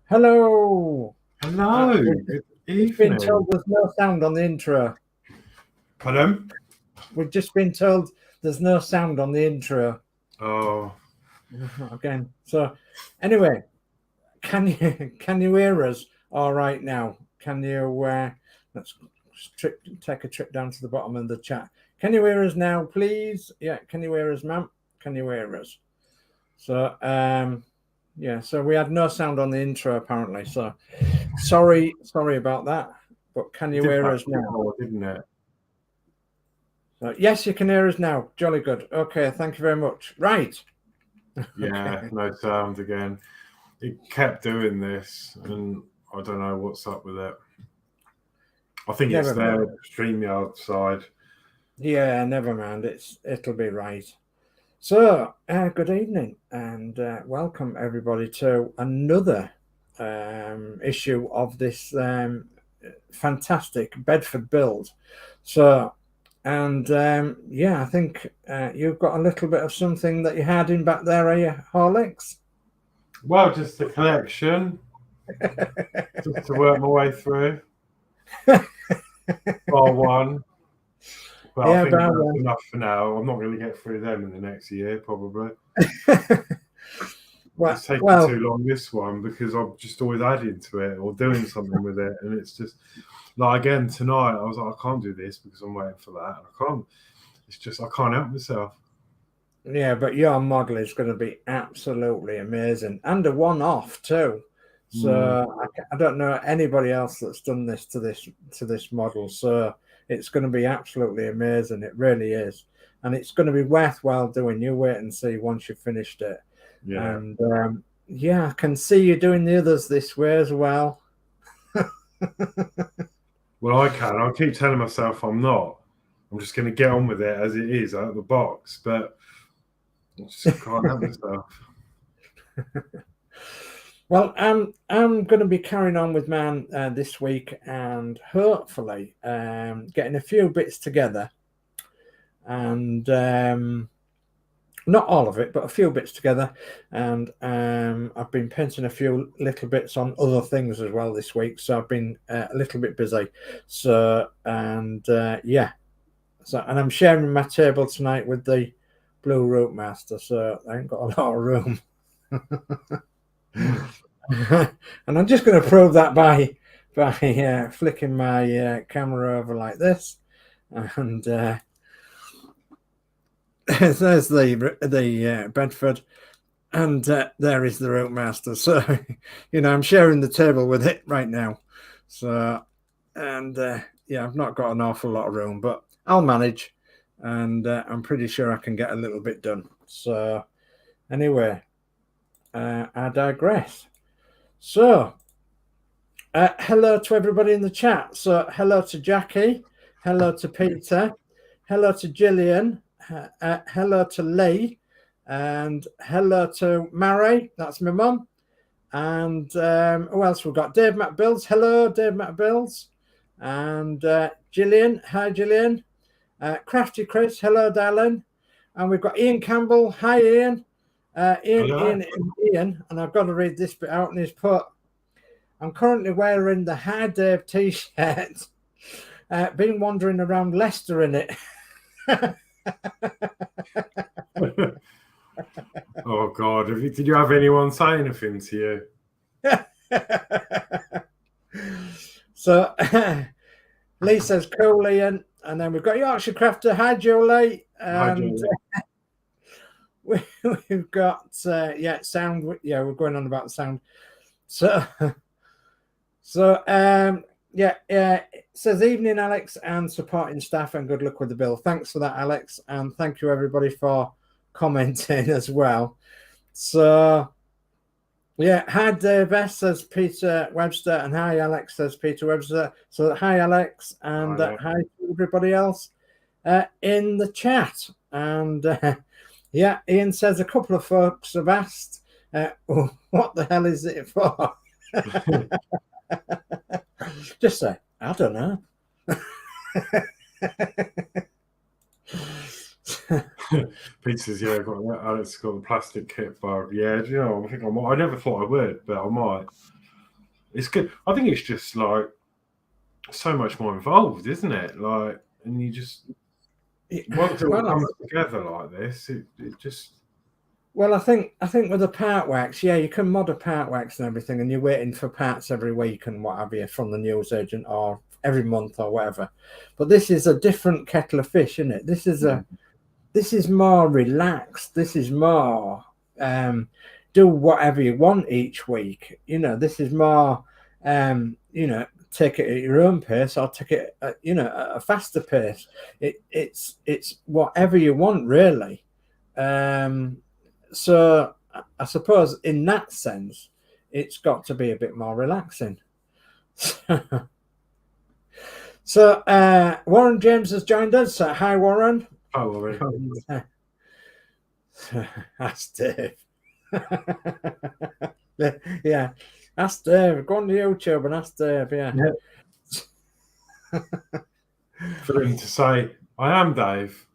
Hello. Hello. Good We've been evening. told there's no sound on the intro. Pardon? We've just been told there's no sound on the intro. Oh, Again. So anyway, can you hear us all right now? Can you let's take a trip down to the bottom of the chat. Can you hear us now, please? Yeah, can you hear us, ma'am? Can you hear us? So yeah, so we had no sound on the intro apparently. So sorry about that. But can you hear us now? Didn't it? So, yes, you can hear us now. Jolly good. Okay, thank you very much. Right. Yeah, Okay. no sound again. It kept doing this, and I don't know what's up with it. I think it's their StreamYard side. Yeah, never mind. It'll be right. So, good evening and welcome everybody to another issue of this fantastic Bedford build. So, and yeah, I think you've got a little bit of something that you had in back there, are you, Horlixs? Well, just a collection, just to work my way through. Bar one. But yeah, I think that's enough for now. I'm not going to get through them in the next year, probably. It's taking too long, this one, because I'm just always adding to it or doing something with it. And it's just, like, again, tonight, I was like, I can't do this because I'm waiting for that. I can't. It's just, I can't help myself. Yeah, but your model is going to be absolutely amazing. And a one-off, too. So I don't know anybody else that's done this to this model. So it's going to be absolutely amazing. It really is. And it's going to be worthwhile doing. You wait and see once you've finished it. Yeah. And yeah, I can see you doing the others this way as well. Well, I can. I keep telling myself I'm not. I'm just going to get on with it as it is out of the box. But I just can't help myself. Well, I'm going to be carrying on with mine this week and hopefully getting a few bits together and not all of it, but a few bits together. And I've been painting a few little bits on other things as well this week. So I've been a little bit busy. So, and yeah. So, and I'm sharing my table tonight with the Blue Root Master. So I ain't got a lot of room. And I'm just going to prove that by flicking my camera over like this, and there's the Bedford, and there is the Root Master. So I'm sharing the table with it right now. So and yeah, I've not got an awful lot of room, but I'll manage, and I'm pretty sure I can get a little bit done. So anyway, I digress. So, hello to everybody in the chat. So, hello to Jackie, hello to Peter, hello to Gillian, hello to Lee, and hello to Mary. That's my mum. And who else we've got? Dave Builds. Hello, Dave Builds. And Gillian. Hi, Gillian. Crafty Chris. Hello, darling. And we've got Ian Campbell. Hi, Ian. Ian, and I've got to read this bit out, and he's put, I'm currently wearing the Hi Dave t-shirt, been wandering around Leicester in it. Oh God, did you have anyone say anything to you? So Lee says cool, Ian, and then we've got Yorkshire Crafter. Hi, Julie. And we've got sound. Yeah, we're going on about the sound. So yeah, it says evening, Alex, and supporting staff, and good luck with the build. Thanks for that, Alex, and thank you everybody for commenting as well. So yeah, hi Dave S, says Peter Webster, and hi Alex, says Peter Webster. So hi Alex, and hi to everybody else in the chat. And yeah, Ian says a couple of folks have asked, what the hell is it for? Just say, I don't know. Peter says, yeah, I've got that. Alex got the plastic kit bug. Yeah, do you know, I never thought I would, but I might. it's good. I think it's just like so much more involved, isn't it? Like, and you just once it all comes together like this, it just. Well, I think with the part wax, yeah, you can mod a part wax and everything, and you're waiting for parts every week and what have you from the newsagent or every month or whatever. But this is a different kettle of fish, isn't it? This is more relaxed. This is more do whatever you want each week. You know, this is more you know, take it at your own pace or take it at, you know, at a faster pace. It's whatever you want, really. So I suppose in that sense, it's got to be a bit more relaxing. So Warren James has joined us. So, hi, Warren. Hi, Warren. That's Dave. Yeah, ask Dave. Go on to YouTube and ask Dave. Yeah. For him to say, "I am Dave."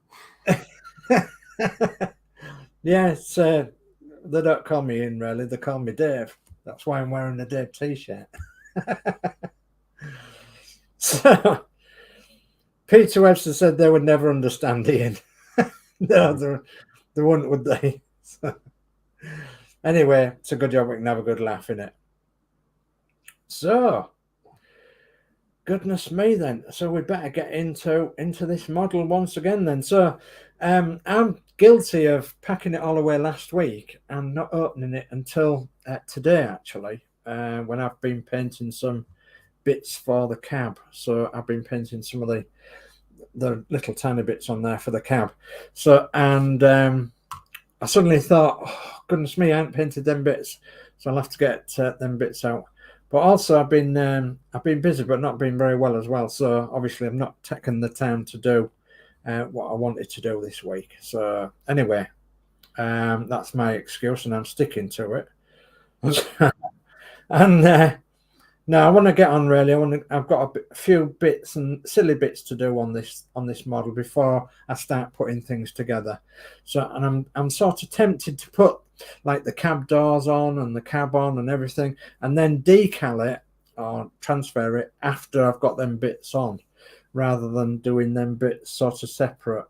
Yes, they don't call me in, really. They call me Dave. That's why I'm wearing a Dave t-shirt. So, Peter Webster said they would never understand Ian. No, they wouldn't, would they? So, anyway, it's a good job we can have a good laugh in it. So, goodness me then. So we better get into this model once again then. So I'm guilty of packing it all away last week and not opening it until today, actually, when I've been painting some bits for the cab. So I've been painting some of the little tiny bits on there for the cab. So, and I suddenly thought, oh, goodness me, I haven't painted them bits. So I'll have to get them bits out. But also I've been busy, but not been very well as well. So obviously I've not taken the time to do what I wanted to do this week. So anyway, that's my excuse, and I'm sticking to it. And now I want to get on really. I've got a few bits and silly bits to do on this model before I start putting things together. So, and I'm sort of tempted to put like the cab doors on and the cab on and everything, and then decal it or transfer it after I've got them bits on, rather than doing them bits sort of separate.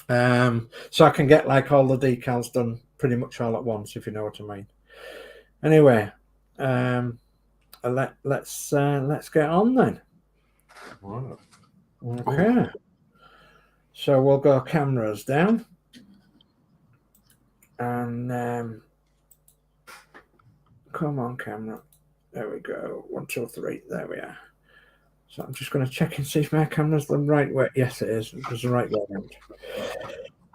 So I can get like all the decals done pretty much all at once, if you know what I mean. Anyway, let's get on then. Wow. Okay. So we'll go cameras down. And come on, camera. There we go. 1, 2, 3. There we are. So I'm just going to check and see if my camera's the right way. Yes, it is. It's the right way around.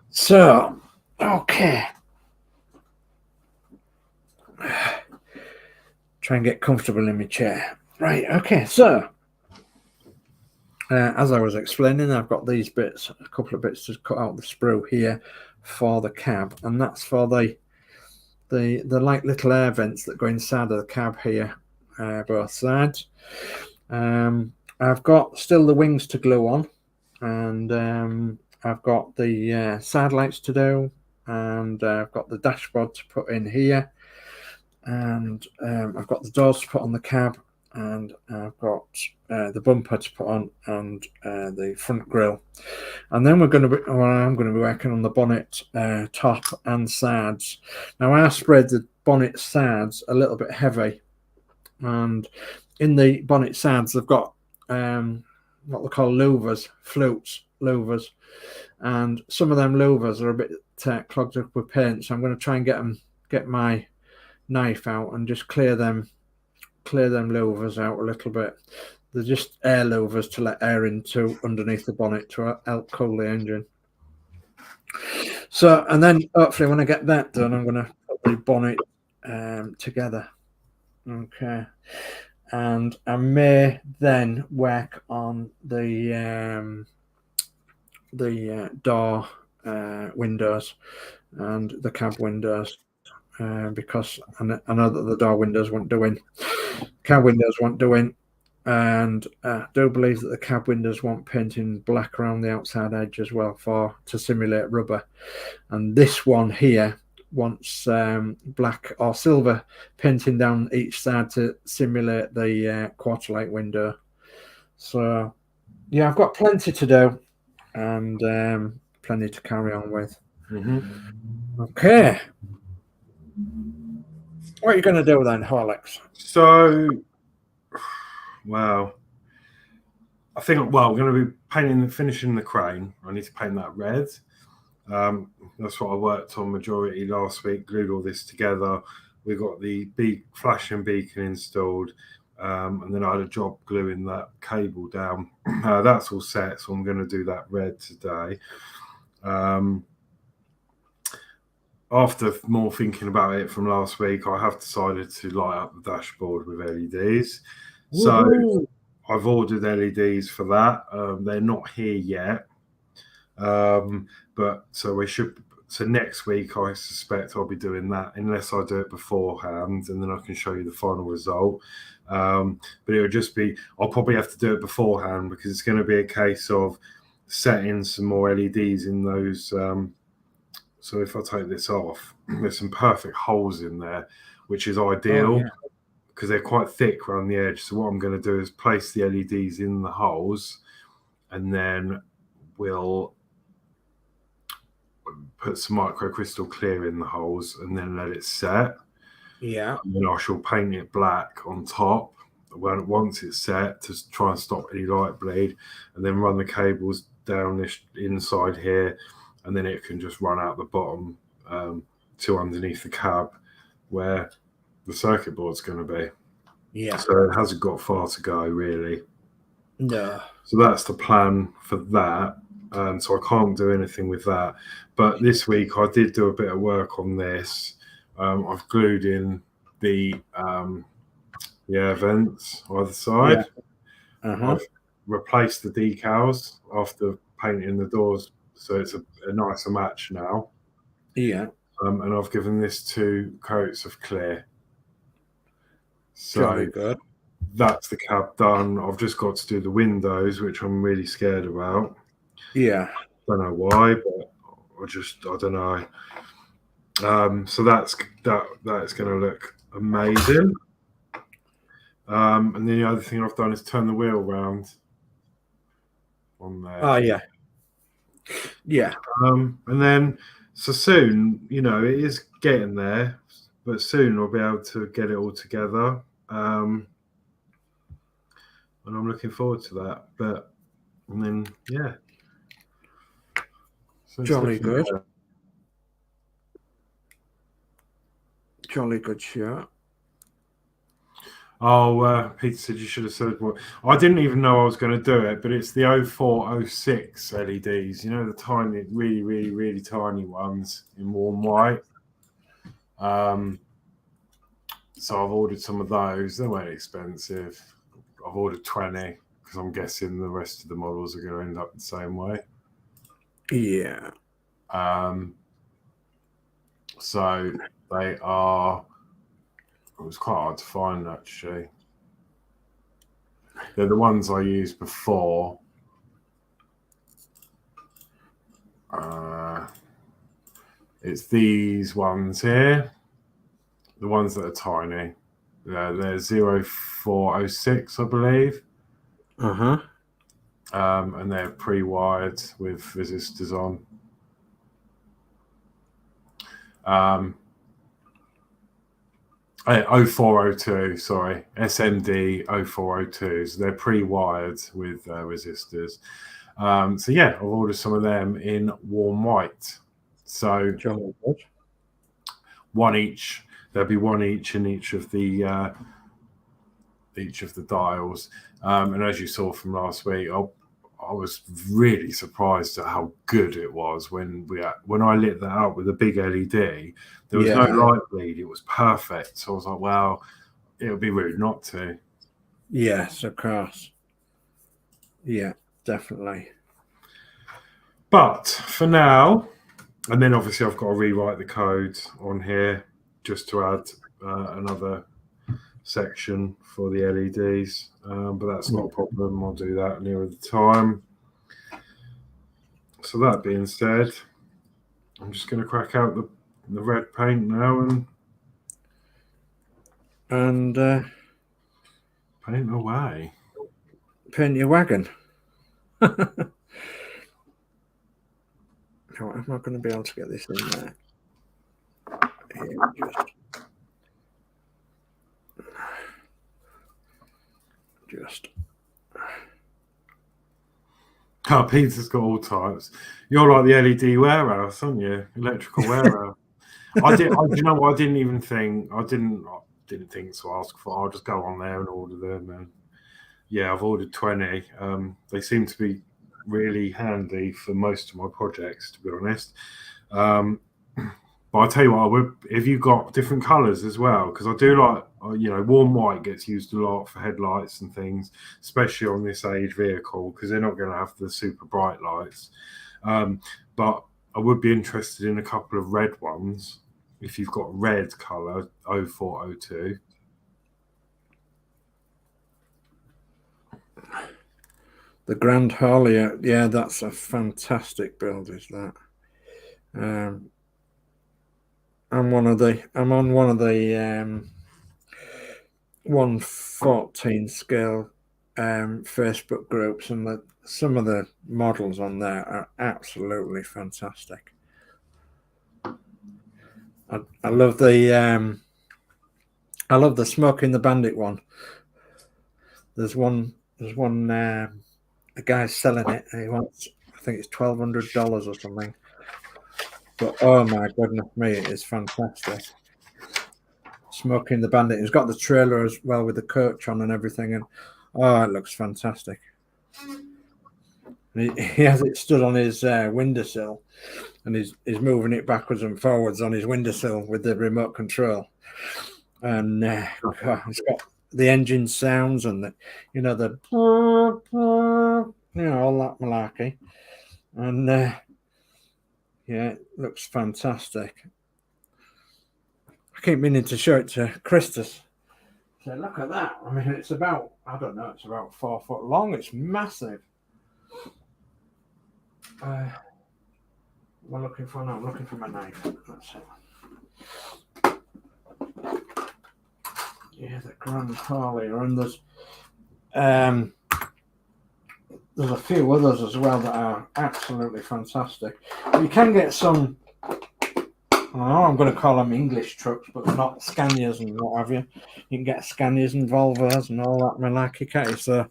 So, okay. Try and get comfortable in my chair. Right, okay. So, as I was explaining, I've got these bits, a couple of bits to cut out the sprue here for the cab, and that's for the like little air vents that go inside of the cab here, both sides. I've got still the wings to glue on, and I've got the side lights to do, and I've got the dashboard to put in here, and I've got the doors to put on the cab, and I've got the bumper to put on, and the front grille. And then I'm going to be working on the bonnet top and sides. Now I spread the bonnet sides a little bit heavy, and in the bonnet sides they've got what they call louvers, flutes, louvers, and some of them louvers are a bit clogged up with paint. So I'm going to try and get my knife out and just clear them louvers out a little bit. They're just air louvers to let air into underneath the bonnet to help cool the engine. So, and then hopefully when I get that done, I'm going to put the bonnet together. Okay. And I may then work on the door windows and the cab windows, because I know that the door windows won't do in, cab windows won't do in, and I do believe that the cab windows want painting black around the outside edge as well to simulate rubber. And this one here wants black or silver painting down each side to simulate the quarter light window. So yeah, I've got plenty to do and plenty to carry on with. Okay. What are you going to do then, Horlixs? So, well, I think, well, we're going to be finishing the crane. I need to paint that red. That's what I worked on majority last week, glued all this together. We got the flashing beacon installed, and then I had a job gluing that cable down. That's all set, so I'm going to do that red today. After more thinking about it from last week, I have decided to light up the dashboard with LEDs. So I've ordered LEDs for that. They're not here yet. But so next week I suspect I'll be doing that, unless I do it beforehand, and then I can show you the final result. But it'll just be, I'll probably have to do it beforehand, because it's going to be a case of setting some more LEDs in those. So if I take this off, there's some perfect holes in there, which is ideal because they're quite thick around the edge. So what I'm going to do is place the LEDs in the holes, and then we'll put some microcrystal clear in the holes and then let it set. Yeah. And then I shall paint it black on top once it's set, to try and stop any light bleed, and then run the cables down this inside here, and then it can just run out the bottom to underneath the cab where the circuit board's going to be. Yeah. So it hasn't got far to go, really. No. So that's the plan for that. So I can't do anything with that. But this week I did do a bit of work on this. I've glued in the vents either side. Yeah. I've replaced the decals after painting the doors, so it's a nicer match now. Yeah. And I've given this 2 coats of clear. So Jolly good. That's the cab done. I've just got to do the windows, which I'm really scared about. Yeah. Don't know why, but I don't know. So that's going to look amazing. And then the other thing I've done is turn the wheel around on there. Oh yeah. Yeah. And then so soon, it is getting there, but soon we'll be able to get it all together. And I'm looking forward to that. And then so jolly good. Jolly good shirt. Oh, Peter said you should have said what. I didn't even know I was going to do it, but it's the 0406 LEDs. The tiny, really, really, really tiny ones in warm white. So I've ordered some of those. They weren't expensive. I've ordered 20 because I'm guessing the rest of the models are going to end up the same way. Yeah. So they are. It was quite hard to find, actually. They're the ones I used before. It's these ones here, the ones that are tiny. They're 0406, I believe. And they're pre-wired with resistors on. 0402, sorry, SMD 0402s. They're pre-wired with resistors. So yeah, I've ordered some of them in warm white. So one each. There'll be one each in each of the dials. And as you saw from last week, I was really surprised at how good it was when I lit that up with a big LED. There was no light bleed. It was perfect. So I was like, wow, it would be rude not to. Yes, of course. Yeah, definitely. But for now, and then obviously I've got to rewrite the code on here just to add another section for the LEDs. But that's not a problem. I'll do that nearer the time. So that being said, I'm just going to crack out the red paint now and paint away. paint your wagon. How am I going to be able to get this in there? Just. Oh, Peter's got all types. You're like the LED warehouse, aren't you? Electrical warehouse. You know what? I didn't even think. I didn't think to ask for. I'll just go on there and order them. And yeah, I've ordered 20. They seem to be really handy for most of my projects, to be honest. But I tell you what, if you've got different colours as well, because I do like, warm white gets used a lot for headlights and things, especially on this age vehicle, because they're not going to have the super bright lights. But I would be interested in a couple of red ones, if you've got red colour, 0402. The Grand Harley, yeah, that's a fantastic build, is that? I'm on one of the 1/14 scale Facebook groups, and some of the models on there are absolutely fantastic. I love the Smoking the Bandit one. There's one a guy's selling it. He wants, I think it's $1,200 or something. But oh my goodness me, it is fantastic. Smoking the Bandit. He's got the trailer as well with the coach on and everything, and oh, it looks fantastic. And he has it stood on his windowsill, and he's moving it backwards and forwards on his windowsill with the remote control. And it's got the engine sounds and all that malarkey. And yeah, it looks fantastic. I keep meaning to show it to Christus. So look at that. I mean, it's about, I don't know, it's about 4 foot long. It's massive. What am I looking for now? I'm looking for my knife. That's it. Yeah, the Grand Harley. And there's a few others as well that are absolutely fantastic. You can get some, I'm going to call them English trucks, but not Scanias and what have you. You can get Scanias and Volvos and all that malarkey, can't you? So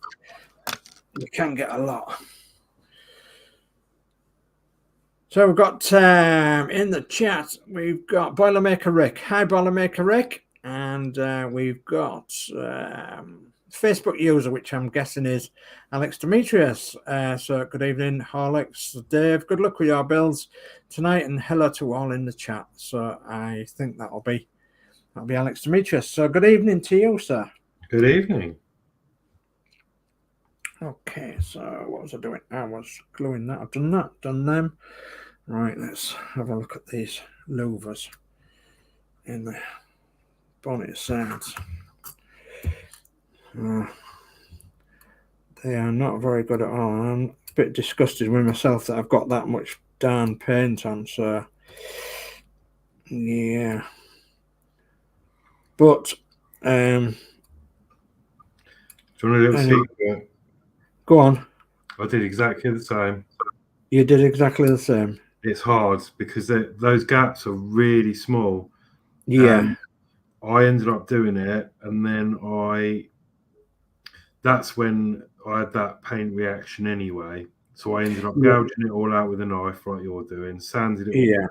you can get a lot. So we've got in the chat, we've got Boilermaker Rick. Hi, Boilermaker Rick. And we've got Facebook user, which I'm guessing is Alex Demetrius. So good evening, Horlixs, Dave. Good luck with your builds tonight, and hello to all in the chat. So I think that'll be Alex Demetrius. So good evening to you, sir. Good evening. Okay, so what was I doing? I was gluing that. I've done that, done them. Right, let's have a look at these louvers in the bonnet sides. They are not very good at all. I'm a bit disgusted with myself that I've got that much darn paint on, so yeah. But do you want a little secret? Go on. I did exactly the same. You did exactly the same. It's hard because those gaps are really small. Yeah. I ended up doing it, and then that's when I had that paint reaction anyway. So I ended up gouging it all out with a knife, like you're doing, sanded it all,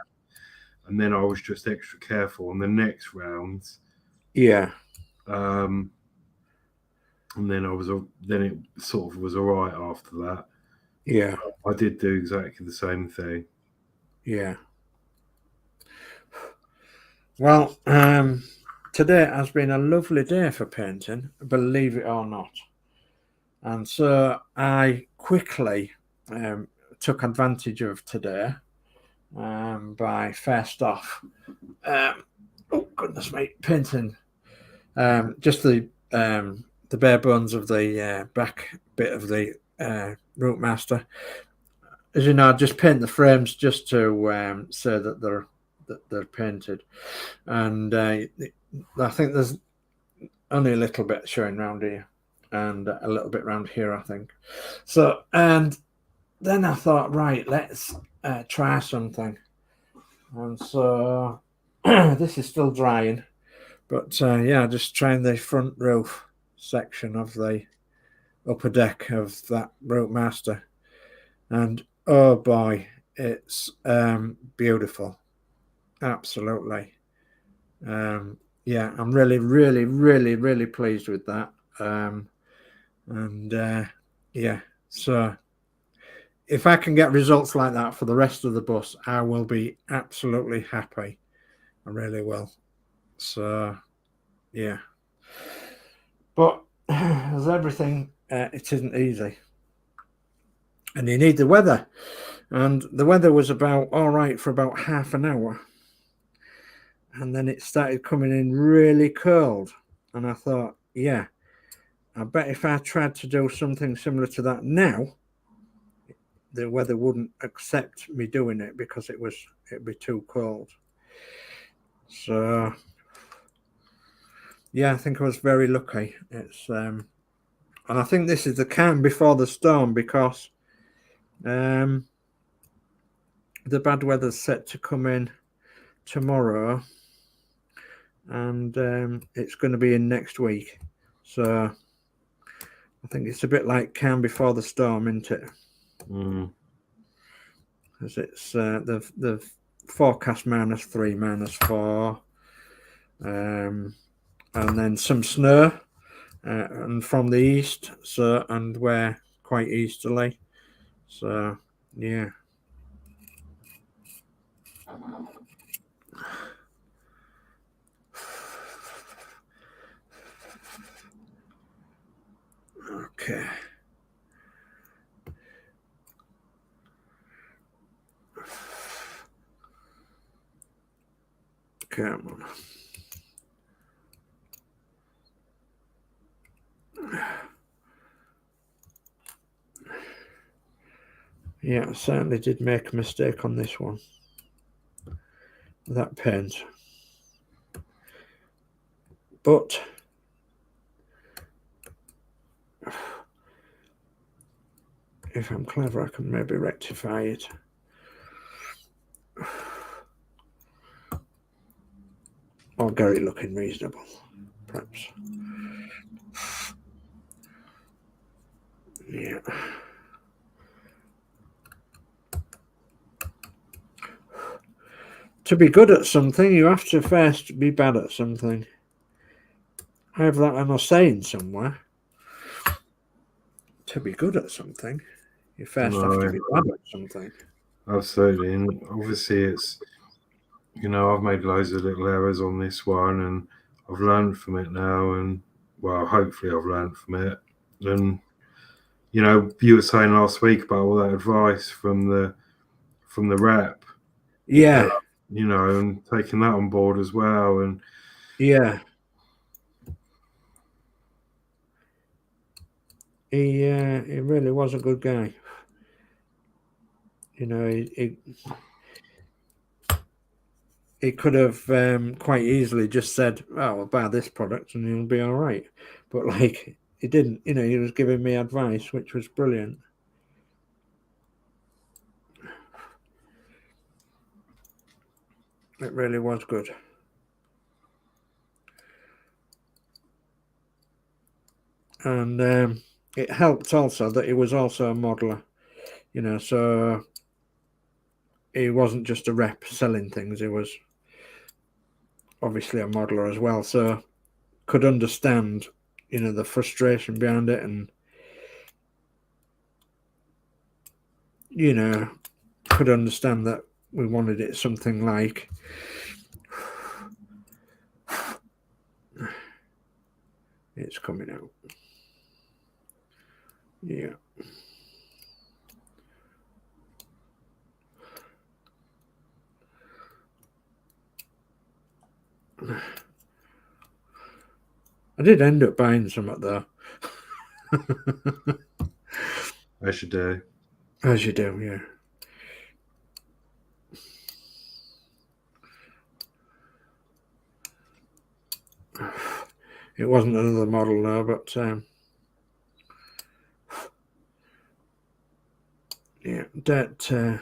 and then I was just extra careful on the next rounds. Yeah. And then it sort of was all right after that. Yeah. I did do exactly the same thing. Yeah. Well, today has been a lovely day for painting, believe it or not. And so I quickly took advantage of today by first off, oh goodness me, painting just the bare bones of the back bit of the Root Master. As you know, I just paint the frames just to say that they're that they're painted, and I think there's only a little bit showing around here, and a little bit around here, I think. So, and then I thought, right, let's try something, and so this is still drying, but yeah, just trying the front roof section of the upper deck of that Rope Master, and oh boy, it's beautiful, absolutely. Yeah, I'm really pleased with that, and yeah, so if I can get results like that for the rest of the bus, I will be absolutely happy. I really will. So yeah, but as everything, it isn't easy, and you need the weather, and the weather was about all right for about half an hour, and then it started coming in really cold, and I thought, yeah, I bet if I tried to do something similar to that now, the weather wouldn't accept me doing it because it'd be too cold. So yeah, I think I was very lucky. It's and I think this is the calm before the storm, because the bad weather's set to come in tomorrow, and it's going to be in next week. So I think it's a bit like calm before the storm, isn't it? Because it's the forecast -3, -4, and then some snow, and from the east, so, and we're quite easterly, so yeah. Okay. Come on. Yeah, I certainly did make a mistake on this one. That paint. But if I'm clever, I can maybe rectify it. Or get it looking reasonable, perhaps. Yeah. To be good at something, you have to first be bad at something. I have that on a saying somewhere. To be good at something, you first have to be bad at something. Absolutely, and obviously it's, you know, I've made loads of little errors on this one, and I've learned from it now, and well, hopefully I've learned from it. And you know, you were saying last week about all that advice from the rep, Yeah, you know, and taking that on board as well, and yeah. He really was a good guy. You know, he could have quite easily just said, "Oh, I'll buy this product and you'll be all right." But like, he didn't. You know, he was giving me advice, which was brilliant. It really was good. And it helped also that he was also a modeler, you know, so he wasn't just a rep selling things, he was obviously a modeler as well, so could understand, you know, the frustration behind it, and you know, could understand that we wanted it something like it's coming out. Yeah. I did end up buying some at though. as you do. As you do, yeah. It wasn't another model though, but yeah, that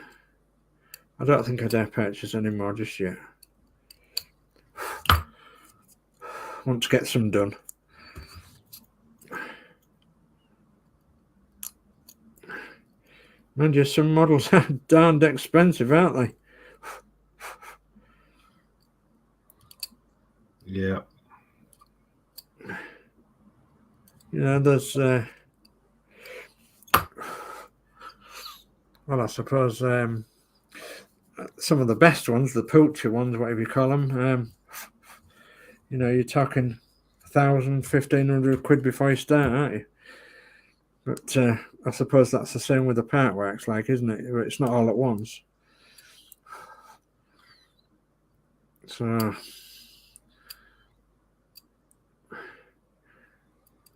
I don't think I dare purchase anymore just yet. Want to get some done. Mind you, some models are darned expensive, aren't they? Yeah. You know, there's well, I suppose some of the best ones, the poocher ones, whatever you call them, you know, you're talking 1,000, 1,500 quid before you start, aren't you? But I suppose that's the same with the part works, like, isn't it? It's not all at once. So, I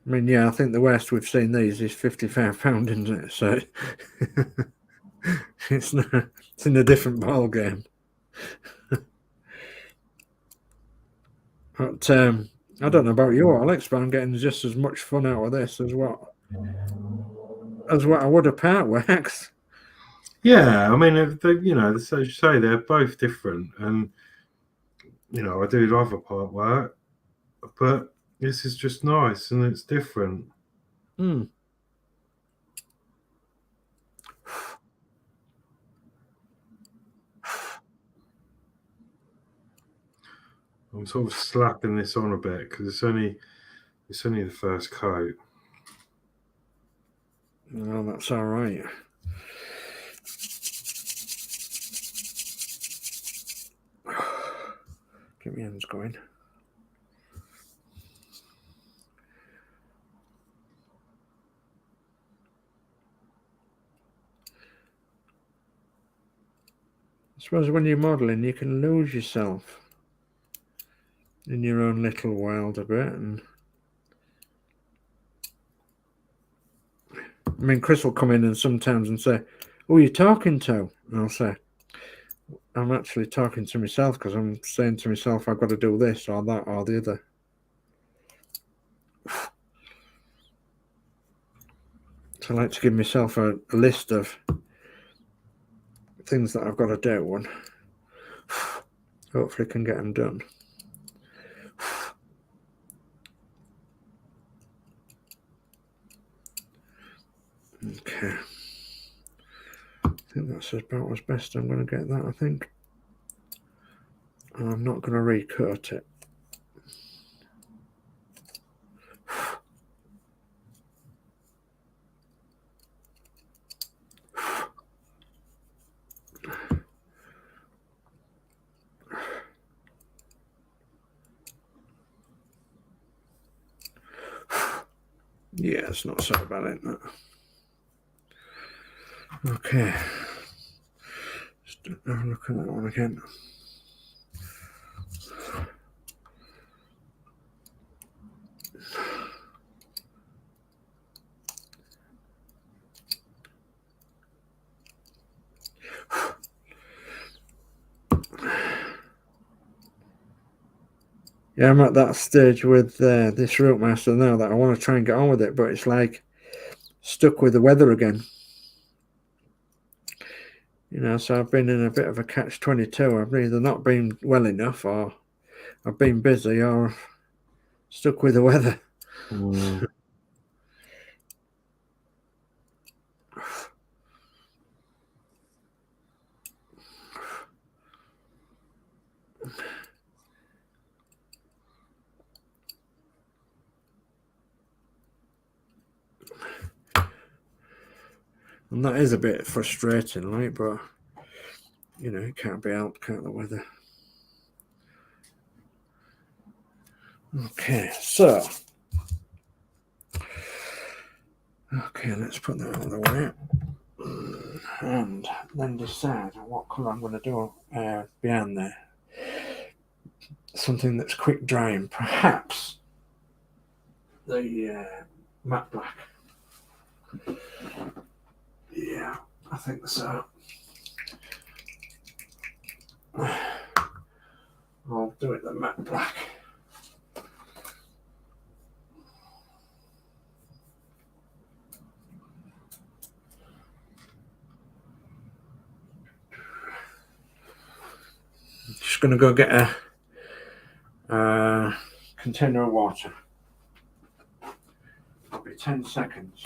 mean, yeah, I think the worst we've seen these is £55, isn't it? So it's in a different ball game. But I don't know about you, Alex, but I'm getting just as much fun out of this as what I would a part works. Yeah, I mean, you know, as you say, they're both different, and you know, I do love a part work, but this is just nice and it's different. Mm. I'm sort of slapping this on a bit because it's only the first coat. Well, that's all right. Get my hands going. I suppose when you're modelling, you can lose yourself in your own little world a bit. And I mean, Chris will come in and sometimes and say, "Who are you talking to?" And I'll say, "I'm actually talking to myself because I'm saying to myself, I've got to do this or that or the other." So I like to give myself a list of things that I've got to do and hopefully can get them done. Okay. I think that's about as best I'm going to get that, I think. And I'm not going to recut it. Yeah, it's not so bad, ain't it? Okay. Just have a look at that one again. Yeah, I'm at that stage with this Route Master now that I want to try and get on with it, but it's like stuck with the weather again. You know, so I've been in a bit of a catch-22. I've either not been well enough, or I've been busy, or stuck with the weather. Mm. And that is a bit frustrating, like, but you know, it can't be helped, can't the weather? Okay, so let's put that out of the way and then decide what colour I'm going to do behind there. Something that's quick drying, perhaps the matte black. Yeah, I think so. I'll do it the matte black. just going to go get a container of water. It'll be 10 seconds.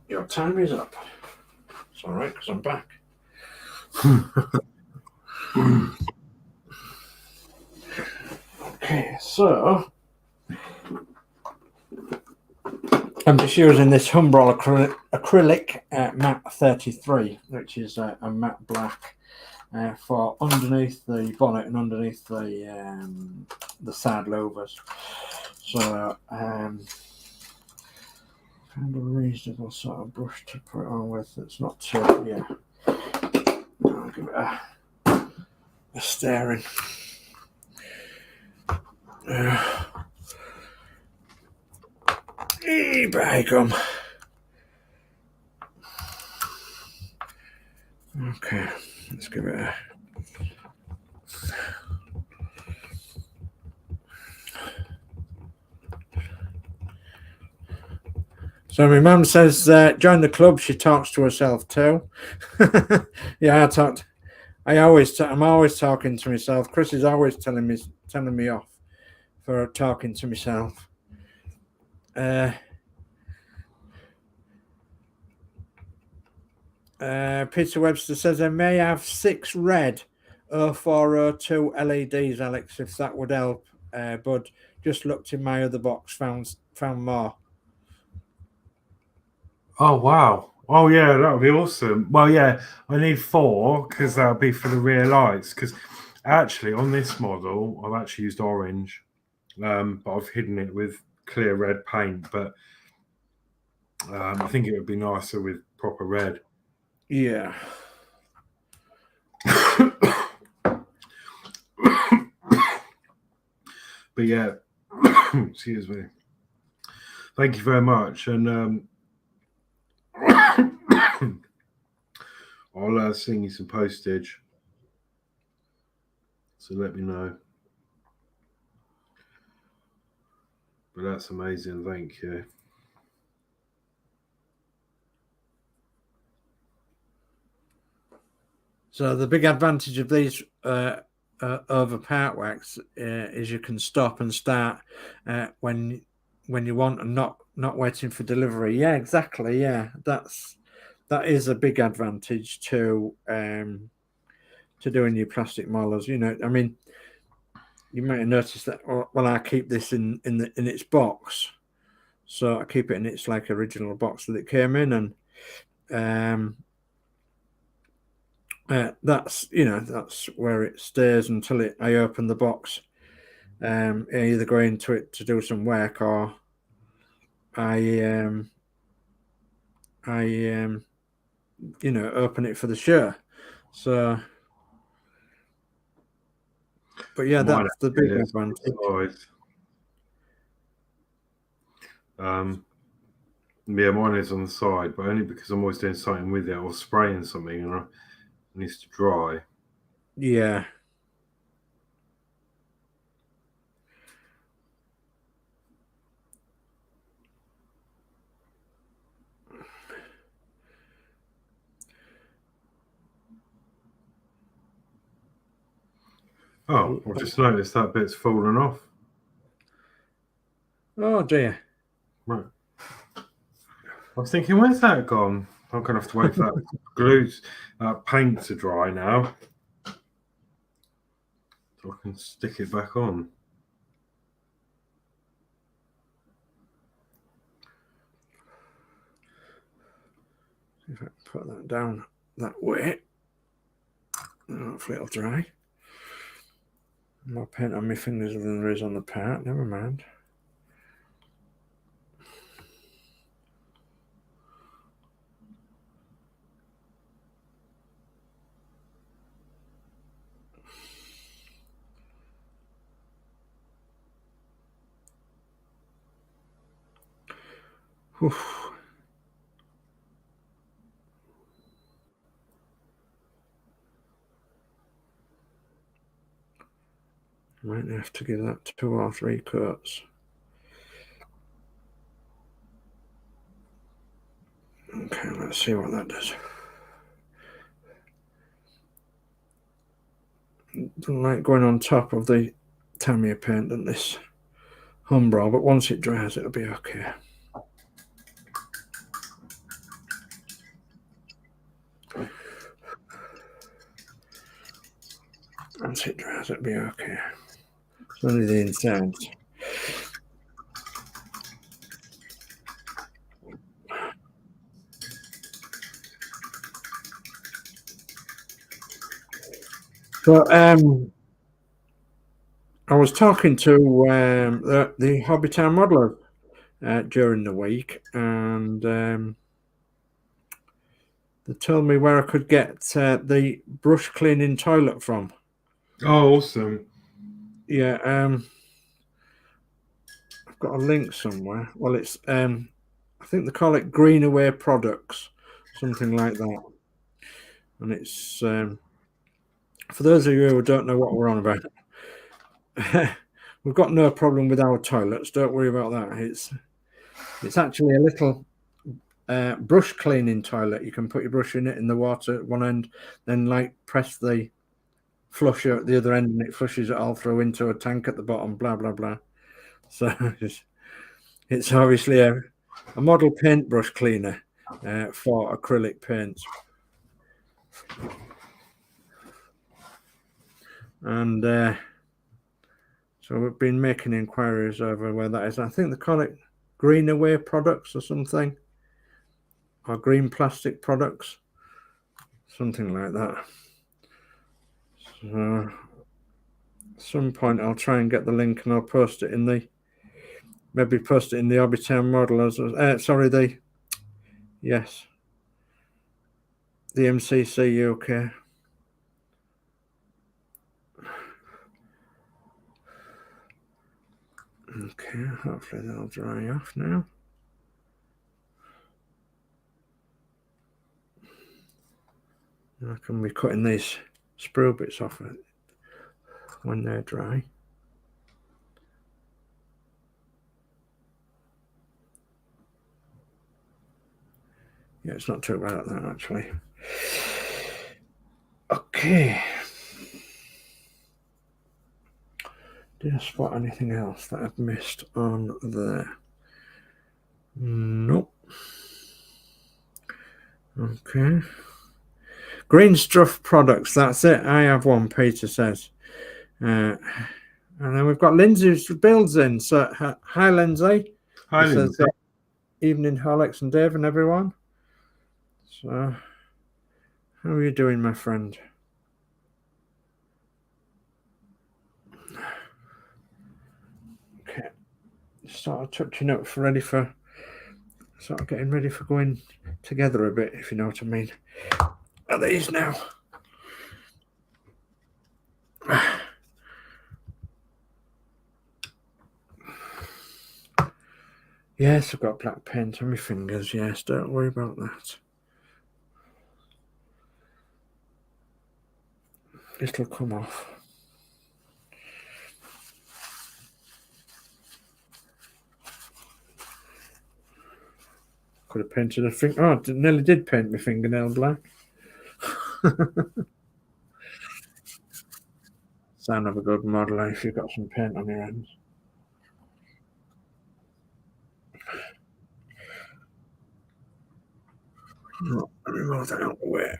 Your time is up. It's all right because I'm back. Okay, so I'm just using this Humbrol acrylic matte 33, which is a matte black for underneath the bonnet and underneath the side louvers. So kind of reasonable sort of brush to put it on with. It's not too, yeah. I'll give it a stirring. By gum. Okay, let's give it a. So my mum says, join the club. She talks to herself too. Yeah, I'm always talking to myself. Chris is always telling me off for talking to myself. Peter Webster says I may have 6 red 0402 LEDs, Alex, if that would help. But just looked in my other box, found more. Oh wow! Oh yeah, that would be awesome. Well, yeah, I need 4 because that'll be for the rear lights. Because actually, on this model, I've actually used orange, but I've hidden it with clear red paint. But I think it would be nicer with proper red. Yeah. But yeah, excuse me. Thank you very much, and I'll sing you some postage. So let me know. But that's amazing. Thank you. So the big advantage of these over part wax is you can stop and start when you want and not waiting for delivery. Yeah, exactly. Yeah, that is a big advantage to doing your plastic molars. You know, I mean, you might have noticed that. Well, I keep this in its box, so I keep it in its like original box that it came in, and that's where it stays until I open the box. I either go into it to do some work or I open it for the show. So, but yeah, that's the big advantage. Yeah, mine is on the side, but only because I'm always doing something with it or spraying something and it needs to dry. Yeah. Oh, I've just noticed that bit's fallen off. Oh dear. Right. I was thinking, where's that gone? I'm going to have to wait for that glue, paint to dry now. So I can stick it back on. If I put that down that way, hopefully it'll dry. More paint on my fingers than there is on the part. Never mind. Oof. Might have to give that 2 or 3 coats. Okay, let's see what that does. Doesn't like going on top of the Tamiya paint and this Umbro, but once it dries, it'll be okay. Once it dries, it'll be okay. It's only the inside. So I was talking to the Hobbytown modeler during the week, and they told me where I could get the brush cleaning toilet from. Oh, awesome! Yeah, I've got a link somewhere. Well, it's I think they call it Greenaway Products, something like that, and it's for those of you who don't know what we're on about. We've got no problem with our toilets. Don't worry about that. It's actually a little brush cleaning toilet. You can put your brush in it in the water at one end, then like press the flusher at the other end, and it flushes it all through into a tank at the bottom. Blah blah blah. So it's obviously a model paintbrush cleaner for acrylic paints. And so we've been making inquiries over where that is. I think they call it Greenaway Products or something, or Green Plastic Products, something like that. So at some point I'll try and get the link, and I'll post it in the Hobbytown modelers. The MCCUK. Okay, hopefully that'll dry off now. I can be cutting these sprue bits off it when they're dry. Yeah, it's not too bad at that actually. Okay. Did I spot anything else that I've missed on there? Nope. Okay. Green Stuff Products, that's it. I have one, Peter says. And then we've got Lindsay's builds in. So, hi, Lindsay. Hi, Lindsay. Says, evening, Horlixs and Dave and everyone. So, how are you doing, my friend? Okay. Sort of touching up sort of getting ready for going together a bit, if you know what I mean. Are these now? Yes, I've got black paint on my fingers. Yes, don't worry about that. It'll come off. Could have painted a finger. Oh, I nearly did paint my fingernail black. Sign of a good modeler if you've got some paint on your hands. Oh, let me move that out of the way.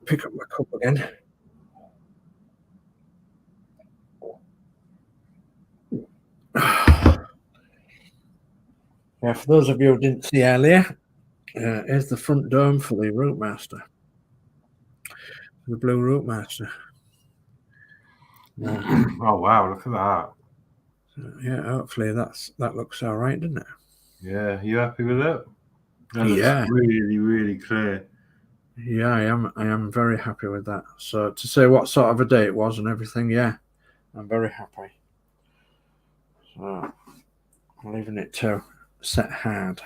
Pick up my cup again. Yeah, for those of you who didn't see earlier, here's the front dome for the Rootmaster. The blue Rootmaster. Oh wow, look at that. Yeah, hopefully that looks all right, doesn't it? Yeah, you happy with it? That looks really, really clear. Yeah, I am very happy with that. So to say what sort of a day it was and everything, yeah, I'm very happy. So I'm leaving it to set hard,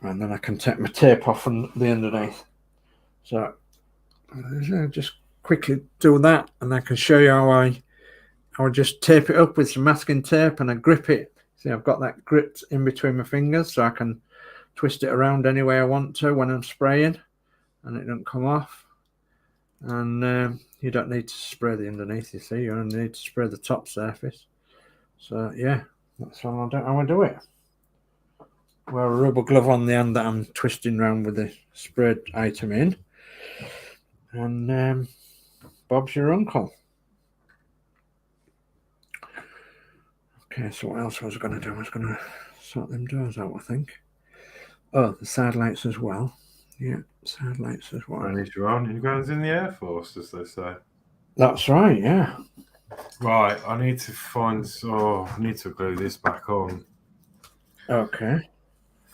and then I can take my tape off on the underneath. So just quickly do that, and I can show you how I would just tape it up with some masking tape and I grip it. See, I've got that gripped in between my fingers so I can twist it around any way I want to when I'm spraying and it doesn't come off. And you don't need to spray the underneath, you see, you only need to spray the top surface. So yeah, that's how I do it. Wear a rubber glove on the hand that I'm twisting around with the sprayed item in. And Bob's your uncle. Okay, so what else was I going to do? I was going to sort them doors out, I think. Oh, the side lights as well. Yeah, side lights as well. You're going in the Air Force, as they say. That's right, yeah. Right, I need to find... Oh, I need to glue this back on. Okay.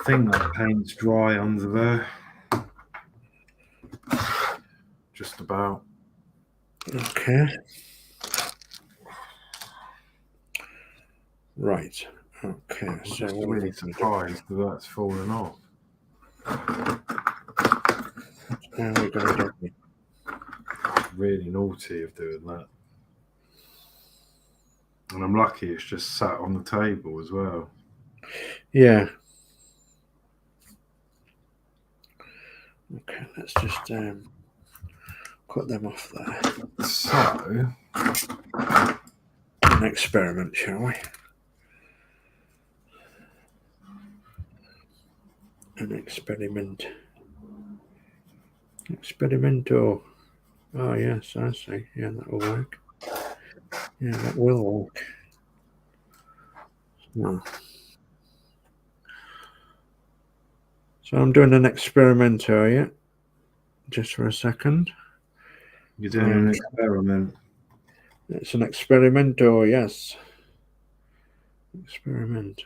I think that paint's dry under there. Just about. Okay. Right. Okay. I'm so just really surprised that that's fallen off. Now we're going to do. Really naughty of doing that. And I'm lucky it's just sat on the table as well. Yeah. Okay, let's just cut them off there. So, an experiment, shall we? An experiment. Experimento. Oh, yes, I see. Yeah, that will work. Yeah, that will work. No. So I'm doing an experimento, yeah? Just for a second. You're doing an experiment. It's an experimento, yes. Experiment.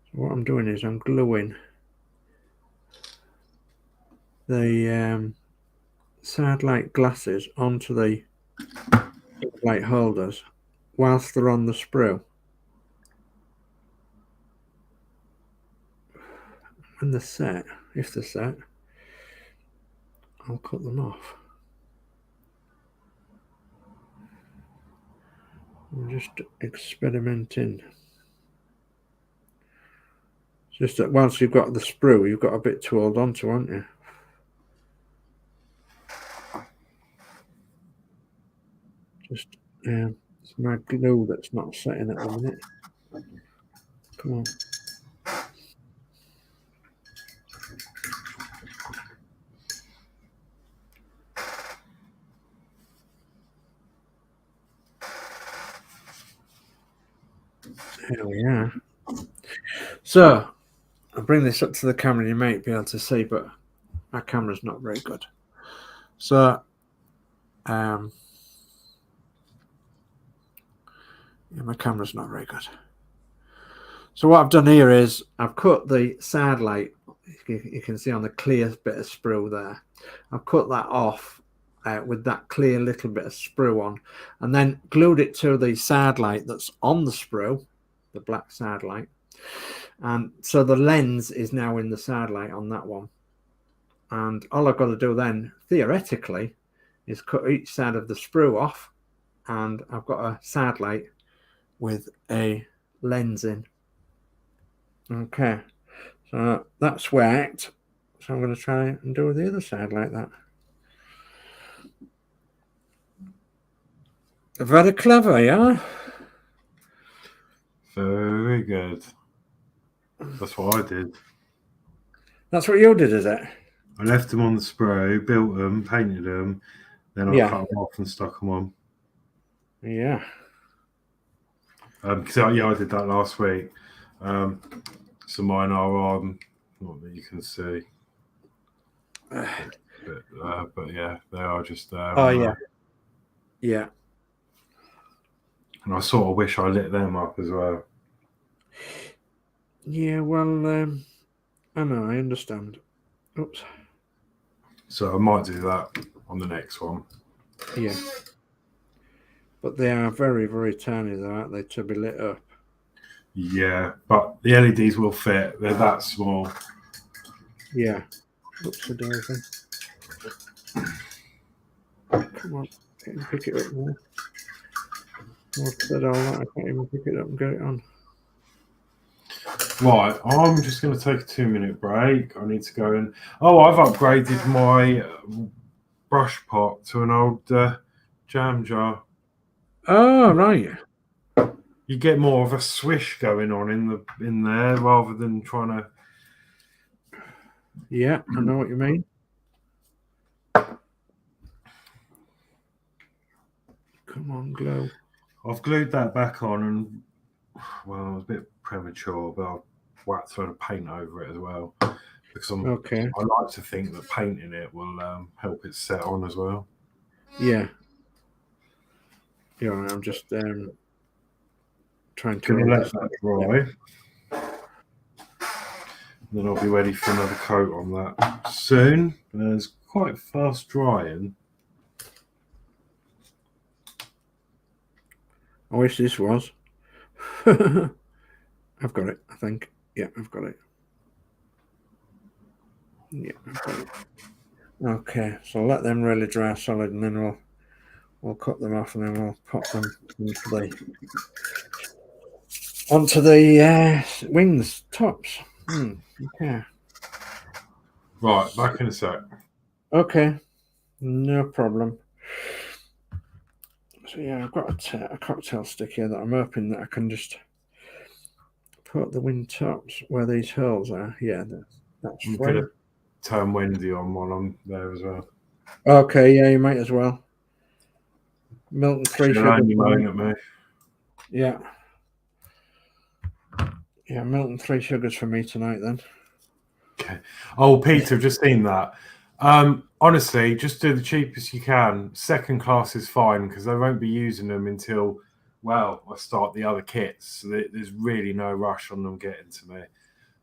So what I'm doing is I'm gluing the side light glasses onto the light holders whilst they're on the sprue. When they're set, if they're set, I'll cut them off. I'm just experimenting. It's just that once you've got the sprue, you've got a bit to hold on to, haven't you? Just it's my glue that's not setting at the minute. Come on. There we are. So I'll bring this up to the camera, you might be able to see, but my camera's not very good. So yeah, my camera's not very good. So what I've done here is I've cut the side light. You can see on the clear bit of sprue there. I've cut that off with that clear little bit of sprue on, and then glued it to the side light that's on the sprue, the black side light. And so the lens is now in the side light on that one. And all I've got to do then, theoretically, is cut each side of the sprue off, and I've got a side light with a lens in. Okay, so that's worked. So I'm going to try and do the other side like that. Very clever, yeah? Very good. That's what I did. That's what you did, is it? I left them on the spray, built them, painted them, then I cut them off and stuck them on. Yeah. Because I did that last week. So mine are on, not that you can see. But yeah, they are just there. Oh, yeah. Yeah. And I sort of wish I lit them up as well. Yeah, well, I know, I understand. Oops. So I might do that on the next one. Yeah. But they are very, very tiny, though, aren't they, to be lit up? Yeah, but the LEDs will fit. They're that small. Yeah. Oops, Come on, pick it up more. What's that all that? I can't even pick it up and get it on. Right, I'm just going to take a 2-minute break. I need to go and... Oh, I've upgraded my brush pot to an old jam jar. Oh, right. You get more of a swish going on in there rather than trying to... Yeah, I know what you mean. Come on, glow. I've glued that back on and, well, it was a bit premature, but I've whacked a paint over it as well. Because I like to think that painting it will help it set on as well. Yeah. Yeah, I'm just trying to let that dry. Then I'll be ready for another coat on that soon. It's quite fast drying. I wish this was. I've got it, I think. Yeah, I've got it. Yeah, I've got it. Okay, so let them really dry solid, and then we'll cut them off, and then we'll pop them onto the wings tops. Okay. Right, back in a sec. Okay, no problem. So yeah, I've got a cocktail stick here that I'm hoping that I can just put the wing tops where these holes are. Yeah, that's I'm going to turn Wendy on while I'm there as well. Okay, yeah, you might as well. Milk and 3 sugars. At me. Yeah. Yeah, milk and 3 sugars for me tonight then. Okay. Oh, Peter, I've just seen that. Honestly, just do the cheapest you can. Second class is fine because they won't be using them until, well, I start the other kits. So there's really no rush on them getting to me.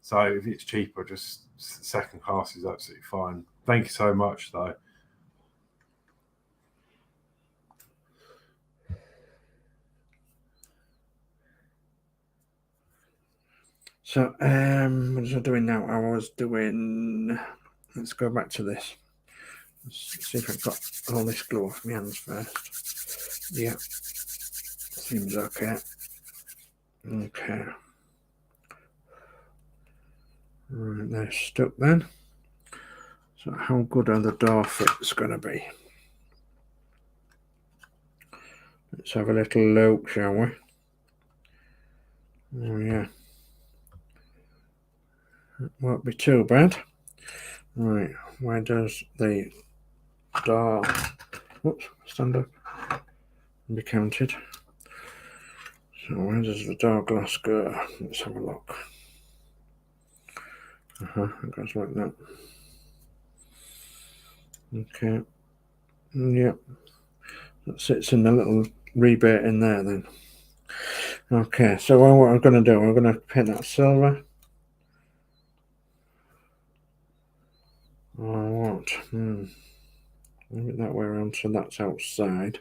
So if it's cheaper, just second class is absolutely fine. Thank you so much, though. So, what was I doing now? I was doing... Let's go back to this. Let's see if I've got all this glue off my hands first. Yeah. Seems okay. Okay. Right, they're stuck then. So how good are the door fits going to be? Let's have a little look, shall we? Oh, yeah. It won't be too bad. Right, where does the door... Whoops, stand up and be counted. So where does the door glass go? Let's have a look. It goes like that. Okay. Yep. That sits in the little rebate in there then. Okay, so what I'm going to do, I'm going to paint that silver. Or what? Move it that way around so that's outside.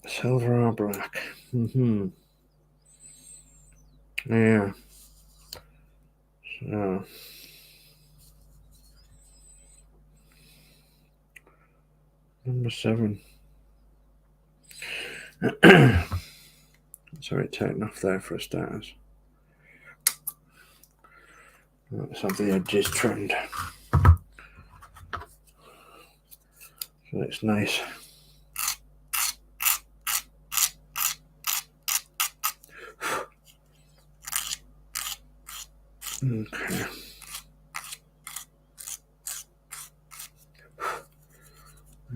Silver or black? Yeah. So... Number 7. Sorry, taken off there for a start. Let's have the edges trimmed. So it's nice. Okay.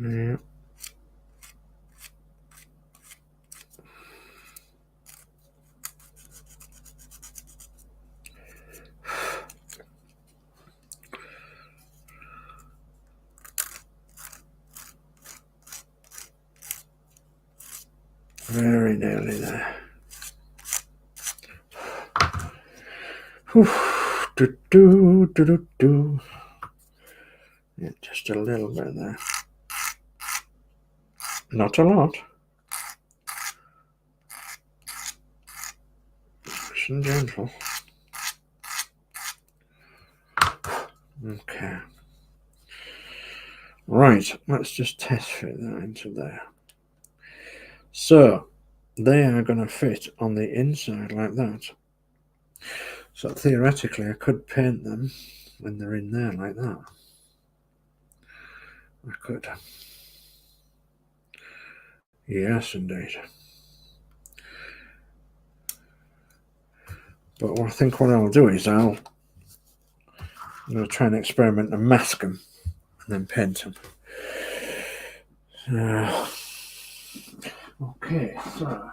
Yeah. Very nearly there. Yeah, just a little bit there. Not a lot. Nice and gentle. Okay. Right, let's just test fit that into there. So, they are going to fit on the inside like that. So theoretically, I could paint them when they're in there like that. I could. Yes, indeed. But I think what I'll do is I'm going to try and experiment and mask them and then paint them. Okay, so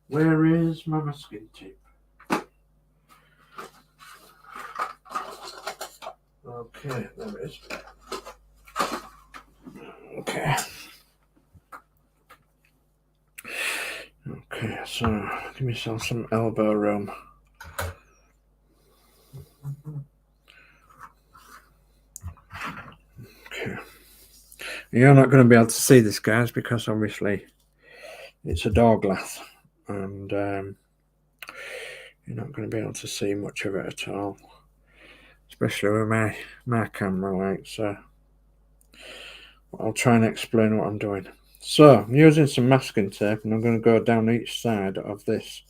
where is my masking tape? Okay, there it is. Okay. Okay, so give myself some elbow room. Okay. You're not going to be able to see this, guys, because obviously it's a door glass, and you're not going to be able to see much of it at all, especially with my camera light. So I'll try and explain what I'm doing. So I'm using some masking tape, and I'm going to go down each side of this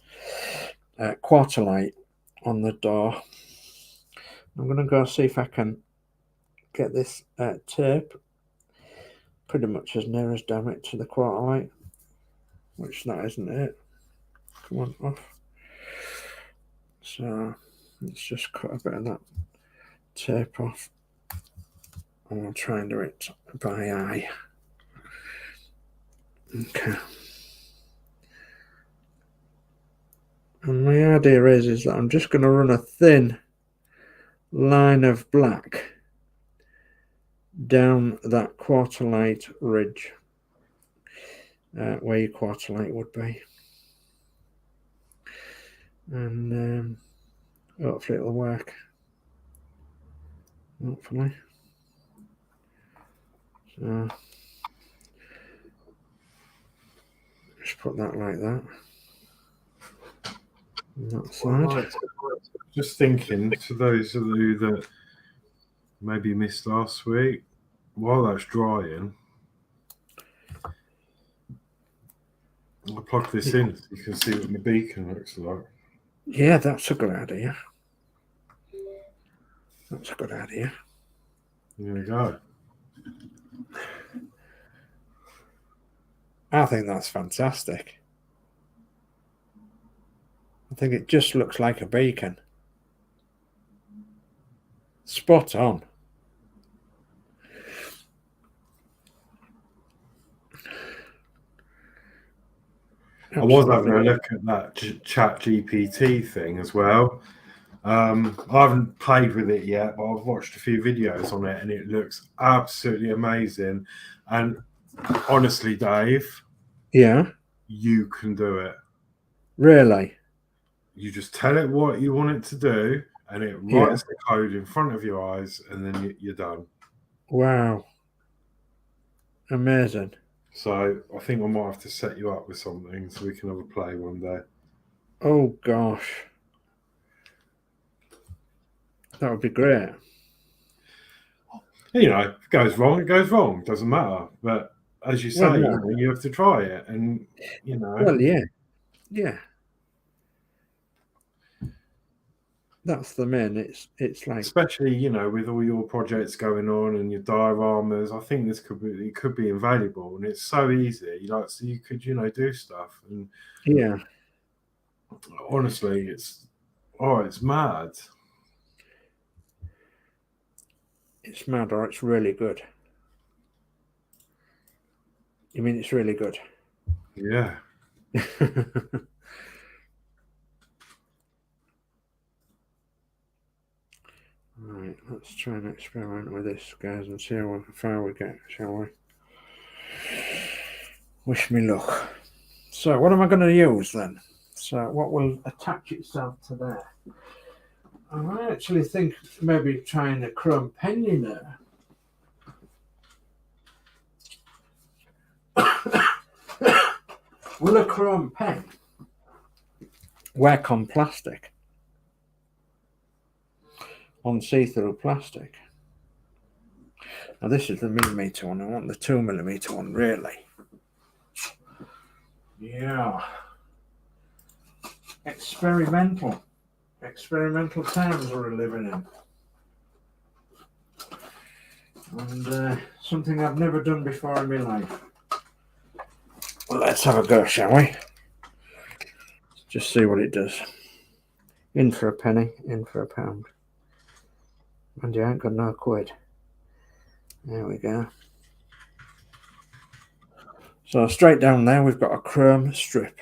quarter light on the door. I'm going to go see if I can get this tape pretty much as near as damn it to the quarter light, which that isn't it. Come on, off. So let's just cut a bit of that tape off, and I'll try and do it by eye. Okay. And my idea is that I'm just going to run a thin line of black down that quarter light ridge, where your quarter light would be, and hopefully it'll work. Hopefully. So just put that like that. On that side. Just thinking, to those of you that maybe missed last week, while that's drying, I'll plug this in so you can see what my beacon looks like. Yeah, that's a good idea. That's a good idea. There we go. I think that's fantastic. I think it just looks like a beacon. Spot on. I was having a look at that Chat GPT thing as well. I haven't played with it yet, but I've watched a few videos on it, and it looks absolutely amazing. And honestly, Dave, yeah, you can do it. Really? You just tell it what you want it to do, and it writes the code in front of your eyes, and then you're done. Wow. Amazing. So I think I might have to set you up with something so we can have a play one day. Oh, gosh. That would be great. You know, if it goes wrong, it goes wrong. Doesn't matter. But as you say, Well, you have to try it. And, you know. Well, yeah. Yeah. That's the main. It's like, especially, you know, with all your projects going on and your dioramas, I think this could be invaluable, and it's so easy. Like, so you could, you know, do stuff, and yeah. Honestly, it's mad. It's mad, or it's really good. You mean it's really good? Yeah. Right, let's try and experiment with this, guys, and see how far we get, shall we? Wish me luck. So, what am I going to use then? So, what will attach itself to there? I actually think maybe trying a chrome pen in there. Will a chrome pen work on plastic? On see-through plastic? Now this is the millimeter one. I want the 2mm one, really. Yeah. Experimental times we're living in. And something I've never done before in my life. Well, let's have a go, shall we? Just see what it does. In for a penny, in for a pound. And you ain't got no quid. There we go. So straight down there we've got a chrome strip.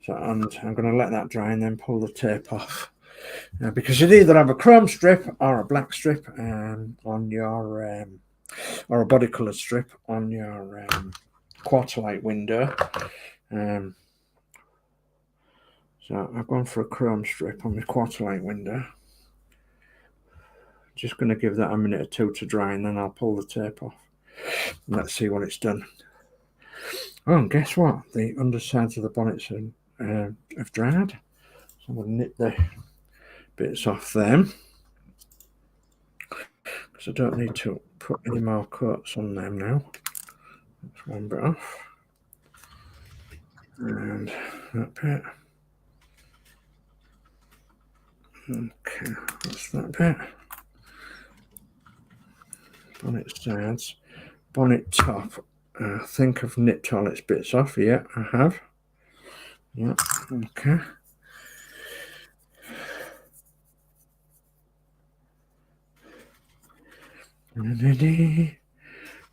So and I'm going to let that dry and then pull the tape off. Because you'd either have a chrome strip or a black strip on your or a body colored strip on your quarter light window. So I've gone for a chrome strip on my quarter light window. Just going to give that a minute or two to dry and then I'll pull the tape off. And let's see what it's done. Oh, and guess what? The undersides of the bonnets have dried. So I'm going to nip the bits off them. Because I don't need to put any more coats on them now. That's one bit off. And that bit. Okay, that's that bit. Bonnet sides. Bonnet top. I think I've nipped all its bits off. Yeah, I have. Yeah, okay.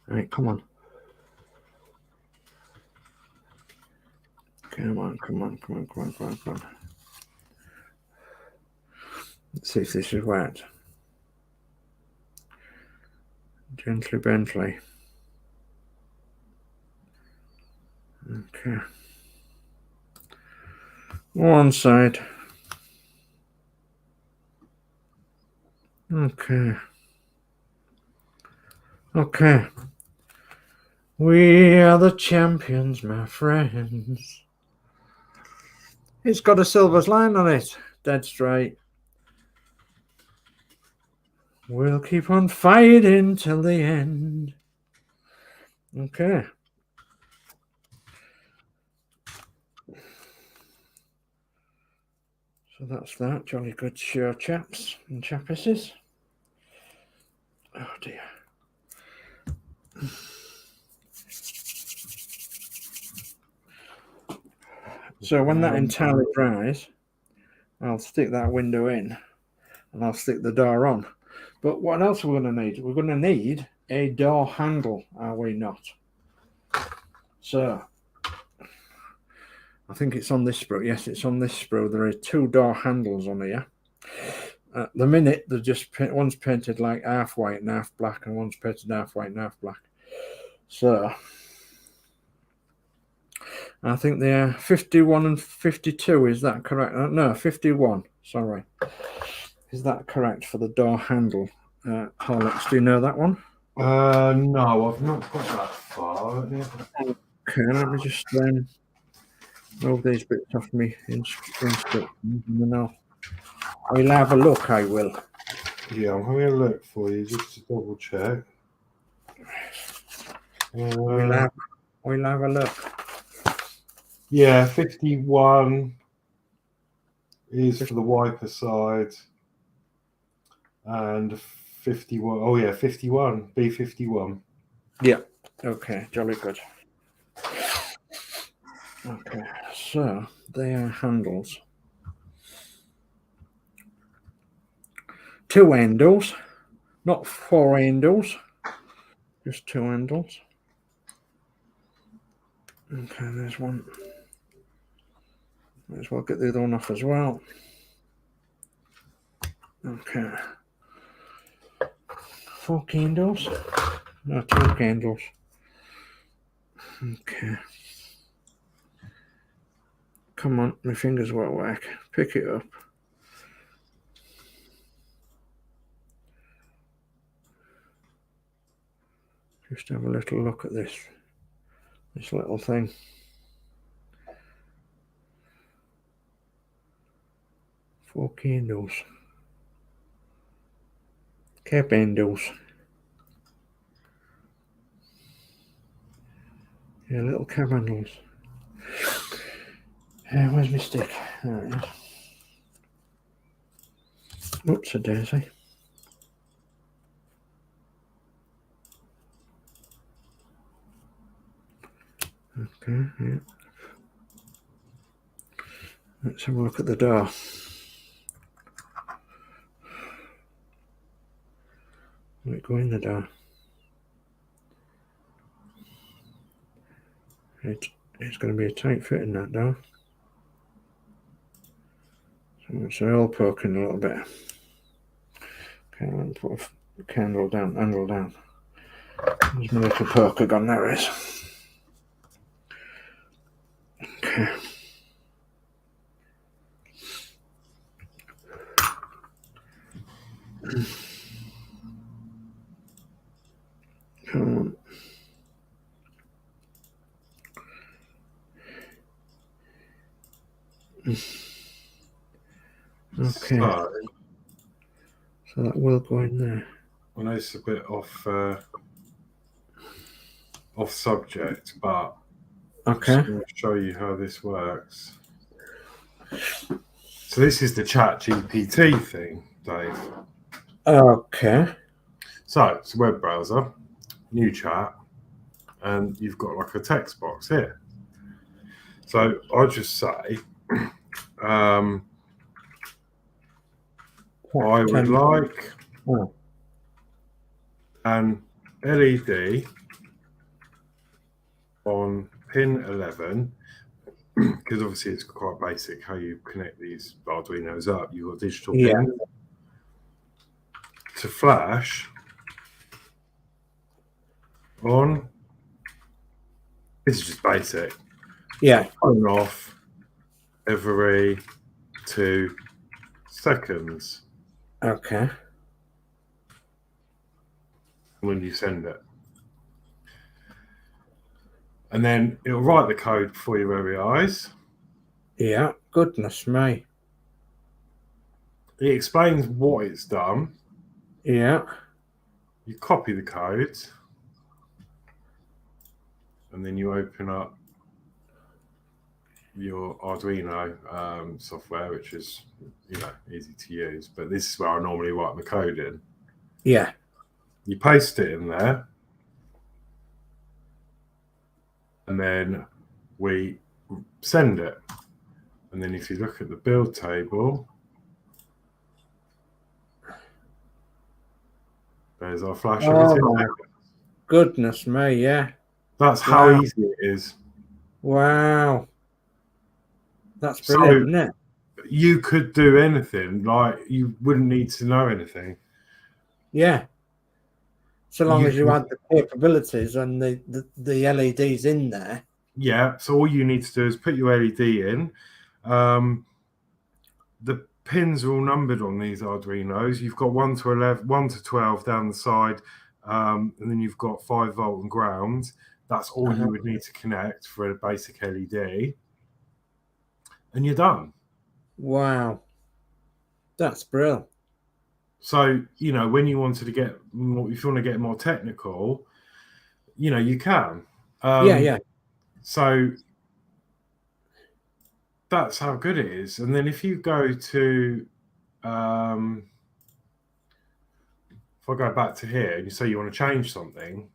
Right, come on. Come on. Let's see if this is wet. Gently, Bentley. Okay. One side. Okay. Okay. We are the champions, my friends. It's got a silver's line on it. Dead straight. We'll keep on fighting till the end. Okay. So that's that. Jolly good show, chaps and chapesses. Oh dear. So when that entirely dries, I'll stick that window in and I'll stick the door on. But what else are we going to need? We're going to need a door handle, are we not? So I think it's on this sprue. Yes, it's on this sprue. There are two door handles on here. At the minute, they're just one's painted like half white and half black, and one's painted half white and half black. So I think they are 51 and 52. Is that correct? No, 51. Sorry. Is that correct for the door handle? Horlicks, do you know that one? No, I've not got that far. Okay, let me just move these bits off me instructions, and then I'll have a look. I will. Yeah, I'm having a look for you just to double check. We'll have a look. Yeah, 51 is for the wiper side, and 51. Oh yeah, 51. B51. Yeah. Okay. Jolly good. Okay. So they are handles. Two handles, not four handles. Just two handles. Okay. There's one. Might as well get the other one off as well. Okay. 4 candles. No, 2 candles. Okay. Come on, my fingers won't work. Pick it up. Just have a little look at this little thing. Four candles. Cap handles. Yeah, little cab handles. Where's my stick? There it is. Oops, a daisy. Okay, yeah. Let's have a look at the door. Might go in the door. It's going to be a tight fit in that door. So it's all poking a little bit. Okay, let me put a candle down, handle down. There's my little poker gone, there it is. Okay. Come on. Okay. So that will go in there. I know it's a bit off subject, but okay. I'm going to show you how this works. So this is the Chat GPT thing, Dave. Okay. So it's a web browser, new chat, and you've got like a text box here. So I'll just say, I would like an LED on pin 11, because obviously it's quite basic how you connect these Arduinos up. You've got digital pin to flash on. This is just basic. Yeah. On and off every 2 seconds. Okay. When you send it. And then it'll write the code before your very eyes. Yeah, goodness me. It explains what it's done. Yeah. You copy the code. And then you open up your Arduino software, which is, easy to use. But this is where I normally write my code in. Yeah. You paste it in there. And then we send it. And then if you look at the build table, there's our flash every 2 seconds. Goodness me, yeah. That's how easy it is. Wow. That's brilliant, isn't it? You could do anything. Like, you wouldn't need to know anything. Yeah. So long as you had the capabilities and the LEDs in there. Yeah. So all you need to do is put your LED in. The pins are all numbered on these Arduinos. You've got 1 to 11, 1 to 12 down the side, and then you've got 5 volt and ground. That's all you would need to connect for a basic LED, and you're done. Wow, that's brilliant. So, when you wanted to get more, if you want to get more technical, you can. Yeah. So that's how good it is. And then if you go to, if I go back to here and you say you want to change something,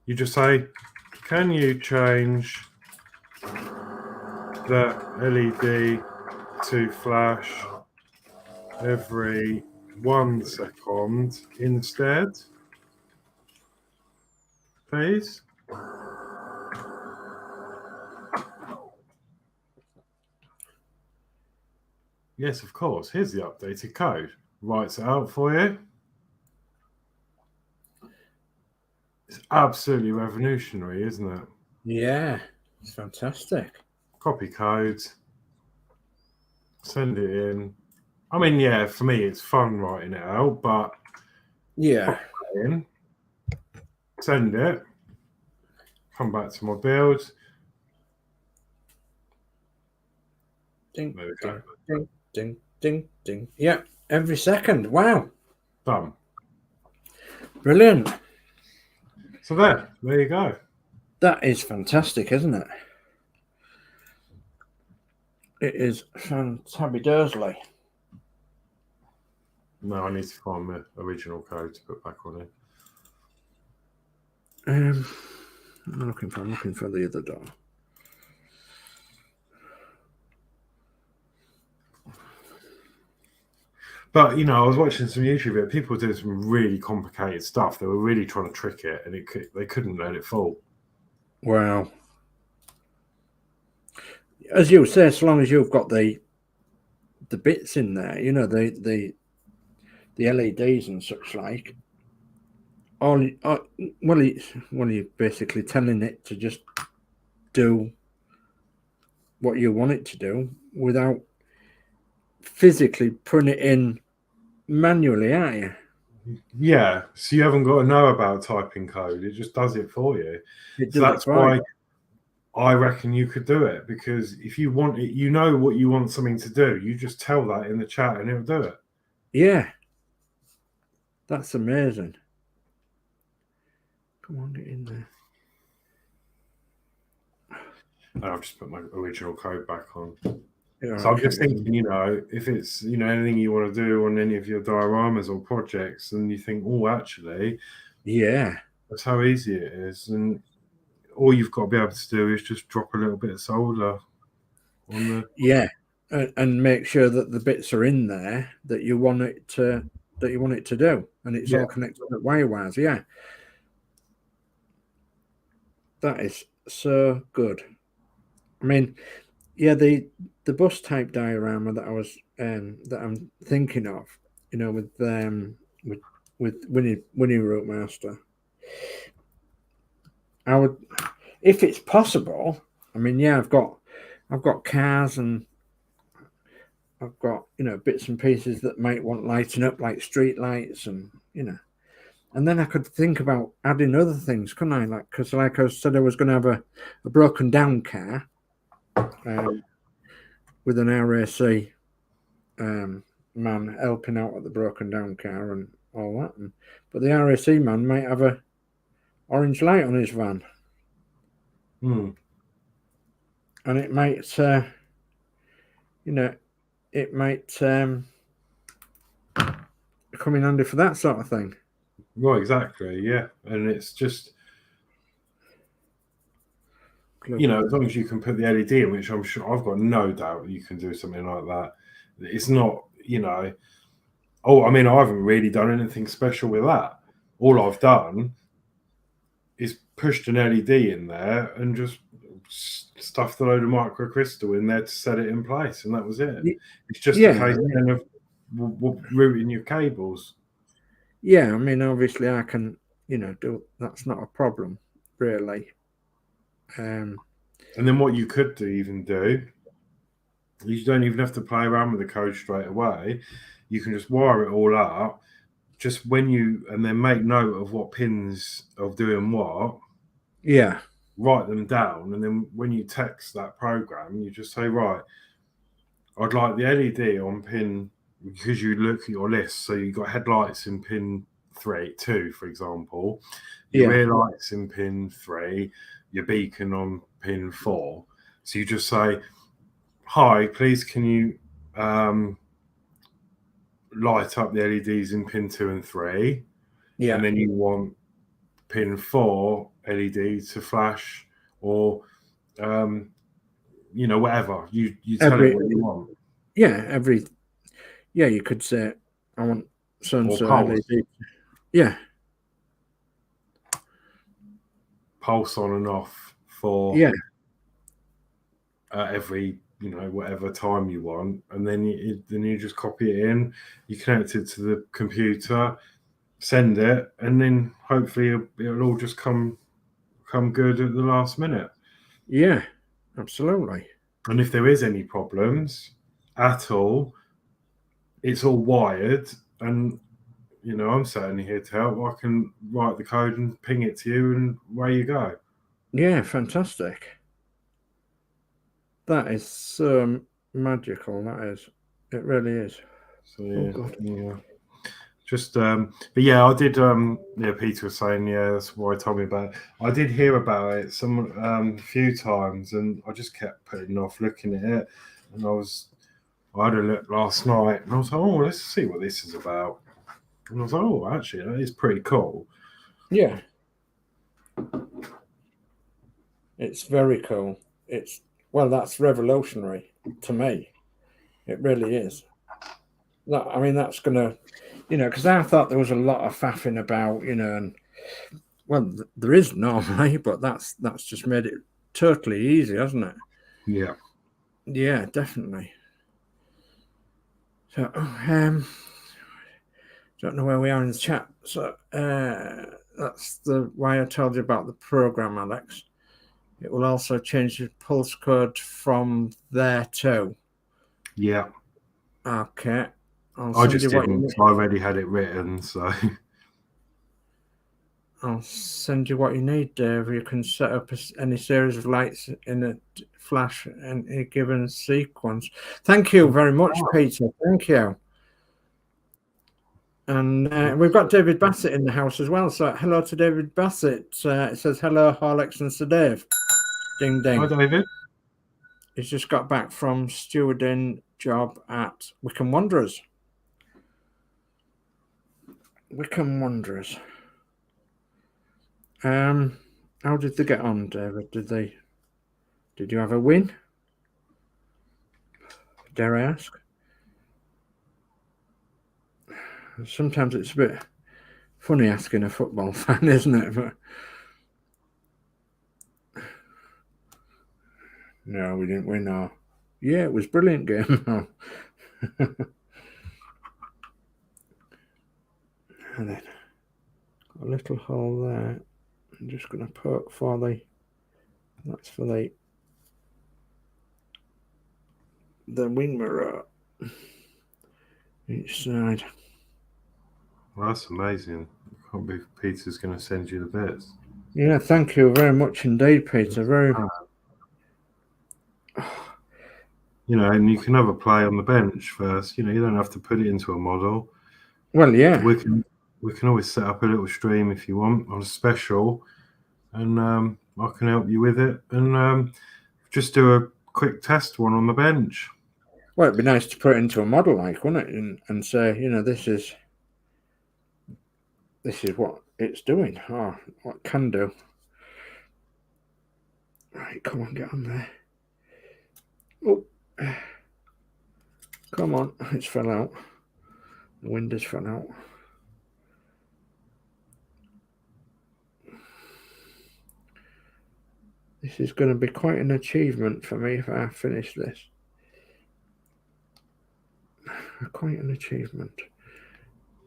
you just say, can you change the LED to flash every 1 second instead, please? Yes, of course. Here's the updated code. Writes it out for you. It's absolutely revolutionary, isn't it? Yeah, it's fantastic. Copy code. Send it in. I mean, yeah, for me, it's fun writing it out, but yeah, send it. Come back to my build. Ding, there we go. Ding, ding, ding, ding. Yeah, every second. Wow. Done. Brilliant. So there you go. That is fantastic, isn't it? It is fantabby Dursley. No, I need to find the original code to put back on it. I'm looking for the other door. But, you know, I was watching some YouTube videos. People doing some really complicated stuff. They were really trying to trick it, and they couldn't let it fall. Wow. As you say, as long as you've got the bits in there, you know, the LEDs and such like, well, you're basically telling it to just do what you want it to do without physically putting it in manually, aren't you? Yeah, so you haven't got to know about typing code. It just does it for you. So that's why I reckon you could do it, because if you want it, you know what you want something to do. You just tell that in the chat and it'll do it. Yeah. That's amazing. Come on, get in there. And I've just put my original code back on. Yeah, so I'm just thinking, you know, if it's, you know, anything you want to do on any of your dioramas or projects, and you think, oh, actually, yeah, that's how easy it is. And all you've got to be able to do is just drop a little bit of solder on the... Yeah, and make sure that the bits are in there that you want it to do, and it's all connected wire-wise. Yeah, that is so good. I mean, yeah, the bus type diorama that I was that I'm thinking of, you know, with Winnie Roughmaster, I would, if it's possible. I mean, yeah, I've got cars, and I've got, you know, bits and pieces that might want lighting up, like street lights, and, you know, and then I could think about adding other things, couldn't I? Like, because like I said, I was going to have a broken down car with an RAC man helping out at the broken down car and all that. But the RAC man might have a orange light on his van. And it might, you know, it might come in handy for that sort of thing. Well, exactly, yeah. And it's just, you know, as long as you can put the LED in, which I'm sure, I've got no doubt you can do something like that. It's not, you know, I mean, I haven't really done anything special with that. All I've done is pushed an LED in there and just stuffed a load of microcrystal in there to set it in place, and that was it. It's just a case then of routing your cables. Yeah, I mean, obviously I can, you know, do, that's not a problem, really. And then what you could even do, you don't even have to play around with the code straight away. You can just wire it all up, just when you, and then make note of what pins of doing what. Yeah. Write them down, and then when you text that program, you just say, right, I'd like the LED on pin, because you look at your list, so you've got headlights in pin 2, for example, your rear lights in pin 3, your beacon on pin 4. So you just say, hi, please can you light up the LEDs in pin 2 and 3? And then you want pin 4 LED to flash, or you know, whatever you tell it what you want. You could say, I want so and so LED. Yeah, pulse on and off for every, you know, whatever time you want, and then you just copy it in, you connect it to the computer, send it, and then hopefully it'll all just come good at the last minute. Yeah, absolutely. And if there is any problems at all, it's all wired, and, you know, I'm certainly here to help. I can write the code and ping it to you, and away you go. Yeah, fantastic. That is so magical. That is. It really is. So yeah. Just but yeah, I did yeah, Peter was saying, yeah, that's what he told me about it. I did hear about it a few times, and I just kept putting off looking at it. And I had a look last night, and I was like, oh, let's see what this is about. And I was like, oh, actually, that is pretty cool. Yeah, it's very cool. That's revolutionary to me. It really is. I mean, that's gonna, because I thought there was a lot of faffing about, and well, there is normally, but that's just made it totally easy, hasn't it? Yeah. Yeah, definitely. So, don't know where we are in the chat. So that's why I told you about the program, Alex. It will also change the pulse code from there too. Yeah. Okay. I just didn't. I already had it written, so. I'll send you what you need, Dave. You can set up any series of lights in a flash in a given sequence. Thank you very much, Peter. Thank you. And we've got David Bassett in the house as well. So hello to David Bassett. It says hello, Horlixs and Sir Dave. Ding ding. Hi, David. He's just got back from stewarding job at Wycombe Wanderers. Wycombe Wanderers. How did they get on, David? Did you have a win? Dare I ask? Sometimes it's a bit funny asking a football fan, isn't it? But no, we didn't win. No. Yeah, it was a brilliant game. And then a little hole there. I'm just going to poke for that's for the wing mirror each side. Well, that's amazing. I can't believe Peter's going to send you the bits. Yeah, thank you very much indeed, Peter. And you can have a play on the bench first. You don't have to put it into a model. Well, yeah. We can always set up a little stream if you want on a special, and I can help you with it, and just do a quick test one on the bench. Well, it'd be nice to put it into a model, wouldn't it, and say, this is what it's doing, or what it can do. Right, come on, get on there. Oh, come on, it's fell out. The windows fell out. This is going to be quite an achievement for me if I finish this. Quite an achievement.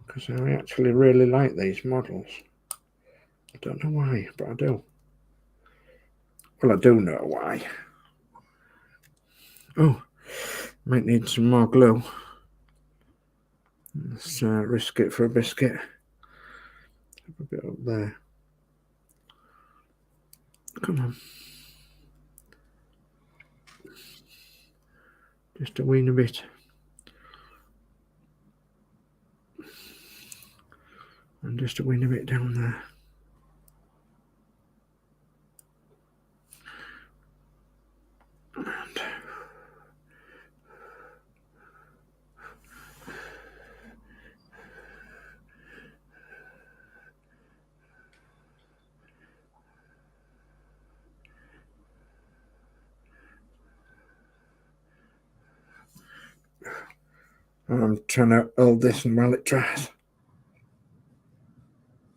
Because I actually really like these models. I don't know why, but I do. Well, I do know why. Oh, might need some more glue. Let's risk it for a biscuit. Have a bit up there. Come on. Just a weeny bit. And just a weeny bit down there. I'm trying to hold this and while it dries.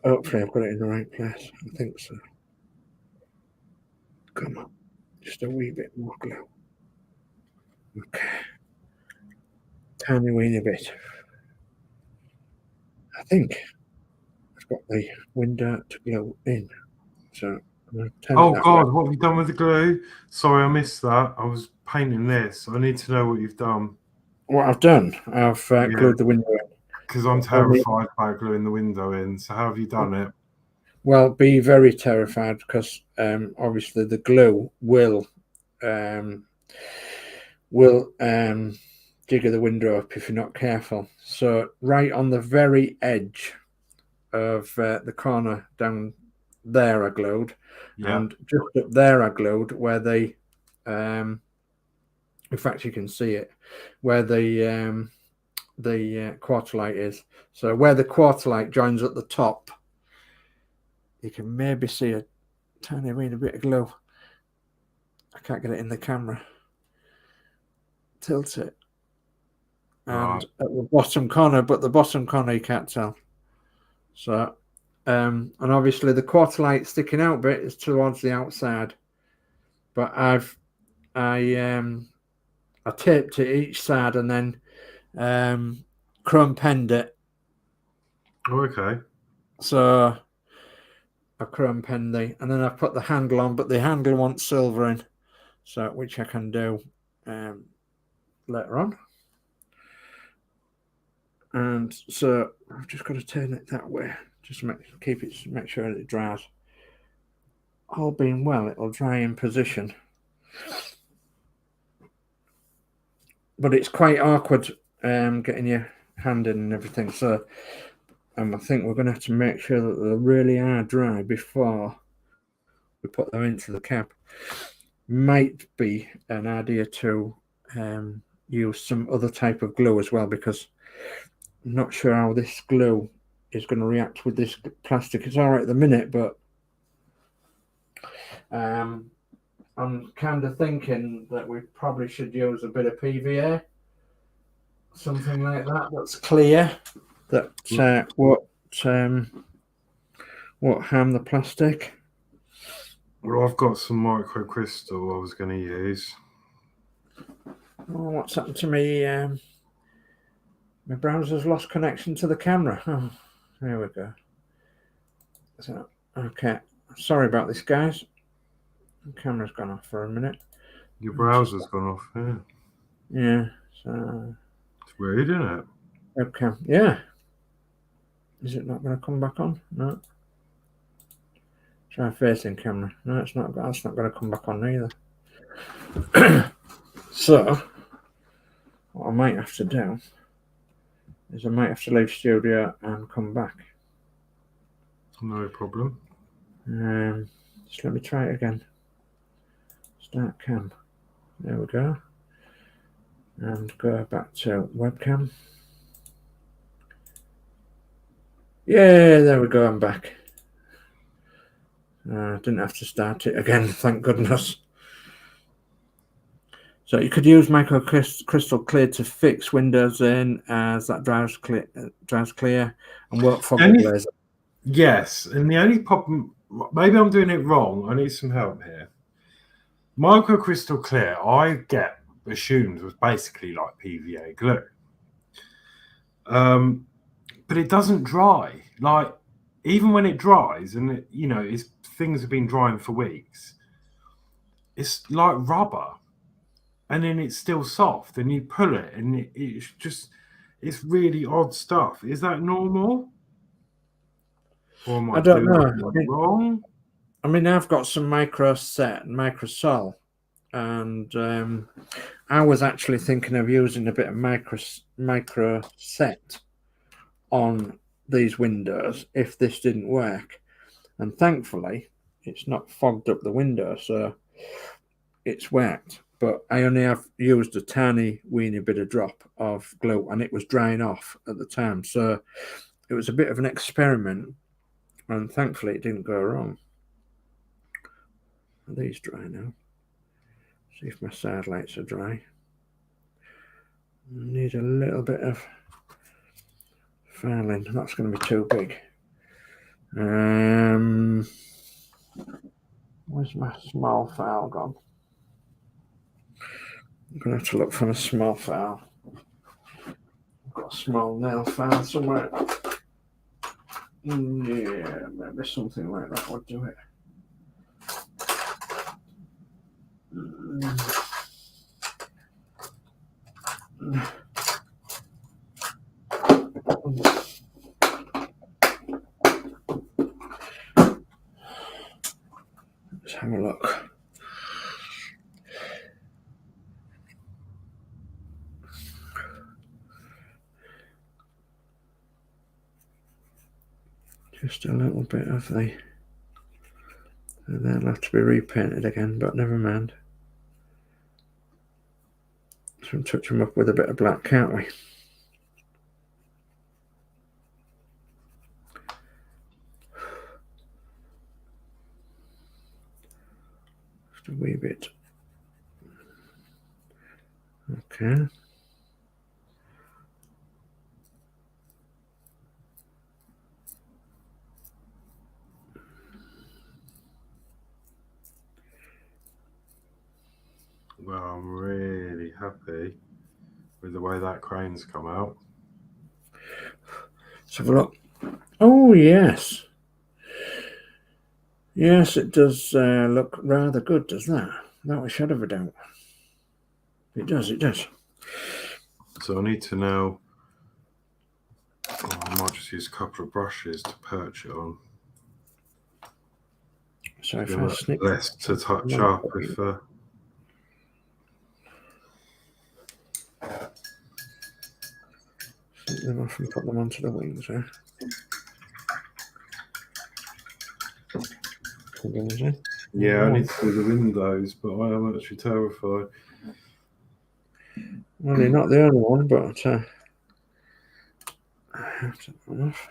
Hopefully I've got it in the right place. I think so. Come on. Just a wee bit more glue. Okay. Tiny weeny bit. I think I've got the window to glue in. So I'm going to turn it that God, way. what have you done with the glue? Sorry, I missed that. I was painting this. I need to know what you've done. What I've done, I've glued the window in. Because I'm terrified about gluing the window in. So how have you done it? Well, be very terrified because obviously the glue will jigger the window up if you're not careful. So right on the very edge of the corner down there I glued, and just up there I glued where the in fact you can see it where the quarter light is. So where the quarter light joins at the top, you can maybe see a tiny wee bit of glue. I can't get it in the camera. Tilt it. And at the bottom corner, but the bottom corner you can't tell. So and obviously the quarter light sticking out bit is towards the outside. But I taped it each side and then chrome penned it. Okay. So I chrome penned and then I put the handle on, but the handle wants silvering, so which I can do later on. And so I've just got to turn it that way, just to make sure that it dries. All being well, it'll dry in position. But it's quite awkward getting your hand in and everything. So I think we're going to have to make sure that they really are dry before we put them into the cab. Might be an idea to use some other type of glue as well, because I'm not sure how this glue is going to react with this plastic. It's all right at the minute, but I'm kind of thinking that we probably should use a bit of PVA, something like that, that's clear, that won't harm the plastic. Well, I've got some microcrystal I was going to use. Oh, what's happened to me? My browser's lost connection to the camera. Oh, there we go. So, okay, sorry about this, guys. The camera's gone off for a minute. Your browser's gone off, yeah. Yeah, so it's weird, isn't it? Webcam, yeah. Is it not going to come back on? No. Try facing camera. No, it's not. That's not going to come back on either. So, what I might have to do is I might have to leave studio and come back. No problem. Just let me try it again. Start cam. There we go. And go back to webcam. Yeah, there we go. I'm back. Didn't have to start it again, thank goodness. So you could use microcrystal clear to fix windows in, as that dries clear and won't fog the glaze. Yes, and the only problem, maybe I'm doing it wrong. I need some help here. Microcrystal clear, I assumed was basically like PVA glue, but it doesn't dry. Like even when it dries, and it, things have been drying for weeks, it's like rubber. And then it's still soft, and you pull it, and it's really odd stuff. Is that normal? Or am I don't know. Wrong? I mean, I've got some micro set and micro sol, and I was actually thinking of using a bit of micro set on these windows if this didn't work. And thankfully, it's not fogged up the window, so it's worked. But I only have used a tiny weeny bit of drop of glue, and it was drying off at the time. So it was a bit of an experiment, and thankfully it didn't go wrong. Are these dry now? See if my side lights are dry. Need a little bit of filing. That's going to be too big. Where's my small file gone? I'm going to have to look for a small file. I've got a small nail file somewhere. Yeah, maybe something like that would do it. Let's have a look. Just a little bit of the... And they'll have to be repainted again, but never mind. So we'll touch them up with a bit of black, can't we? Just a wee bit. Okay. Well, I'm really happy with the way that crane's come out. Let's have a look. Oh, yes. Yes, it does look rather good, does that? Without a shadow of a doubt. It does, it does. So I need to now... I might just use a couple of brushes to perch it on. So if I snip... Less to touch up if... Snip them off and put them onto the wings there. Yeah, I need to do the windows, but I am actually terrified. Well, you're not the only one, but I have to put them off.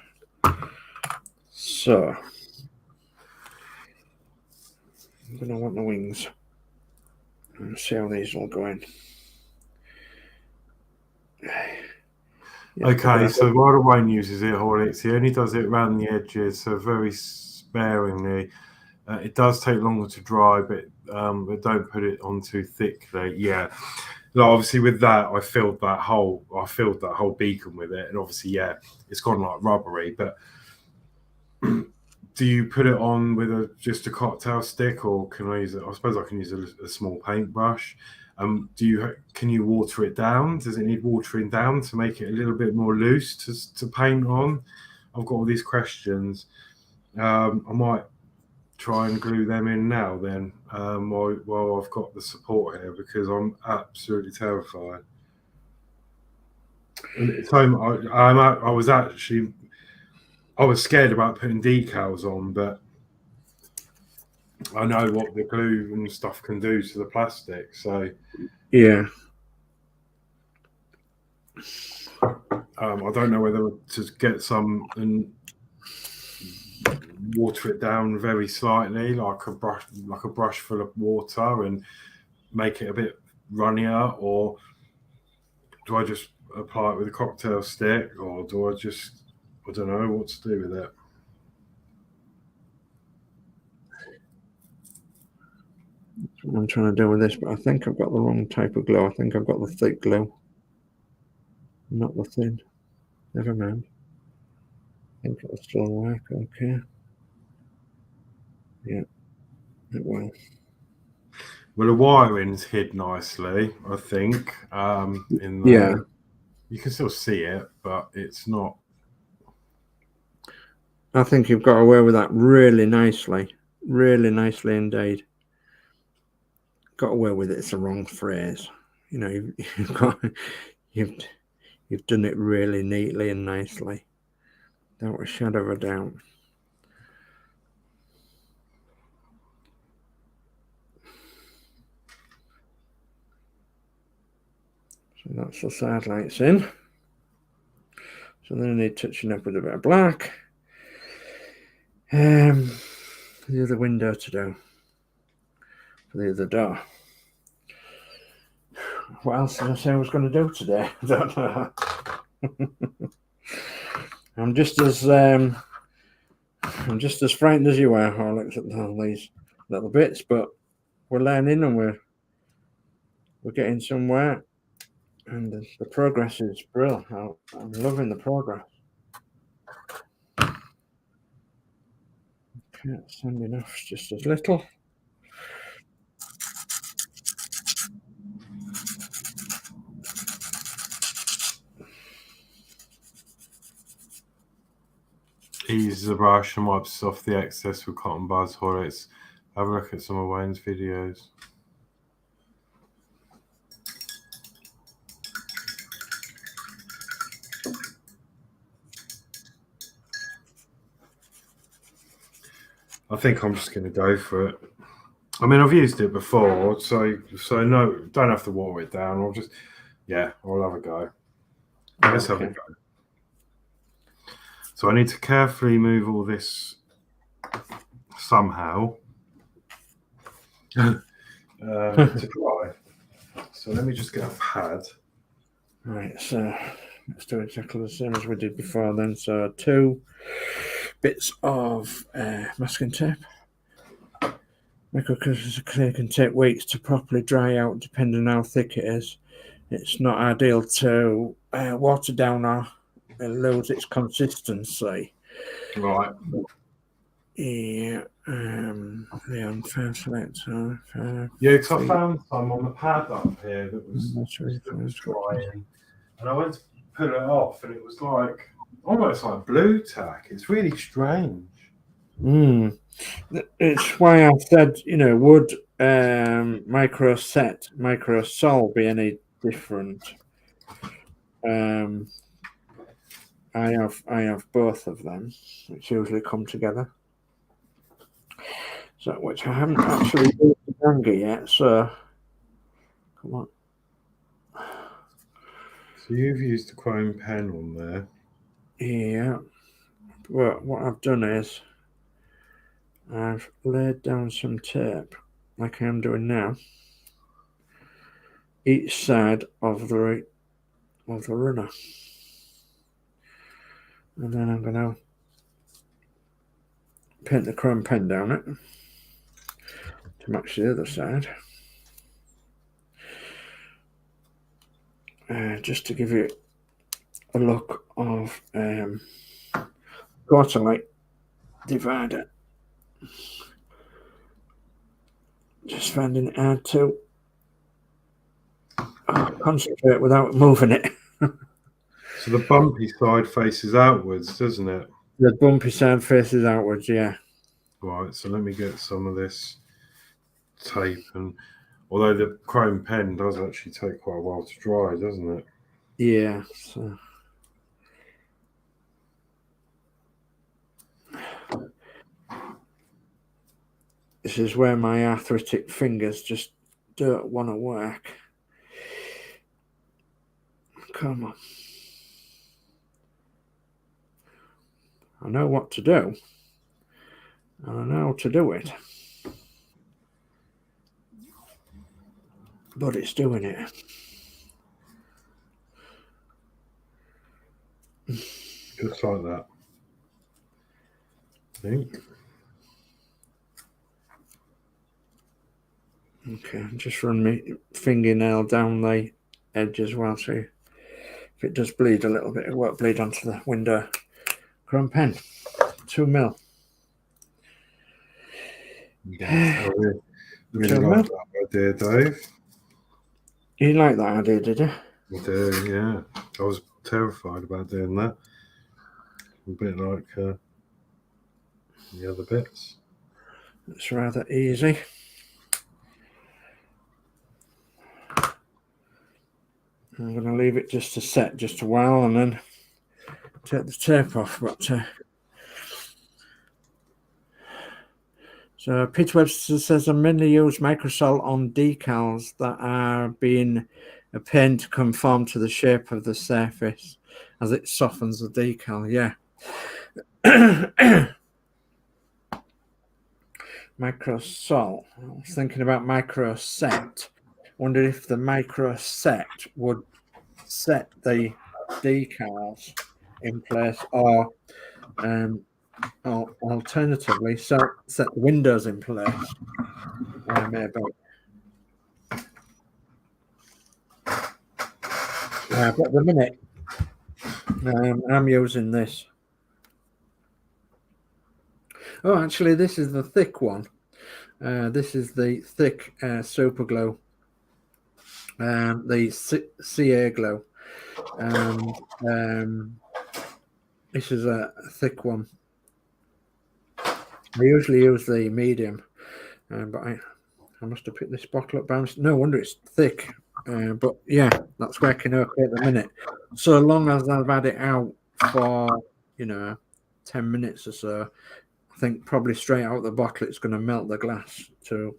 So I'm going to want the wings. Let's see how these will go in. Yeah, okay, so while Wayne uses it, Horlixs, he only does it around the edges, so very sparingly. It does take longer to dry, but don't put it on too thickly. Yeah, like obviously with that, I filled that whole beacon with it, and obviously, yeah, it's gone like rubbery. But do you put it on with just a cocktail stick, or can I use it? I suppose I can use a small paintbrush. Can you water it down? Does it need watering down to make it a little bit more loose to paint on? I've got all these questions. I might try and glue them in now then, while I've got the support here, because I'm absolutely terrified. So I was scared about putting decals on, but I know what the glue and stuff can do to the plastic, so yeah. I don't know whether to get some and water it down very slightly, like a brush full of water, and make it a bit runnier, or do I just apply it with a cocktail stick, or do I don't know what to do with it. That's what I'm trying to do with this, but I think I've got the wrong type of glue. I think I've got the thick glue, not the thin. Never mind. I think it'll still work. Okay. Yeah, it will. Well, the wiring's hid nicely, I think. In there. Yeah. You can still see it, but it's not. I think you've got away with that really nicely indeed. Got away with it. It's the wrong phrase. You know, you've done it really neatly and nicely, without a shadow of a doubt. So that's the side lights in. So then I need touching up with a bit of black. The other window to do for the other door. What else did I say I was going to do today? I don't know. I'm just as frightened as you are, Horlixs, at all these little bits, but we're learning and we're getting somewhere, and the progress is brilliant. I'm loving the progress. Okay, sanding off just as little. Ease the brush and wipes off the excess with cotton buds. Horlixs. Have a look at some of Wayne's videos. I think I'm just going to go for it. I mean, I've used it before, so no, don't have to water it down. I'll just, I'll have a go. Let's have a go. So I need to carefully move all this somehow to dry. So let me just get a pad. Right, so let's do exactly the same as we did before then. So 2 bits of masking tape. Microcrystal clay can take weeks to properly dry out depending on how thick it is. It's not ideal to water down or lose its consistency. Right. Yeah. Leon select. Yeah, because I found some on the pad up here that was drying, and I went to put it off, and it was like almost like blue tack. It's really strange. It's why I said, would micro sol be any different? I have both of them, which usually come together. So, which I haven't actually used the Ganga yet. So, come on. So you've used the chrome pen on there. Yeah. Well, what I've done is I've laid down some tape, like I am doing now, each side of the runner, and then I'm going to paint the chrome pen down it to match the other side, just to give you a look of quarter light divider. Just finding it hard to concentrate without moving it. So the bumpy side faces outwards, doesn't it? The bumpy side faces outwards, yeah. Right, so let me get some of this tape, and although the chrome pen does actually take quite a while to dry, doesn't it? Yeah. So. This is where my arthritic fingers just don't want to work. Come on. I know what to do. I know how to do it. But it's doing it. Just like that. I think. Okay, just run my fingernail down the edge as well, so if it does bleed a little bit, it won't bleed onto the window. Chrome pen, 2 mil. Yeah, I really like that idea, Dave. You like that idea, did you? I do, yeah. I was terrified about doing that. A bit like the other bits. It's rather easy. I'm going to leave it just to set just a while and then take the tape off. But so Peter Webster says I mainly use microsol on decals that are being a pain to conform to the shape of the surface as it softens the decal. Yeah. Microsol. I was thinking about microset. Wondered if the microset would set the decals in place, or alternatively, set the windows in place. Maybe. But at the minute, I'm using this. Oh, actually, this is the thick one. This is the thick super glue. The CA glow. This is a thick one. I usually use the medium, but I must have picked this bottle up by mistake. No wonder it's thick. But yeah, that's working okay at the minute. So long as I've had it out for 10 minutes or so, I think probably straight out the bottle it's going to melt the glass to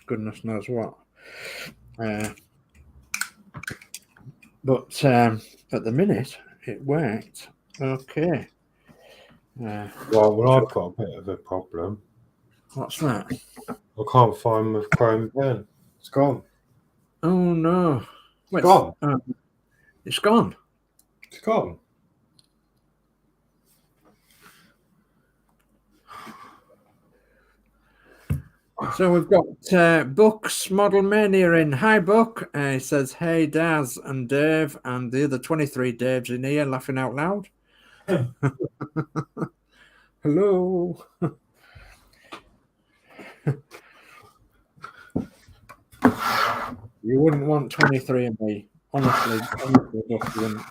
goodness knows what. But at the minute it worked okay. Well, I've got a bit of a problem. What's that? I can't find my chrome pen. It's gone. Oh no! It's gone. It's gone. It's gone. So we've got Buck's Model Mania in. Hi, Buck. He says, hey, Daz and Dave and the other 23 Daves in here laughing out loud. Hello. You wouldn't want 23 of me. Honestly, Buck, you wouldn't.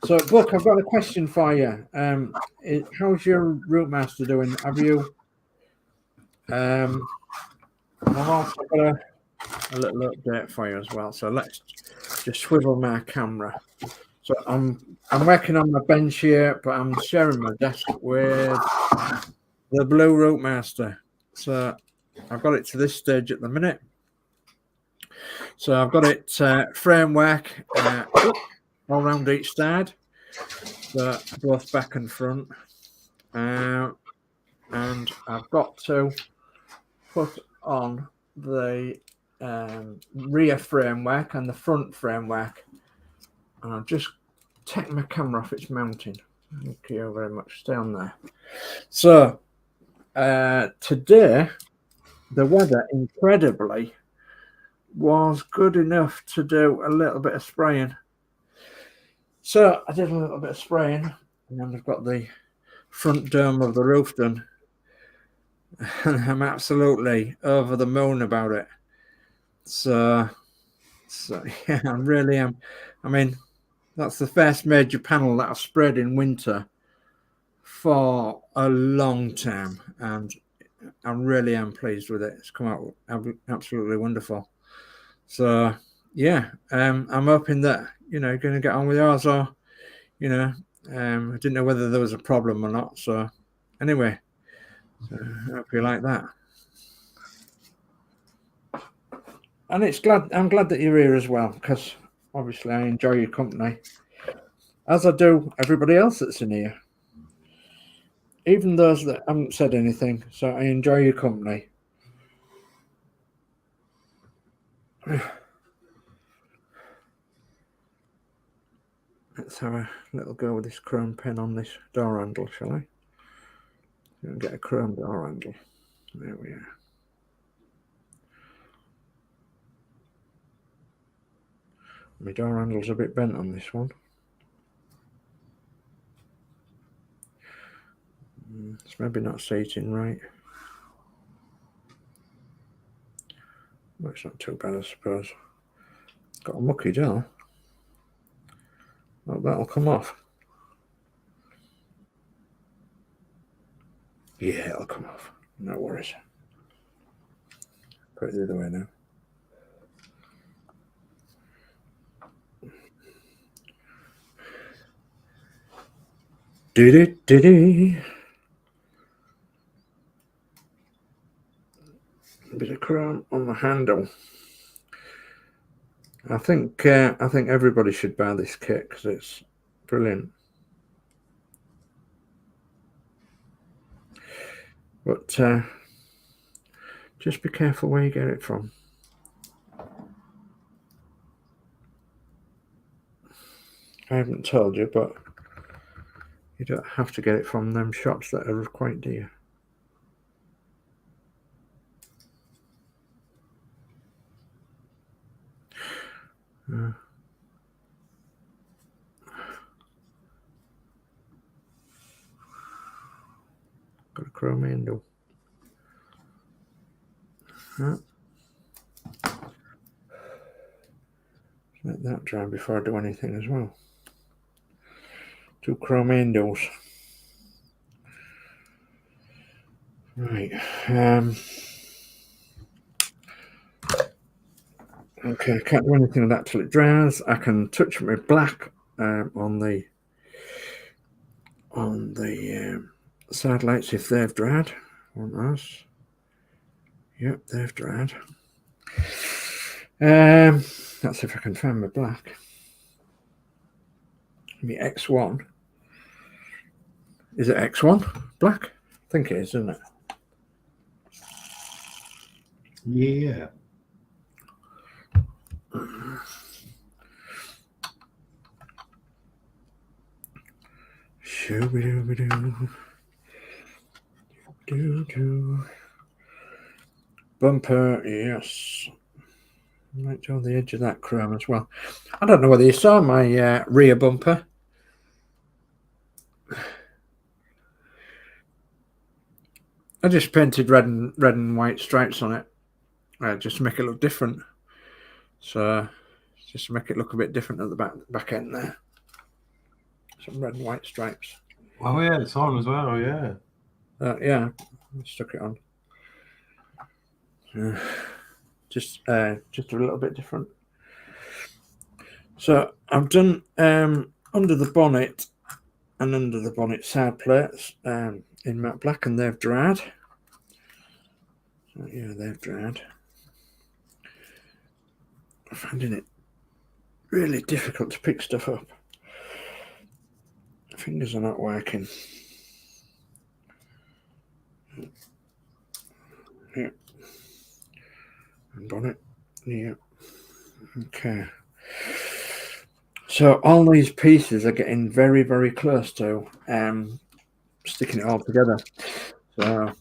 So, Buck, I've got a question for you. How's your Rootmaster doing? Have you... I've also got a little update for you as well. So let's just swivel my camera. So I'm working on my bench here, but I'm sharing my desk with the Blue Rootmaster. So I've got it to this stage at the minute. So I've got it framework all around each side, so both back and front. And I've got to put on the rear framework and the front framework, and I'll just take my camera off its mounting. Thank you very much. Stay on there. So today the weather incredibly was good enough to do a little bit of spraying. So I did a little bit of spraying, and then I've got the front dome of the roof done. And I'm absolutely over the moon about it. So yeah, I really am. I mean, that's the first major panel that I've sprayed in winter for a long time, and I really am pleased with it. It's come out absolutely wonderful. So yeah, I'm hoping that you're going to get on with yours, or I didn't know whether there was a problem or not. So anyway. So I hope you like that. And I'm glad that you're here as well, because obviously I enjoy your company, as I do everybody else that's in here, even those that haven't said anything. So I enjoy your company. Let's have a little go with this chrome pen on this door handle, shall I? Get a chrome door handle. There we are. My door handle's a bit bent on this one. It's maybe not seating right. Well, it's not too bad, I suppose. Got a mucky door. Oh, that'll come off. Yeah, it'll come off. No worries. Put it the other way now. Did a bit of chrome on the handle. I think everybody should buy this kit because it's brilliant. But just be careful where you get it from. I haven't told you, but you don't have to get it from them shops that are quite dear. Got a chrome handle. Let that dry before I do anything as well. 2 chrome handles. Right. Okay, I can't do anything with that till it dries. I can touch my black on the Side lights, if they've dried. Want those? Yep, they've dried. Let's see if I can find my black. My X1. Is it X1 black? I think it is, isn't it? Yeah. Shoo-be-doo-be-doo. Bumper, yes. Right on the edge of that chrome as well. I don't know whether you saw my rear bumper. I just painted red and white stripes on it, just to make it look different. So just to make it look a bit different at the back end there. Some red and white stripes. Oh yeah, it's on as well. Yeah. Yeah, I stuck it on. Just a little bit different. So I've done under the bonnet and under the bonnet side plates in matte black, and they've dried. So yeah, they've dried. I'm finding it really difficult to pick stuff up. Fingers are not working. Yeah. And bonnet. Yeah. Okay. So all these pieces are getting very, very close to sticking it all together. So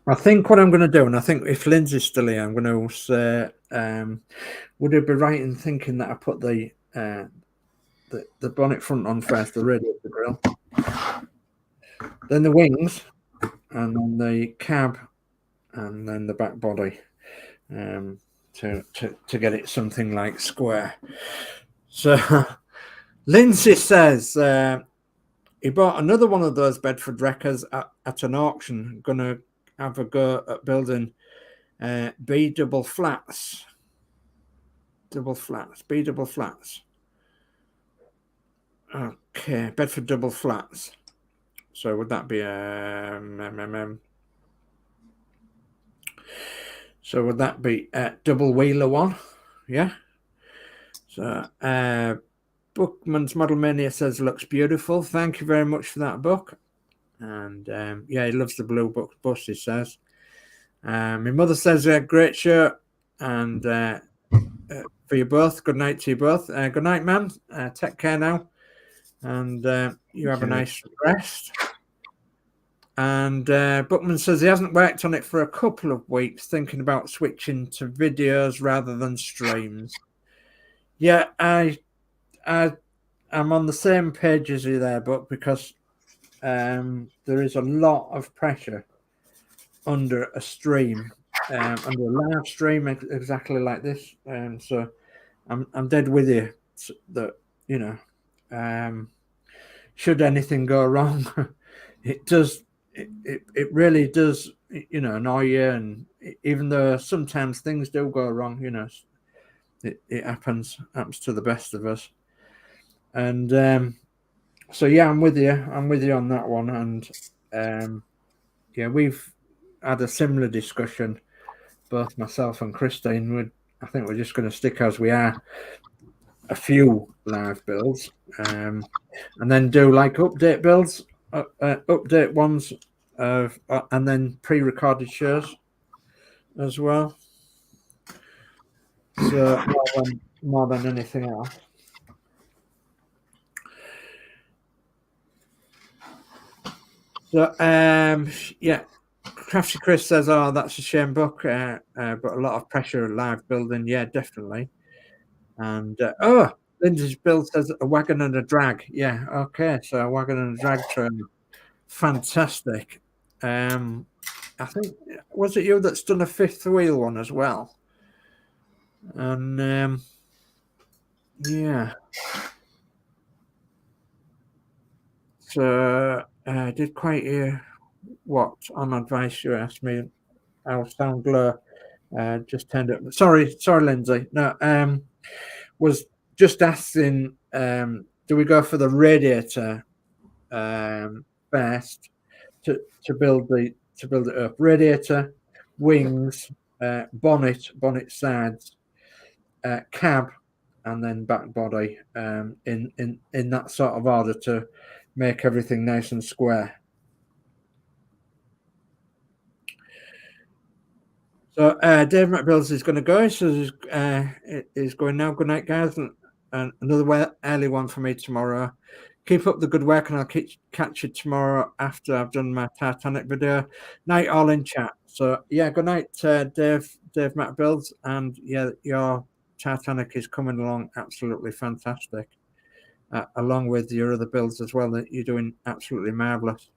I think what I'm going to do, and I think if Lindsay's still here, I'm going to say, would it be right in thinking that I put the bonnet front on first, the radiator grill, then the wings, and then the cab, and then the back body, to get it something like square. So Lindsay says he bought another one of those Bedford wreckers at an auction. Gonna have a go at building B double flats. Okay, Bedford double flats. So would that be So would that be a double wheeler one? Yeah. So Bookman's Model Mania says looks beautiful. Thank you very much for that, Book. And yeah, he loves the blue book bus, he says. My mother says great shirt, and for you both, good night to you both. Good night, man. Take care now, and you have a nice rest. And Bookman says he hasn't worked on it for a couple of weeks, thinking about switching to videos rather than streams. Yeah, I'm on the same page as you there, Book, because there is a lot of pressure under a stream, under a live stream exactly like this. So I'm dead with you that, you know, should anything go wrong, it does. It really does, you know, annoy you. And even though sometimes things do go wrong, you know, it happens to the best of us. And so yeah, I'm with you on that one. And yeah, we've had a similar discussion, both myself and Christine. I think we're just going to stick as we are, a few live builds, and then do like update builds, update ones of, and then pre-recorded shows as well. So more than anything else. So yeah, Crafty Chris says, "Oh, that's a shame, Book, but a lot of pressure live building." Yeah, definitely. And oh, Lindsay's build says a wagon and a drag. Yeah, okay, so a wagon and a drag train, fantastic. I think, was it you that's done a fifth wheel one as well? And yeah, so I did quite hear what on advice you asked me. Our sound glow just turned up. Sorry, Lindsay. No, was just asking, do we go for the radiator best to build it up. Radiator, wings, bonnet sides, cab, and then back body, in that sort of order to make everything nice and square. So Dave Builds is going to go. So he's going now. Good night, guys, and another early one for me tomorrow. Keep up the good work, and I'll catch you tomorrow after I've done my Titanic video. Night, all in chat. So yeah, good night, Dave Builds, and yeah, your Titanic is coming along absolutely fantastic, along with your other builds as well. That you're doing absolutely marvelous.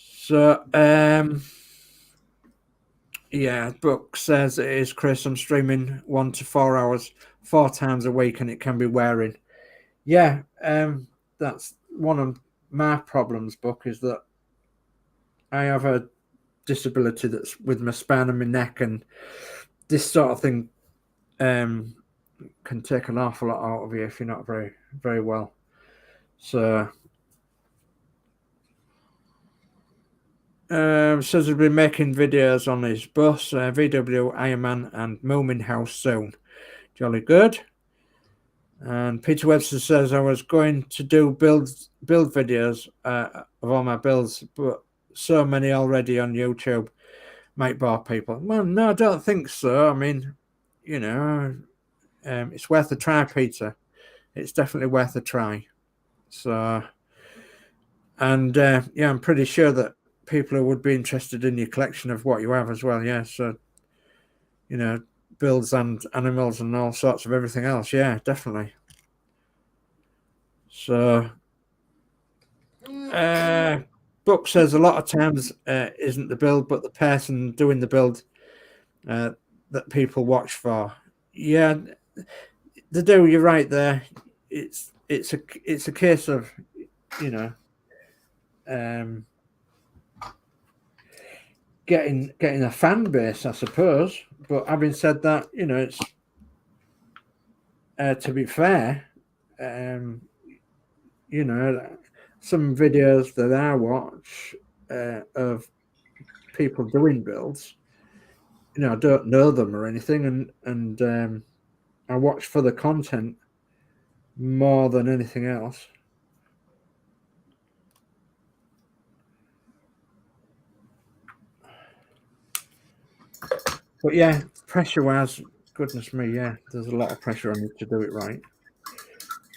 So yeah, Book says it is, Chris. I'm streaming 1 to 4 hours, 4 times a week, and it can be wearing. Yeah, that's one of my problems, Book, is that I have a disability that's with my spine and my neck, and this sort of thing can take an awful lot out of you if you're not very, very well. So says he'll be making videos on his bus, VW Ironman and Moomin House soon. Jolly good. And Peter Webster says I was going to do build videos of all my builds, but so many already on YouTube might bore people. Well, no, I don't think so. I mean, you know, it's worth a try, Peter. It's definitely worth a try. So, and yeah, I'm pretty sure that people who would be interested in your collection of what you have as well. Yeah, so, you know, builds and animals and all sorts of everything else. Yeah, definitely. So Book says a lot of times isn't the build, but the person doing the build that people watch for. Yeah, they do. You're right there. It's a case of, you know, getting a fan base, I suppose. But having said that, you know, it's to be fair, you know, some videos that I watch of people doing builds, you know, I don't know them or anything, and I watch for the content more than anything else. But yeah, pressure-wise, goodness me, yeah, there's a lot of pressure on you to do it right.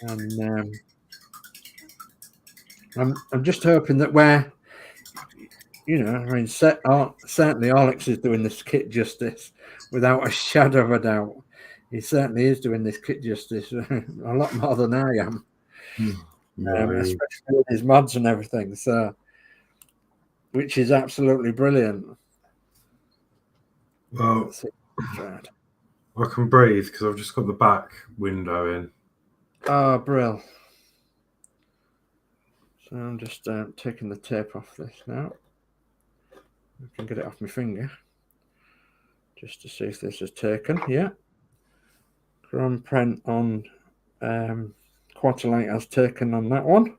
And I'm just hoping that where, you know, I mean, certainly Horlixs is doing this kit justice without a shadow of a doubt. He certainly is doing this kit justice a lot more than I am, especially with his mods and everything. So, which is absolutely brilliant. Well, I can breathe because I've just got the back window in. Oh, brill. So I'm just taking the tape off this now. I can get it off my finger just to see if this is taken. Yeah. Chrome print on Quarterlight has taken on that one.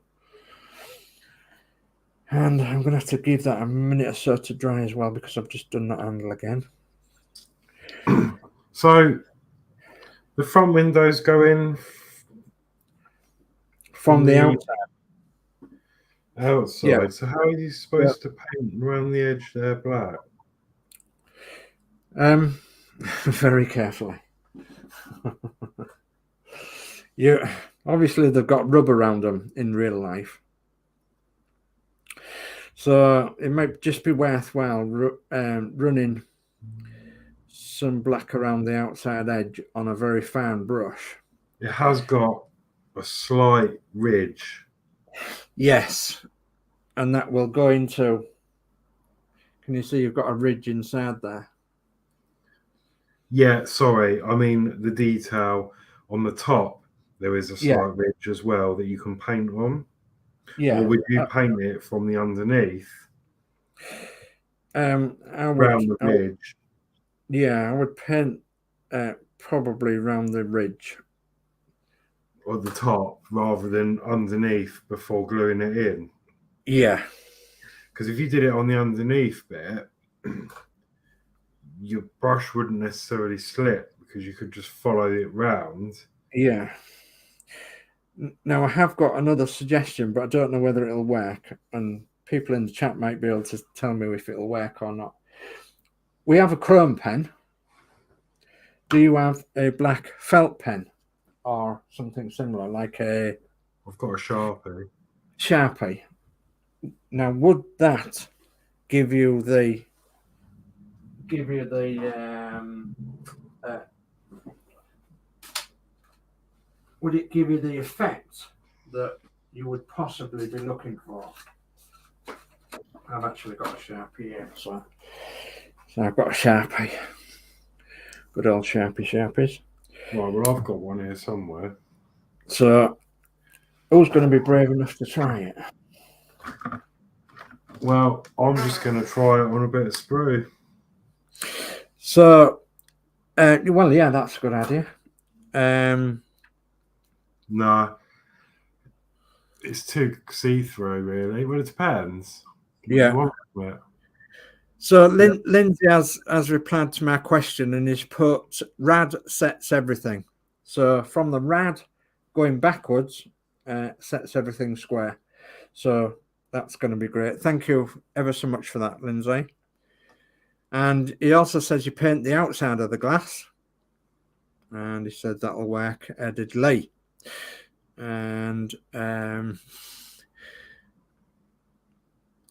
And I'm going to have to give that a minute or so to dry as well because I've just done that handle again. So the front windows go in from the outside. Outside. Yeah. So how are you supposed to paint around the edge there black? Very carefully. Yeah, obviously they've got rub around them in real life, so it might just be worthwhile running some black around the outside edge on a very fine brush. It has got a slight ridge. Yes, and that will go into. Can you see you've got a ridge inside there? Yeah, sorry. I mean the detail on the top. There is a slight ridge as well that you can paint on. Yeah. Or would you paint it from the underneath? Around the ridge. I would paint probably around the ridge. at the top rather than underneath before gluing it in. Yeah. Because if you did it on the underneath bit, your brush wouldn't necessarily slip because you could just follow it round. Yeah. Now, I have got another suggestion, but I don't know whether it'll work. And people in the chat might be able to tell me if it'll work or not. We have a chrome pen. Do you have a black felt pen or something similar, like a... I've got a Sharpie. Sharpie. Now, would that give you the would it give you the effect that you would possibly be looking for? I've actually got a Sharpie here, so I've got a Sharpie. Good old Sharpies. Right, well, I've got one here somewhere. So, who's going to be brave enough to try it? Well, I'm just going to try it on a bit of sprue. So, well, yeah, that's a good idea. No, it's too see-through, really. Well, it depends. Yeah. So Lindsay has replied to my question and he's put rad sets everything. So from the rad going backwards, sets everything square. So that's going to be great. Thank you ever so much for that, Lindsay. And he also says you paint the outside of the glass. And he said that'll work. Did Lee. And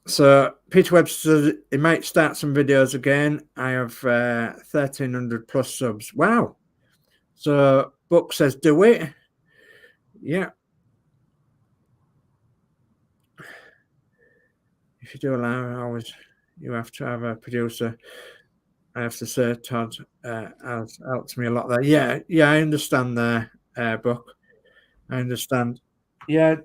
so Peter Webster says he might start some videos again. I have 1,300 plus subs. Wow. So Buck says do it. Yeah. If you do allow, you have to have a producer. I have to say Todd has helped me a lot there. Yeah, I understand there, Buck. I understand. Yeah,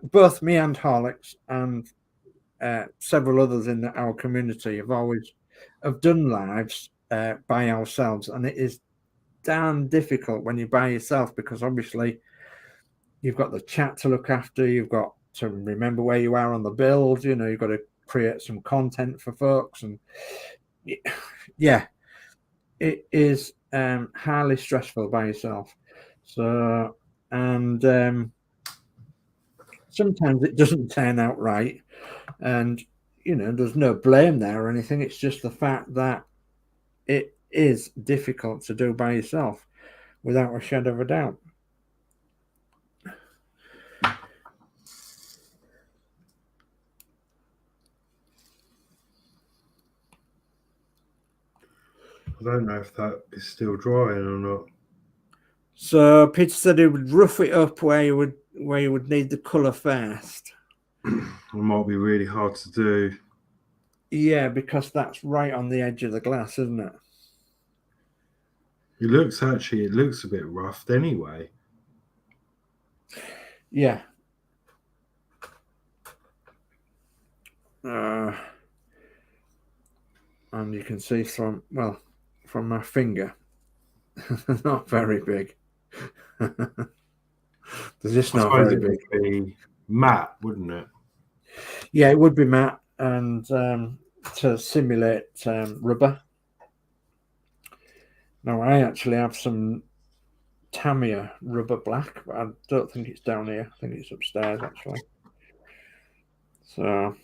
both me and Horlixs and several others in our community have done lives by ourselves, and it is damn difficult when you're by yourself because obviously you've got the chat to look after, you've got to remember where you are on the build, you know, you've got to create some content for folks, and yeah, it is highly stressful by yourself. So, and sometimes it doesn't turn out right, and you know, there's no blame there or anything. It's just the fact that it is difficult to do by yourself, without a shadow of a doubt. I don't know if that is still drying or not. So Peter said he would rough it up where you would need the colour first. It might be really hard to do. Yeah, because that's right on the edge of the glass, isn't it? It looks a bit roughed anyway. Yeah. And you can see from my finger, not very big. There's just not very big. It would be matte, wouldn't it? Yeah, it would be matte, and to simulate rubber. Now, I actually have some Tamiya rubber black, but I don't think it's down here. I think it's upstairs, actually. So,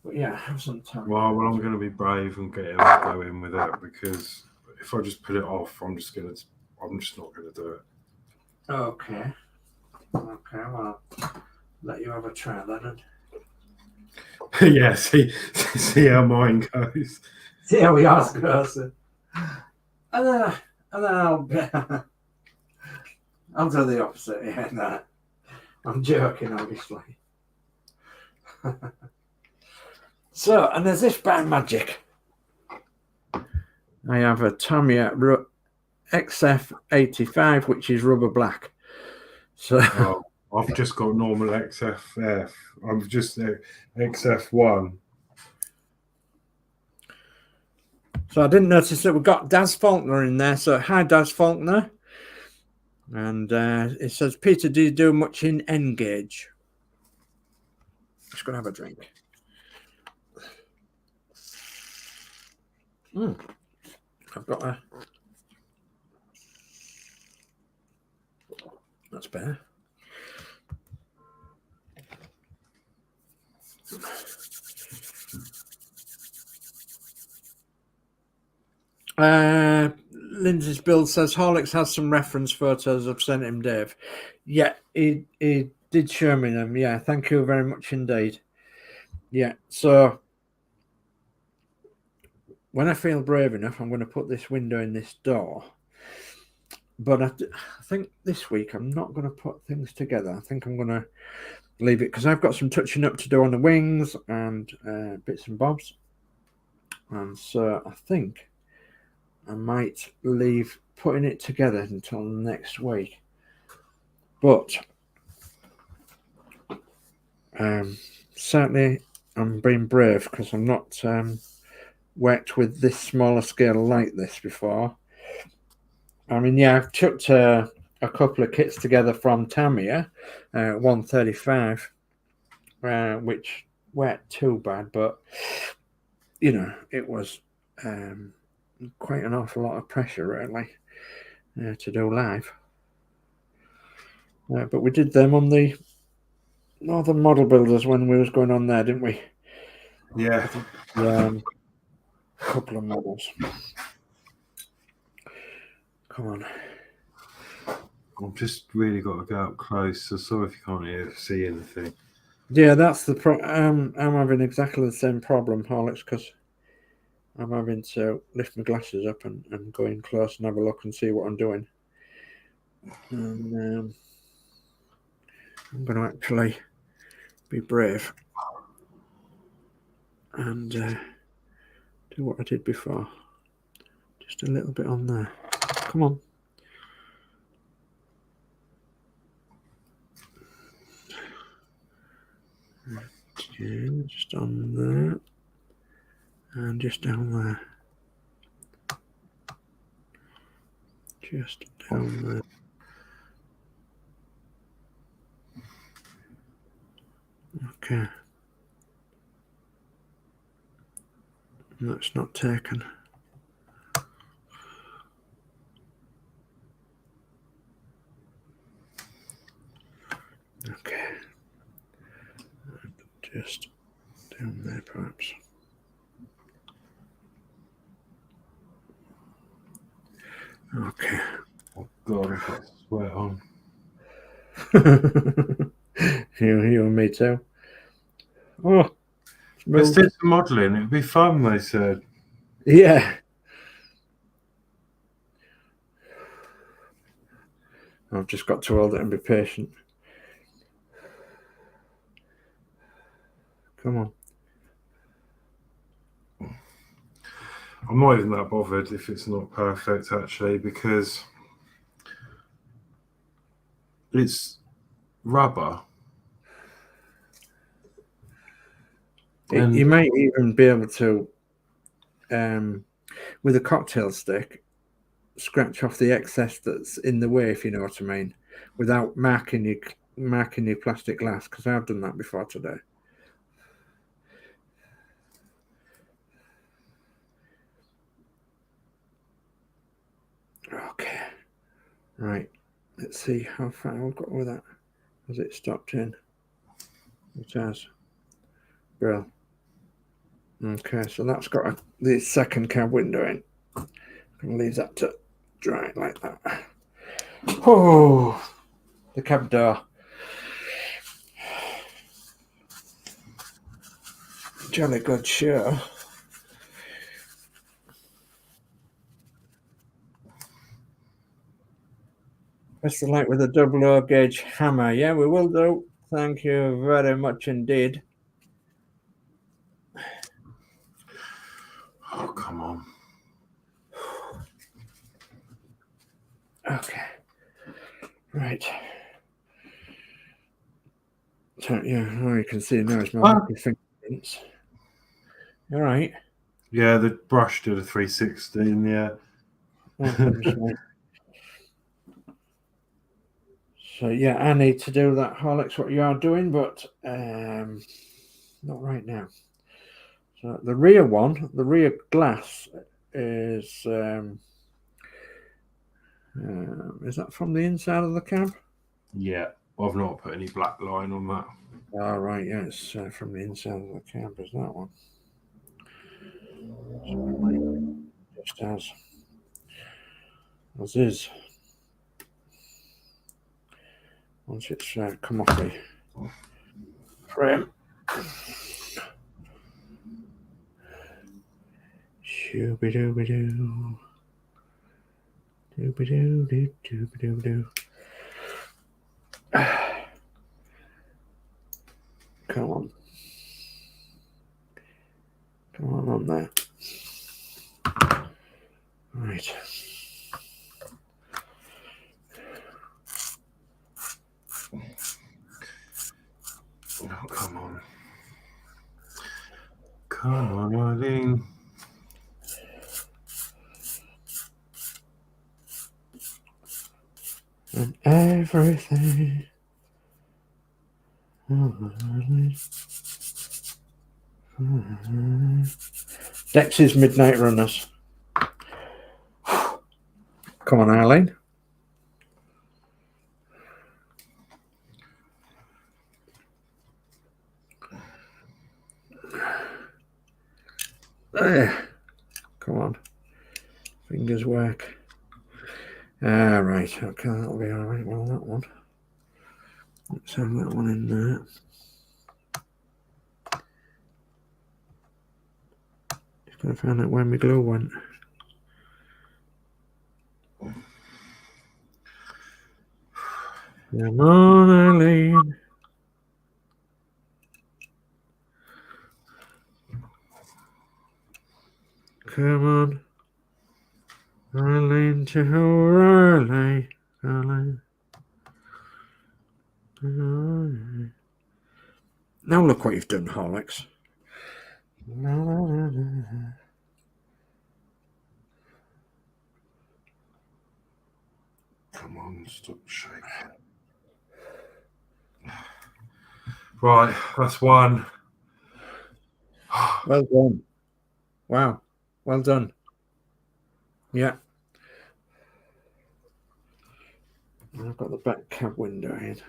but yeah, I have some Tamiya. Well, I'm going to be brave and get him to go in with it, because if I just put it off, I'm just not going to do it. Okay, well, let you have a try then. Yeah, see how mine goes. See how yours goes. And then I'll do the opposite. Yeah, no. I'm joking, obviously. So, and there's this by magic. I have a Tamiya XF85, which is rubber black. So I've just got normal XFF. I'm just XF1. So I didn't notice that we've got Daz Faulkner in there. So hi, Daz Faulkner. And it says, Peter, do you do much in Engage? Just going to have a drink. I've got a... That's better. Lindsay's build says Horlicks has some reference photos. I've sent him, Dave. Yeah, he did show me them. Yeah, thank you very much indeed. Yeah, so when I feel brave enough, I'm going to put this window in this door. But I think this week I'm not going to put things together. I think I'm going to leave it because I've got some touching up to do on the wings and bits and bobs. And so I think I might leave putting it together until next week. But certainly I'm being brave because I'm not worked with this smaller scale like this before. I mean, yeah, I've chucked a couple of kits together from Tamiya, 135, which weren't too bad, but, you know, it was quite an awful lot of pressure, really, to do live. But we did them on the Northern Model Builders when we was going on there, didn't we? Yeah. A couple of models. Come on. I've just really got to go up close, so sorry if you can't see anything. Yeah, that's the problem. I'm having exactly the same problem, Horlicks, because I'm having to lift my glasses up and go in close and have a look and see what I'm doing. And I'm going to actually be brave and do what I did before. Just a little bit on there. Come on. Okay, just on there. And just down there. Just down there. Okay. That's not taken. Okay. Just down there, perhaps. Okay. Oh God, I've got sweat on. you and me too. Oh, let's do some modelling. It'd be fun, they said. Yeah. I've just got to hold it and be patient. Come on. I'm not even that bothered if it's not perfect, actually, because it's rubber. You might even be able to, with a cocktail stick, scratch off the excess that's in the way, if you know what I mean, without marking your plastic glass, because I've done that before today. Okay. Right. Let's see how far we've got with that. Has it stopped in? It has. Well. Okay, so that's got the second cab window in. I'm going to leave that to dry like that. Oh, the cab door. Jolly good show. Press the light with a 00 gauge hammer. Yeah, we will do. Thank you very much indeed. Oh, come on. Okay. Right. So, yeah, all you can see now is my fingerprints. All right. Yeah, the brush did a 360 in the air. So yeah, I need to do that, Horlicks, what you are doing, but not right now. So the rear one, the rear glass is that from the inside of the cab? Yeah, I've not put any black line on that. Oh, right, yeah, it's from the inside of the cab, is that one? Just as is. Once it's come off the frame. Shooby-dooby-doo. Dooby-doo-doo-dooby-doo-doo. Come on. Come on there. Right. Oh, come on. Come on, Eileen. And everything. Dex's Midnight Runners. Come on, Eileen. There. Come on. Fingers work. Right. Okay, that'll be all right. Well, that one. Let's have that one in there. Just gotta find out where my glue went. Come on, Eileen. Come on. Eileen to O'Reilly. Eileen. Now look what you've done, Horlicks. Come on, stop shaking. Right, that's one. Well done. Wow. Well done. Yeah. I've got the back cab window in.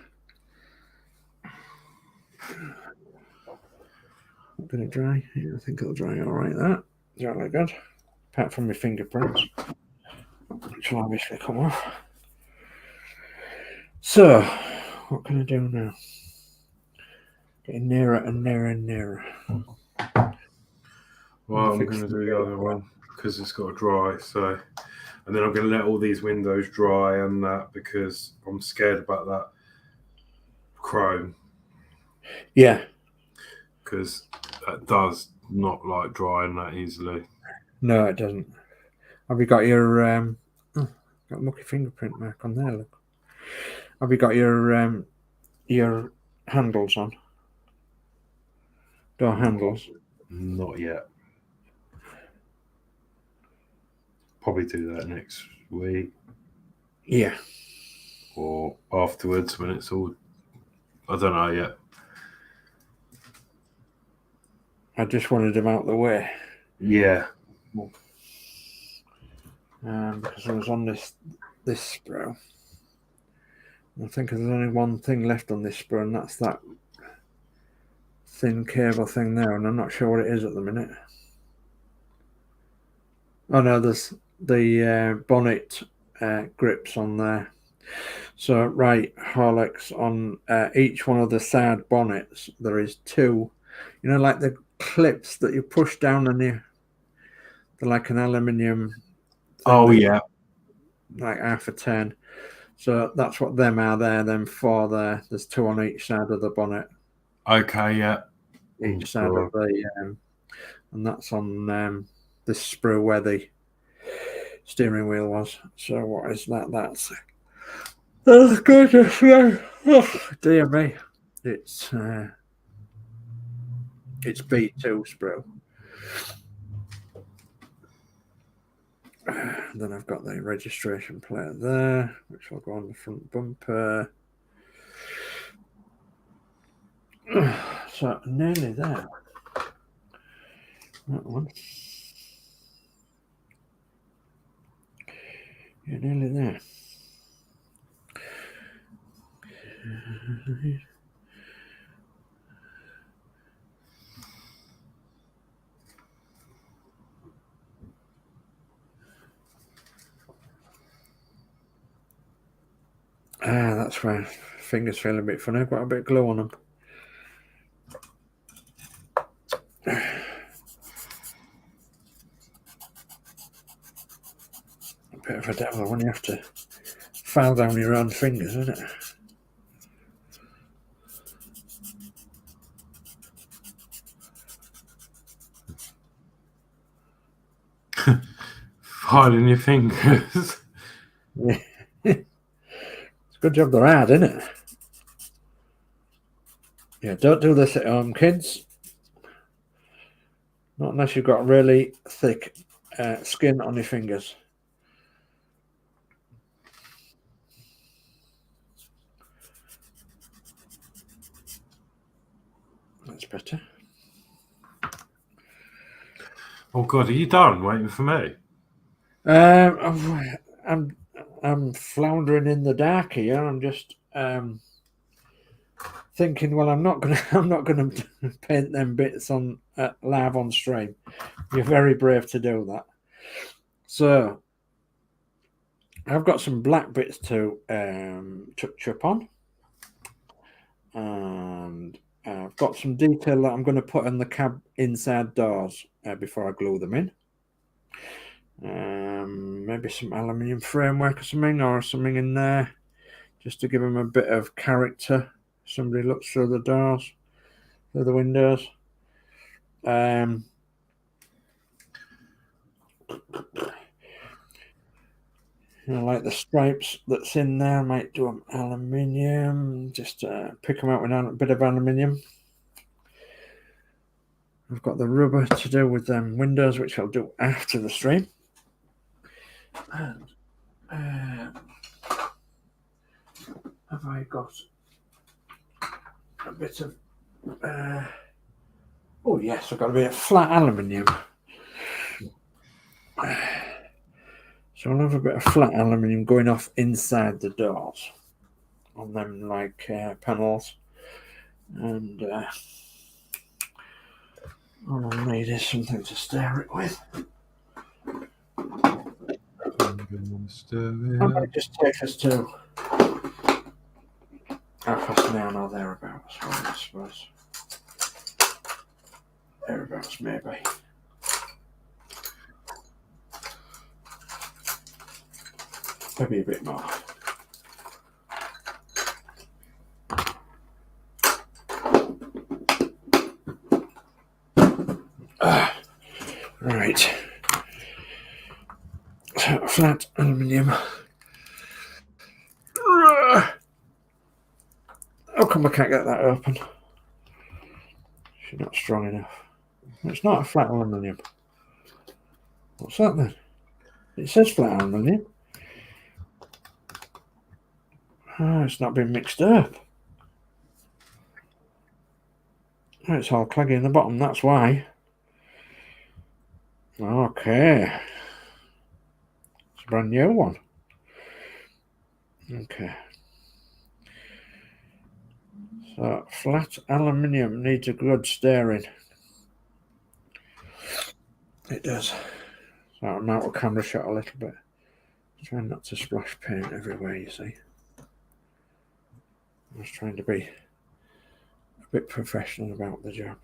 Did it dry? Yeah, I think it'll dry all right. That really good. Apart from my fingerprints, which will obviously come off. So, what can I do now? Getting nearer and nearer and nearer. Well, I'm going to do the other one because it's got to dry. So, and then I'm going to let all these windows dry and that because I'm scared about that chrome. Yeah. Because that does not like drying that easily. No, it doesn't. Have you got your got a mucky fingerprint mark on there? Look. Have you got your handles on? Door handles? Not yet. Probably do that next week. Yeah. Or afterwards when it's all. I don't know yet. I just wanted them out of the way. Yeah. Because I was on this sprue. I think there's only one thing left on this sprue, and that's that thin cable thing there, and I'm not sure what it is at the minute. Oh no, there's the bonnet grips on there. So right, Horlicks, on each one of the side bonnets there is two, you know, like the clips that you push down and they're like an aluminium thing. Oh yeah, like half a 10. So that's what them are there. Them four there. There's two on each side of the bonnet. Okay, yeah. Each side of the and that's on this sprue where the steering wheel was. So what is that? That's oh goodness me! Oh, dear me! It's B2 sprue. Then I've got the registration plate there, which will go on the front bumper. So nearly there. That one. You're nearly there. That's where fingers feel a bit funny. I've got a bit of glue on them. A bit of a devil when you have to file down your own fingers, isn't it? Filing your fingers. Yeah. It's a good job they're hard, isn't it? Yeah, don't do this at home, kids. Not unless you've got really thick skin on your fingers. That's better. Oh God, are you done waiting for me? I'm floundering in the dark here. I'm just thinking, well, I'm not gonna paint them bits on live on stream. You're very brave to do that. So I've got some black bits to touch up on, and I've got some detail that I'm going to put on the cab inside doors before I glue them in. Maybe some aluminium framework or something in there, just to give them a bit of character. Somebody looks through the doors, through the windows. Like the stripes that's in there, I might do them aluminium, just pick them out with a bit of aluminium. I've got the rubber to do with them windows, which I'll do after the stream. And have I got a bit of oh yes, I've got a bit of flat aluminium. So I'll have a bit of flat aluminium going off inside the doors on them like panels, and all I need is something to stir it with. I might just take us to 9:30 or thereabouts, I suppose. Thereabouts, maybe. Maybe a bit more. Right. So, flat aluminium. How come I can't get that open? She's not strong enough. It's not a flat aluminium. What's that then? It says flat aluminium. Oh, it's not been mixed up. Oh, it's all claggy in the bottom, that's why. Okay. It's a brand new one. Okay. So, flat aluminium needs a good stirring. It does. So I'm out of camera shot a little bit. Trying not to splash paint everywhere, you see. I was trying to be a bit professional about the job.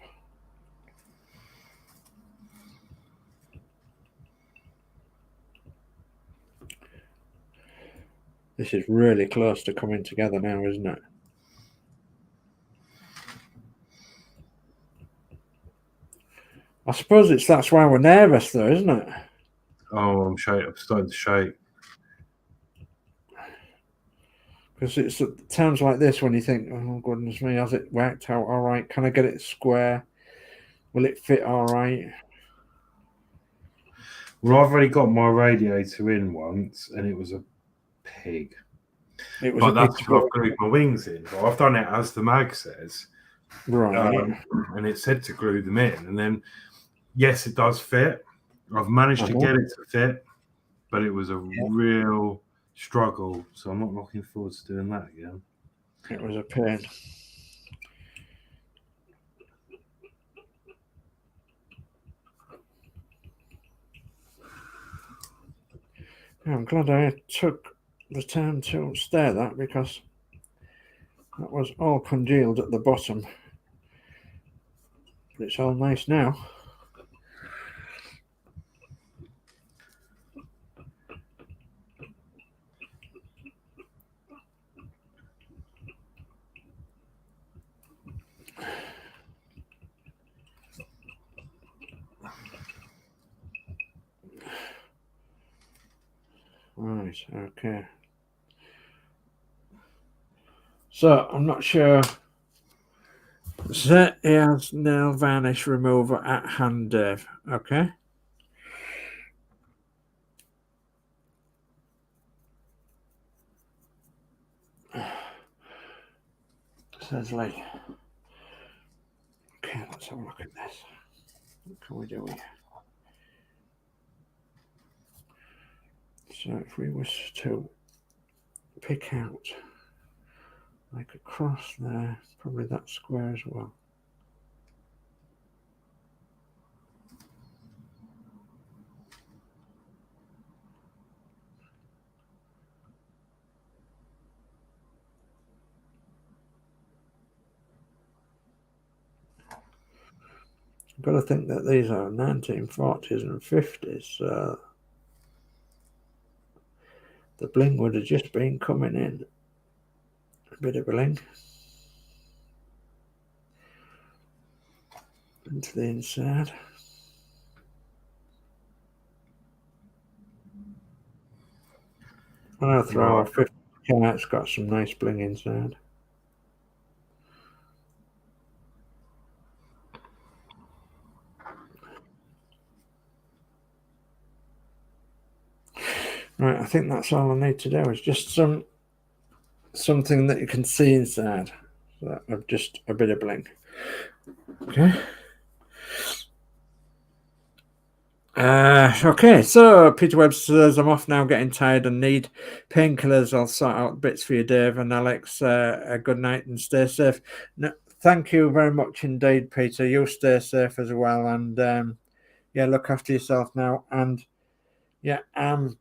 This is really close to coming together now, isn't it? I suppose that's why we're nervous, though, isn't it? Oh, I'm starting to shake. Because it's at times like this when you think, oh, goodness me, has it worked out all right? Can I get it square? Will it fit all right? Well, I've already got my radiator in once, and it was a pig. It was But a that's big what I've glued my wings in. But I've done it as the mag says. right. And it said to glue them in. And then, yes, it does fit. I've managed to get it to fit, but it was a real struggle. So I'm not looking forward to doing that again. It was a pain. I'm glad I took the time to stir that, because that was all congealed at the bottom. But it's all nice now. Right, okay. So I'm not sure. Set as nail varnish remover at hand, Dave. Okay. Says Lee. Okay, let's have a look at this. What can we do here? So if we was to pick out like a cross there, probably that square as well. I've got to think that these are 1940s and 50s. So the bling would have just been coming in. A bit of bling into the inside. And I'll throw a 50 it's got some nice bling inside. Right, I think that's all I need to do is just something that you can see inside. So of just a bit of bling. Okay. Okay, so Peter Webb says, I'm off now, getting tired and need painkillers. I'll sort out bits for you, Dave and Alex. A good night and stay safe. No, thank you very much indeed, Peter. You stay safe as well. And yeah, look after yourself now. And yeah, I'm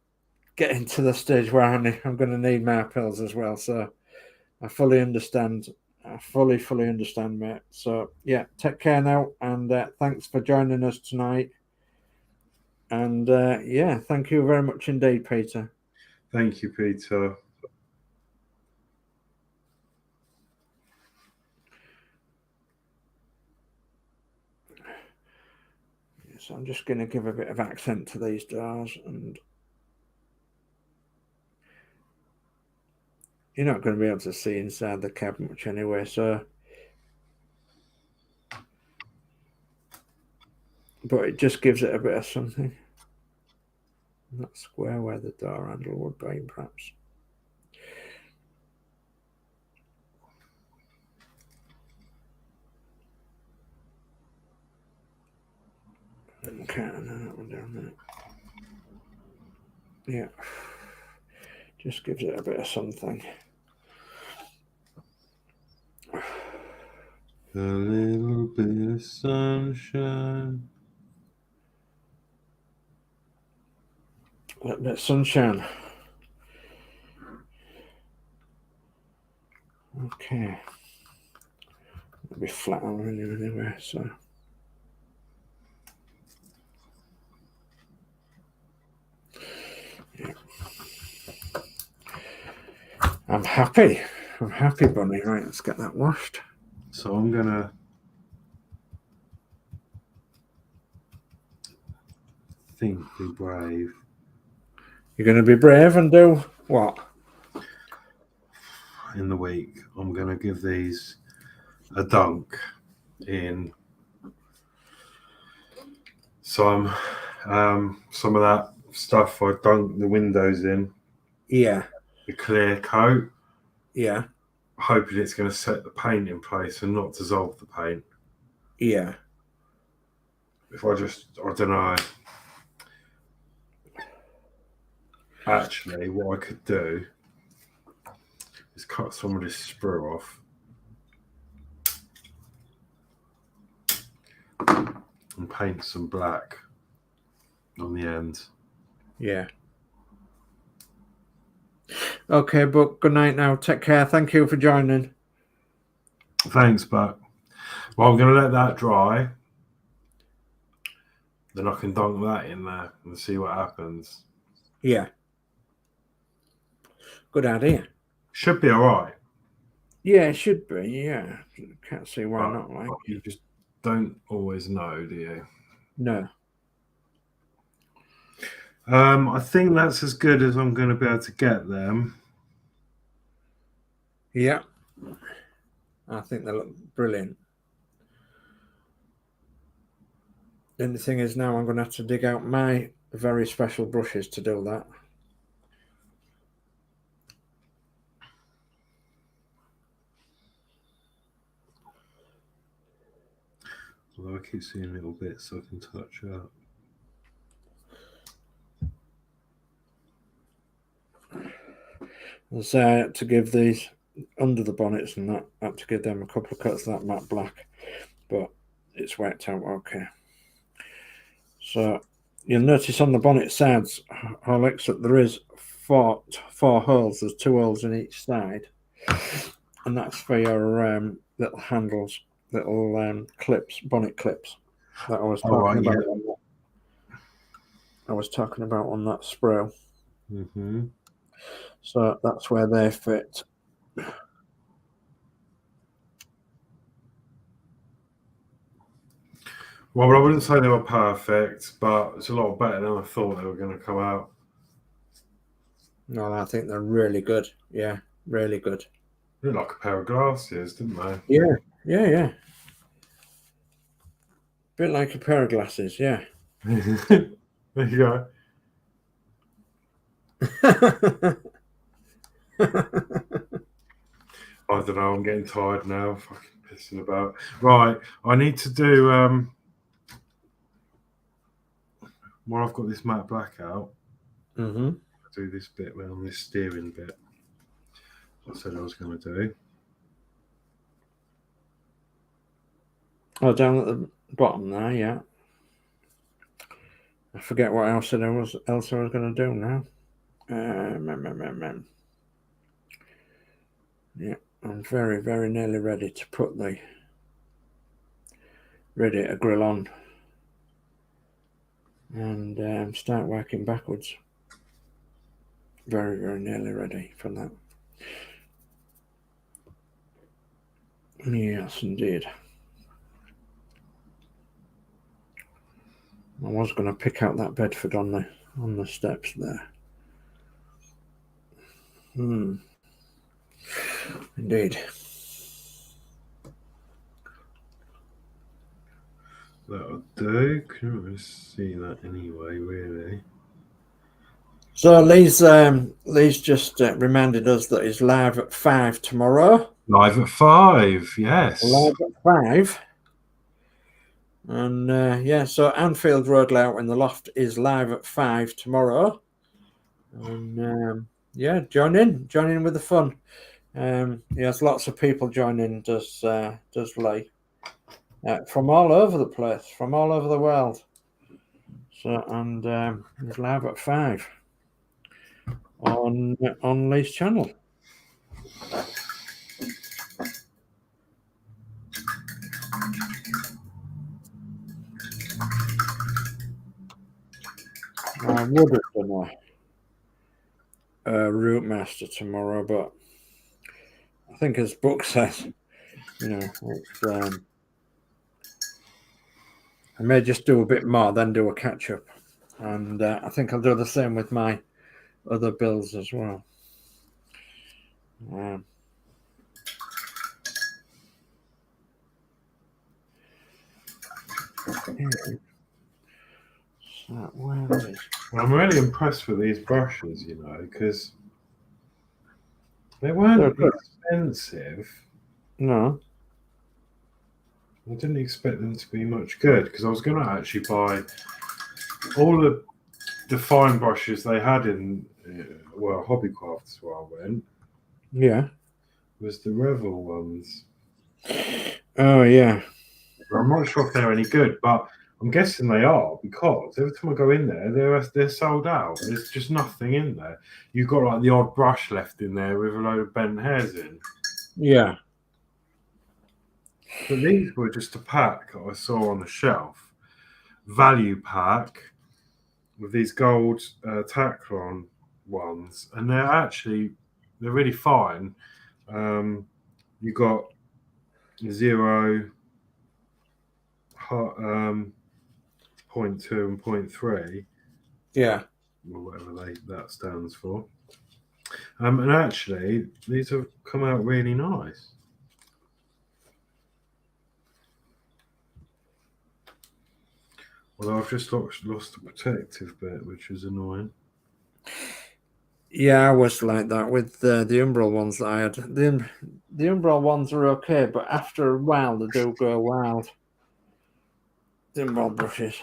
getting to the stage where I'm going to need more pills as well. So I fully understand. I fully understand, mate. So yeah, take care now. And thanks for joining us tonight. And yeah, thank you very much indeed, Peter. Thank you, Peter. So I'm just going to give a bit of accent to these doors, and you're not going to be able to see inside the cab much anyway, so but it just gives it a bit of something. That square where the door handle would be, perhaps. Okay, and then that one down there. Yeah, just gives it a bit of something. A little bit of sunshine. A little bit of sunshine. Okay. It'll be flat on anyway, so. Yeah. I'm happy, Bunny. Right, let's get that washed. So I'm gonna be brave. You're gonna be brave and do what? In the week, I'm gonna give these a dunk in some some of that stuff I dunked the windows in. Yeah. The clear coat. Yeah. Hoping it's going to set the paint in place and not dissolve the paint. Yeah. If I don't know. Actually, what I could do is cut some of this sprue off and paint some black on the end. Yeah. Okay, but good night now. Take care. Thank you for joining. Thanks, Buck. Well, I'm going to let that dry. Then I can dunk that in there and see what happens. Yeah. Good idea. Should be all right. Yeah, it should be. Yeah. Can't see why not. Like, you just don't always know, do you? No. I think that's as good as I'm going to be able to get them. Yeah. I think they look brilliant. And the thing is, now I'm going to have to dig out my very special brushes to do that. Although I keep seeing little bits so I can touch up. So to give these under the bonnets and that, I had to give them a couple of cuts of that matte black, but it's worked out okay. So you'll notice on the bonnet sides, Horlicks, that there is four holes. There's 2 holes in each side, and that's for your little handles, little clips, bonnet clips that I was talking about. Yeah. I was talking about on that sprue. Mm-hmm. So that's where they fit. Well, I wouldn't say they were perfect, but it's a lot better than I thought they were going to come out. No, I think they're really good. Yeah, really good. They looked like a pair of glasses, didn't they? Yeah, yeah, yeah. Bit like a pair of glasses, yeah. There you go. I don't know, I'm getting tired now. Fucking pissing about. Right, I need to do while I've got this matte black out. Mm-hmm. Do this bit around this steering bit. I said I was going to do. Oh, down at the bottom there, yeah. I forget what else I was going to do now. Yeah, I'm very, very nearly ready to put the radiator grill on and start working backwards. Very, very nearly ready for that. Yes, indeed. I was going to pick out that Bedford on the steps there. Indeed. That'll do. Can't really see that anyway, really. So Lee's just reminded us that he's live at 5 tomorrow. Live at 5, yes. Live at 5. And yeah, so Anfield Road Layout in the Loft is live at 5 tomorrow. And yeah, join in with the fun. Yes, lots of people joining. Does Lee from all over the place, from all over the world. So and he's live at 5 on Lee's channel. I would have done a Route Master tomorrow, but I think as Book says, you know, it's, I may just do a bit more, then do a catch up, and I think I'll do the same with my other builds as well. So Where is it? I'm really impressed with these brushes, you know, because they weren't expensive. No. I didn't expect them to be much good because I was going to actually buy all the fine brushes they had in, well, Hobbycrafts where I went. Yeah. Was the Revel ones. Oh, yeah. I'm not sure if they're any good, but I'm guessing they are because every time I go in there, they're sold out. There's just nothing in there. You've got like the odd brush left in there with a load of bent hairs in. Yeah. But these were just a pack I saw on the shelf. Value pack with these gold Taclon ones. And they're really fine. You got 0, 0.2 and 0.3. Yeah. Or whatever that stands for. And actually, these have come out really nice. Although I've just lost the protective bit, which is annoying. Yeah, I was like that with the Umbral ones that I had. The Umbral ones are okay, but after a while they do go wild. The Umbral brushes.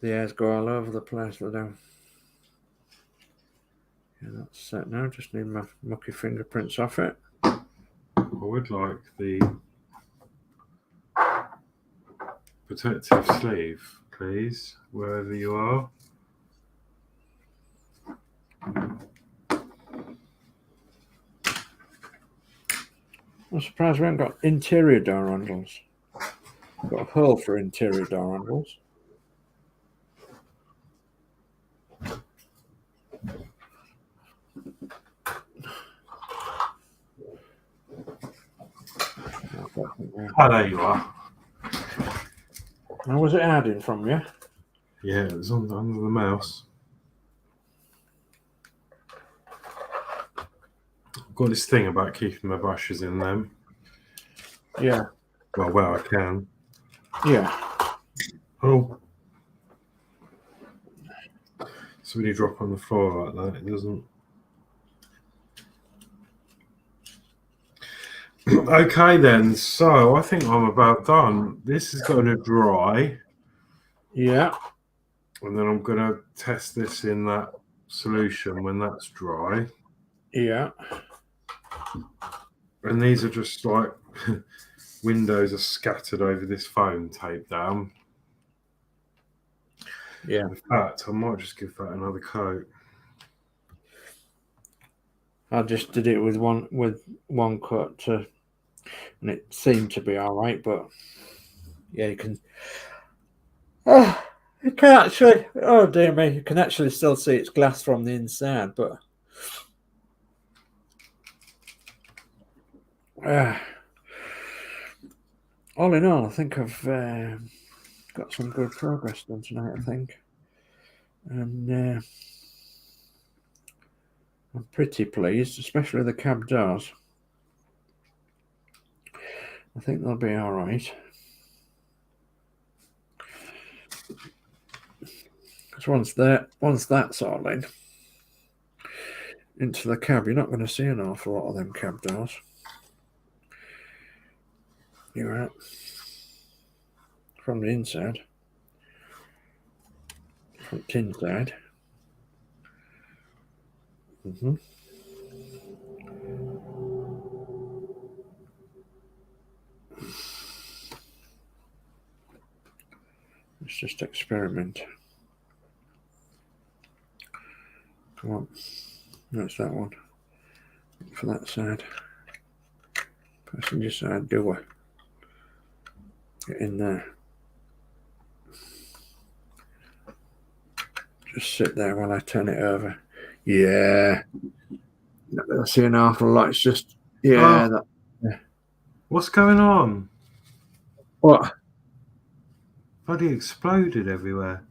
The hairs go all over the place, they do. Yeah, that's set now. Just need my mucky fingerprints off it. I would like the protective sleeve, please, wherever you are. I'm surprised we haven't got interior door handles. Got a hole for interior door handles. Oh, there you are. How was it hiding from you? Yeah, it was under the mouse. I've got this thing about keeping my brushes in them. Yeah. Well, where I can. Yeah. Oh. So when you drop on the floor like that, it doesn't. Okay then, so I think I'm about done. This is going to dry. Yeah. And then I'm going to test this in that solution when that's dry. Yeah. And these are just like windows are scattered over this foam tape down. Yeah. In fact, I might just give that another coat. I just did it with one cut, and it seemed to be all right. But yeah, you can. You can actually. Oh dear me! You can actually still see it's glass from the inside, but. All in all, I think I've got some good progress done tonight, I think. And I'm pretty pleased, especially the cab doors. I think they'll be all right. Because once that's all in, into the cab, you're not going to see an awful lot of them cab doors. You're right. From the inside. From the inside. Mm-hmm. Let's just experiment. Come on. That's that one. For that side. Passenger side door. Get in there. Just sit there while I turn it over. Yeah. I see an awful lot. It's just, yeah. Oh, what's going on? What? Bloody exploded everywhere.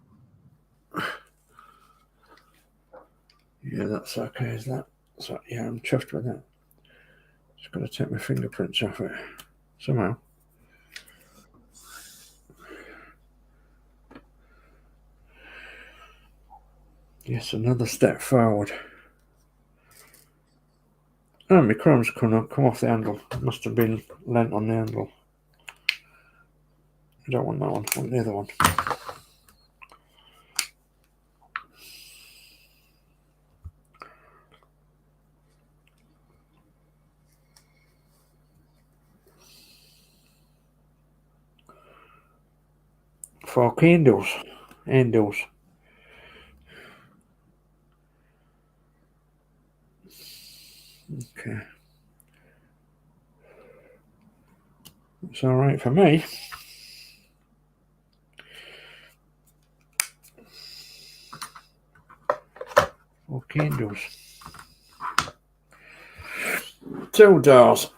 Yeah, that's okay, is that? So, yeah, I'm chuffed with that. Just got to take my fingerprints off it somehow. Yes, another step forward. Oh, my chrome's come off the handle. Must have been lent on the handle. I don't want that one. I want the other one. For candles. Handles. Okay. It's all right for me. For candles. 2 doors.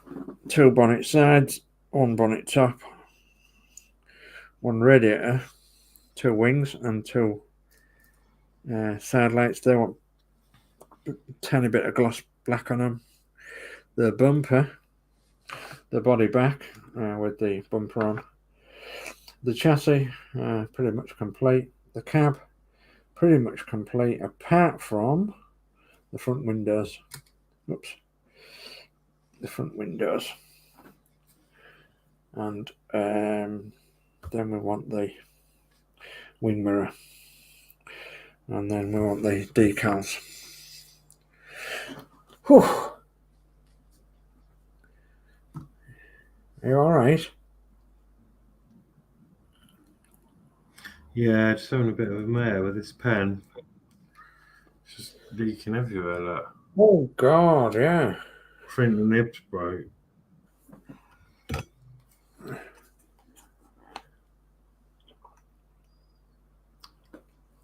2 bonnet sides. 1 bonnet top. 1 radiator. 2 wings and 2 side lights. They want a tiny bit of gloss black on them. The bumper, the body back with the bumper on. The chassis pretty much complete. The cab pretty much complete apart from the front windows. Oops. The front windows. And then we want the wing mirror. And then we want the decals. Whew. Are you all right? Yeah, just having a bit of a mare with this pen. It's just leaking everywhere, look. Oh, God, yeah. I think the nib's broke.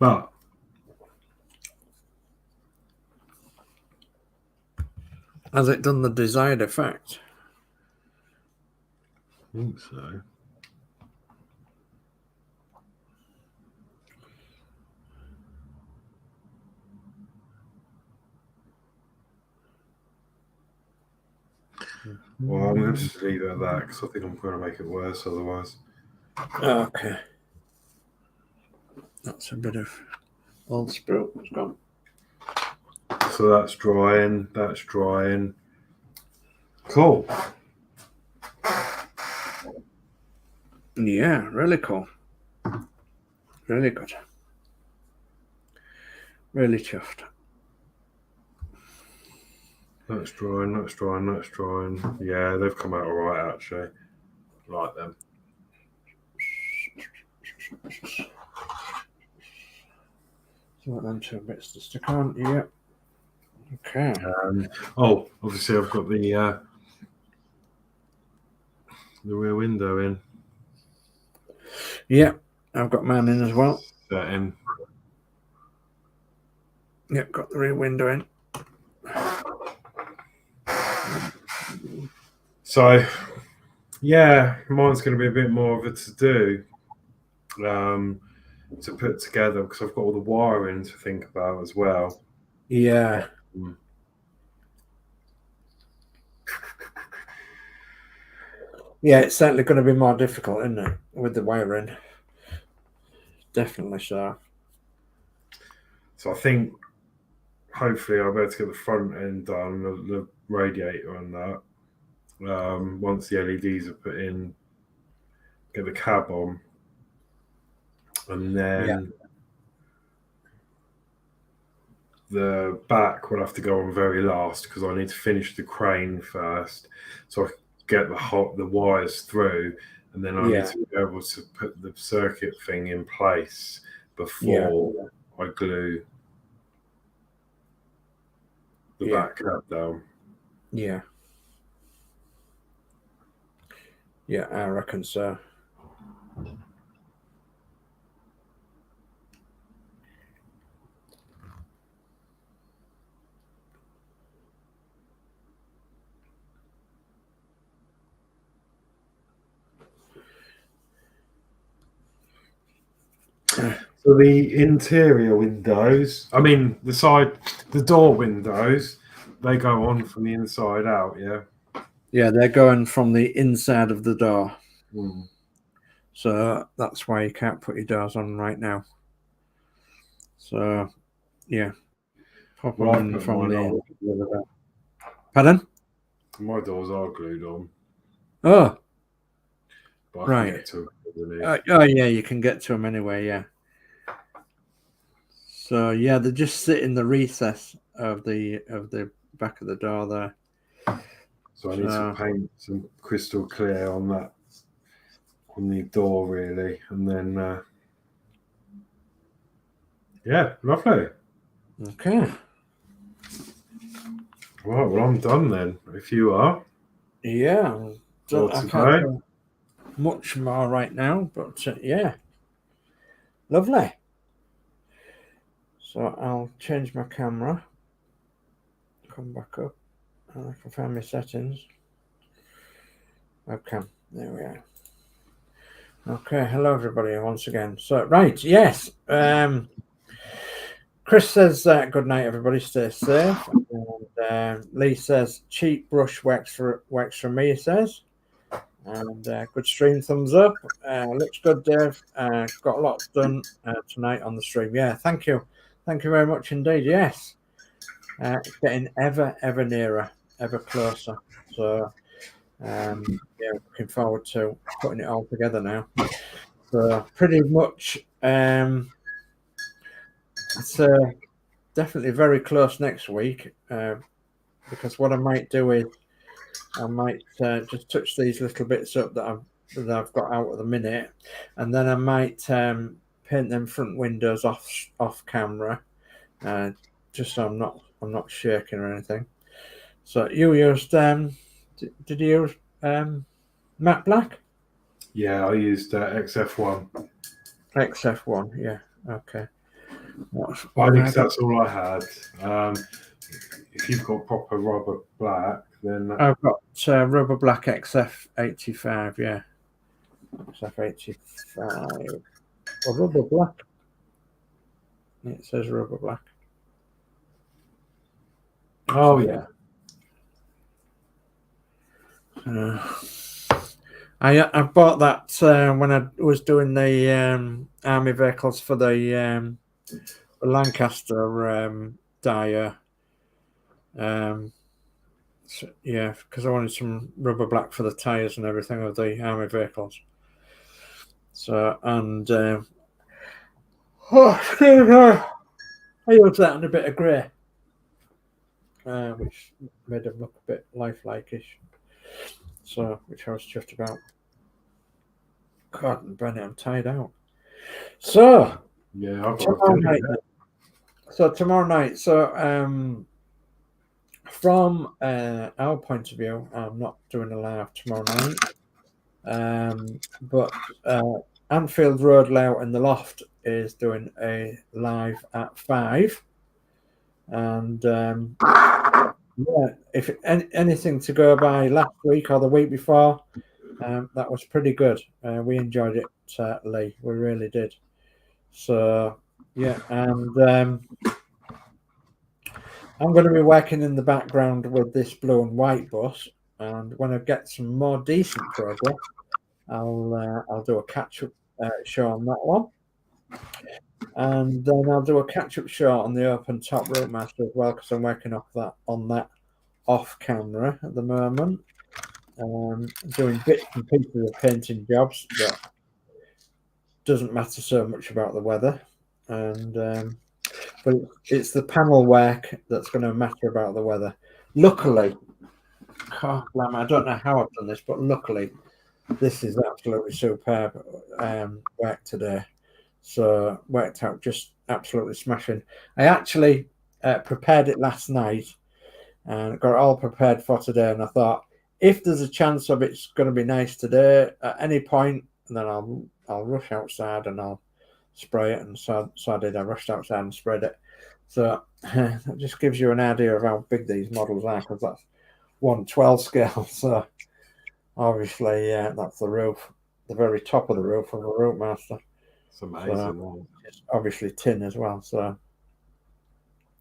But has it done the desired effect? I think so. Well, I'm going to just leave it at that because I think I'm going to make it worse otherwise. Okay. That's a bit of old sprue. It's gone. So that's drying. That's drying. Cool. Yeah, really cool. Really good. Really chuffed. That's drying. That's drying. That's drying. Yeah, they've come out all right, actually. I like them. So what them 2 bits to stick on? Yep. Okay. Oh, obviously I've got the rear window in. Yep, I've got mine in as well. That in. Yep, got the rear window in. So, yeah, mine's going to be a bit more of a to-do to put together because I've got all the wiring to think about as well. Yeah. Yeah, it's certainly going to be more difficult, isn't it, with the wiring? Definitely so. So I think hopefully I'll be able to get the front end done, the radiator and that. Once the LEDs are put in, get the cab on, and then the back will have to go on very last because I need to finish the crane first, so I can get the wires through, and then I need to be able to put the circuit thing in place before I glue the back cab down. Yeah. Yeah, I reckon so. So the interior windows, I mean the door windows, they go on from the inside out, yeah? Yeah, they're going from the inside of the door. Mm. So that's why you can't put your doors on right now. So, yeah. Pop Well, them I've in put from mine the on. inside. Pardon? My doors are glued on, Oh, but I can right. get to them underneath. Oh, yeah, you can get to them anyway, yeah. So, yeah, they just sit in the recess of the back of the door there. So I need to paint some crystal clear on that, on the door really, and then yeah, lovely. Okay. Well, I'm done then. If you are, Yeah, for I today. can't do much more right now, but yeah, lovely. So I'll change my camera, come back up, and I can find my settings. Okay, there we are. Okay, hello everybody once again. So right, yes. Chris says good night everybody, stay safe. And Lee says cheap brush wax from me, he says. And good stream, thumbs up. Looks good, Dave. Got lots done tonight on the stream. Yeah, thank you very much indeed. Yes, it's getting ever nearer, ever closer. So yeah, looking forward to putting it all together now. So pretty much, it's definitely very close next week. Because what I might do is I might just touch these little bits up that I've got out at the minute, and then I might paint them front windows off camera, just so I'm not shaking or anything. So you used did you use matte black? Yeah, I used XF1. XF1, yeah. Okay. I think that's all I had. If you've got proper rubber black, then I've got rubber black XF85, yeah. XF85. Or rubber black. It says rubber black. oh yeah. I bought that when I was doing the army vehicles for the Lancaster Dyer. So, yeah, because I wanted some rubber black for the tyres and everything of the army vehicles. So, and I used that in a bit of grey, which made them look a bit lifelike-ish. So, which I was chuffed about. God, and Brennan, I'm tired out. So, Yeah, tomorrow night. From our point of view, I'm not doing a live tomorrow night. But Anfield Road Layout in the Loft is doing a live at 5. And yeah, if anything to go by last week or the week before, that was pretty good. We enjoyed it, Lee. We really did. So yeah, and I'm going to be working in the background with this blue and white bus, and when I get some more decent progress, I'll do a catch-up show on that one, and then I'll do a catch-up show on the open top rope master as well, because I'm working on that off camera at the moment, doing bits and pieces of painting jobs that doesn't matter so much about the weather, and but it's the panel work that's going to matter about the weather. Luckily, I don't know how I've done this, but luckily, this is absolutely superb work today. So worked out just absolutely smashing. I actually prepared it last night and got it all prepared for today. And I thought, if there's a chance of it's going to be nice today at any point, then I'll rush outside and I'll spray it. And so I did. I rushed outside and sprayed it. So that just gives you an idea of how big these models are, because that's 1/12 scale. So obviously, that's the roof, the very top of the roof of a rope master. It's amazing. So it's obviously tin as well. So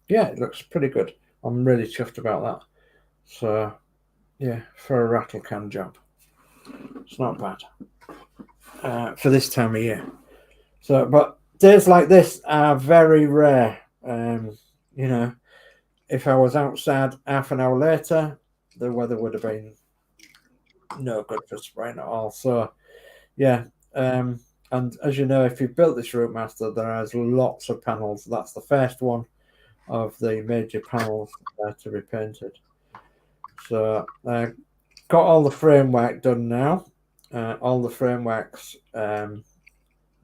yeah, it looks pretty good. I'm really chuffed about that. So Yeah, for a rattle can job. It's not bad for this time of year. So, but days like this are very rare. You know, if I was outside half an hour later, the weather would have been no good for spraying at all. So, yeah. And as you know, if you've built this Route Master, there is lots of panels. That's the first one of the major panels to be painted. So, got all the framework done now. All the frameworks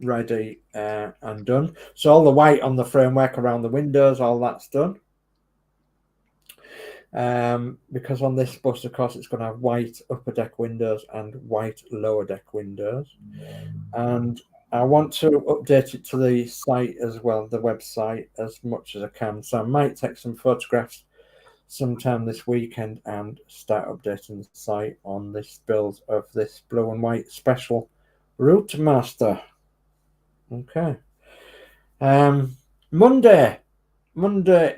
ready and done. So all the white on the framework around the windows, all that's done. Because on this bus, of course, it's going to have white upper deck windows and white lower deck windows. And I want to update it to the site as well, the website, as much as I can. So I might take some photographs sometime this weekend and start updating the site on this build of this blue and white special Route Master. Okay. Monday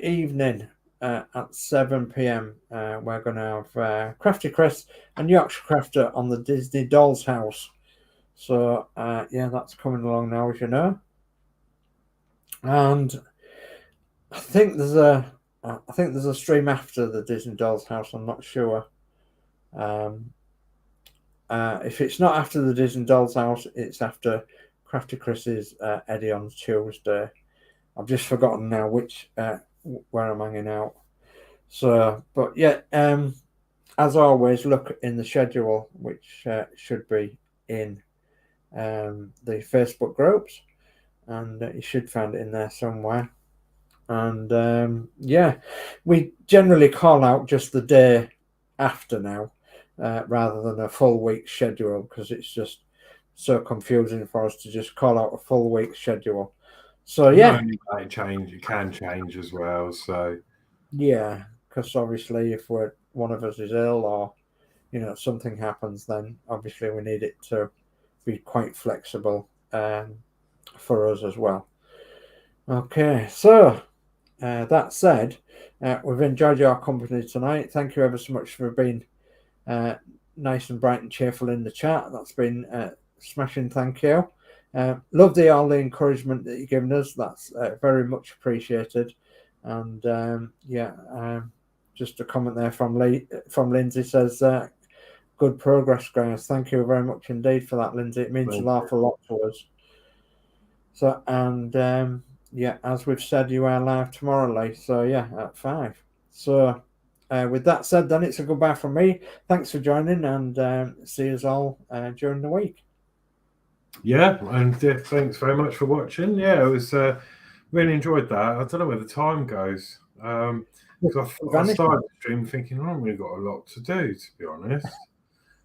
evening at 7 p.m. We're going to have Crafty Chris and Yorkshire Crafter on the Disney Dolls house. So yeah, that's coming along now, as you know. And I think there's a stream after the Disney Dolls house. I'm not sure. If it's not after the Disney Dolls house, it's after Crafty Chris's Eddie on Tuesday. I've just forgotten now which where I'm hanging out. So, but yeah, as always, look in the schedule, which should be in the Facebook groups, and you should find it in there somewhere. And yeah, we generally call out just the day after now, rather than a full week schedule, because it's just so confusing for us to just call out a full week schedule. So yeah, it can change as well. So yeah, because obviously if one of us is ill or something happens, then obviously we need it to be quite flexible for us as well. Okay, so that said, we've enjoyed your company tonight. Thank you ever so much for being nice and bright and cheerful in the chat. That's been smashing. Thank you. Love all the encouragement that you've given us. That's very much appreciated. And yeah, just a comment there from Lindsay says, good progress, guys. Thank you very much indeed for that, Lindsay. It means an awful lot to us. So, and yeah, as we've said, you are live tomorrow, Lee. So yeah, at 5. So with that said, then it's a goodbye from me. Thanks for joining, and see us all during the week. Yeah, and thanks very much for watching. Yeah, it was really enjoyed that. I don't know where the time goes. Because I started the stream thinking, I haven't really got a lot to do, to be honest.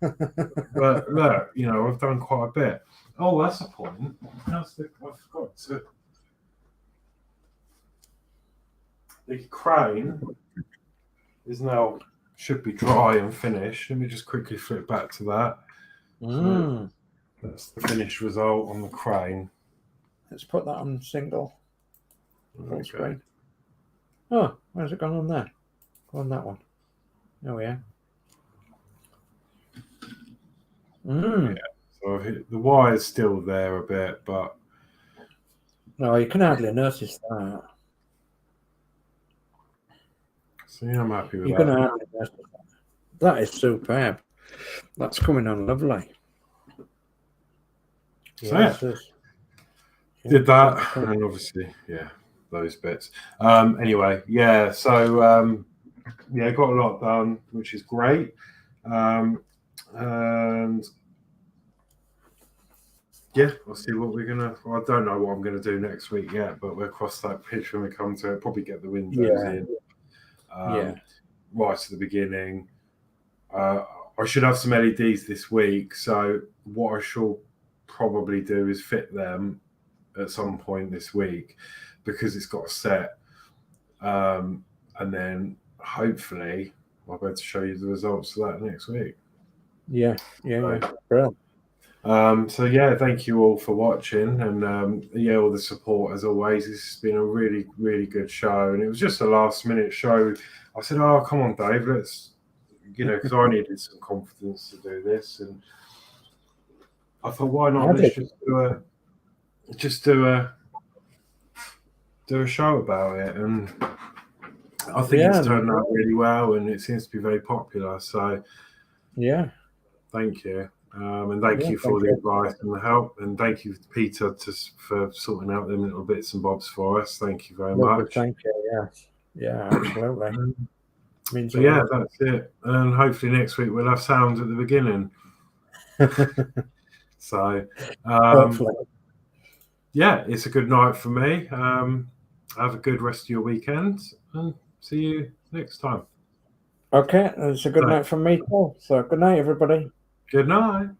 But look, I've done quite a bit. Oh, that's a point. I forgot to. The crane is now should be dry and finished. Let me just quickly flip back to that. So that's the finished result on the crane. Let's put that on single. Full screen. Oh, where's it gone on there? Go on that one. Oh yeah. Yeah. So the wire's still there a bit, but no, you can hardly notice that. So yeah, I'm happy with you that. Can hardly notice that. That is superb. That's coming on lovely. So yeah, did that, and obviously, yeah, those bits. Anyway, yeah, so yeah, got a lot done, which is great. And yeah, I'll see what we're gonna. Well, I don't know what I'm gonna do next week yet, but we'll cross that pitch when we come to it. Probably get the windows in. Right at the beginning. I should have some LEDs this week, so what I shall probably do is fit them at some point this week, because it's got a set, and then hopefully I'll be able to show you the results of that next week. Yeah. Brilliant. So yeah, thank you all for watching, and yeah, all the support as always. This has been a really, really good show, and it was just a last minute show. I said, "Oh, come on, Dave, let's you know, because I needed some confidence to do this, and I thought, why not? I Let's did. just do a show about it, and I think it's turned out really well, and it seems to be very popular. So yeah, thank you, and thank you for the advice and the help, and thank you, Peter, for sorting out them little bits and bobs for us. Thank you very much. Thank you. Yes, yeah, absolutely. So yeah, that's it, and hopefully next week we'll have sounds at the beginning. So yeah, it's a good night for me. Have a good rest of your weekend, and see you next time. Okay, it's a good night from me too. So good night, everybody. Good night.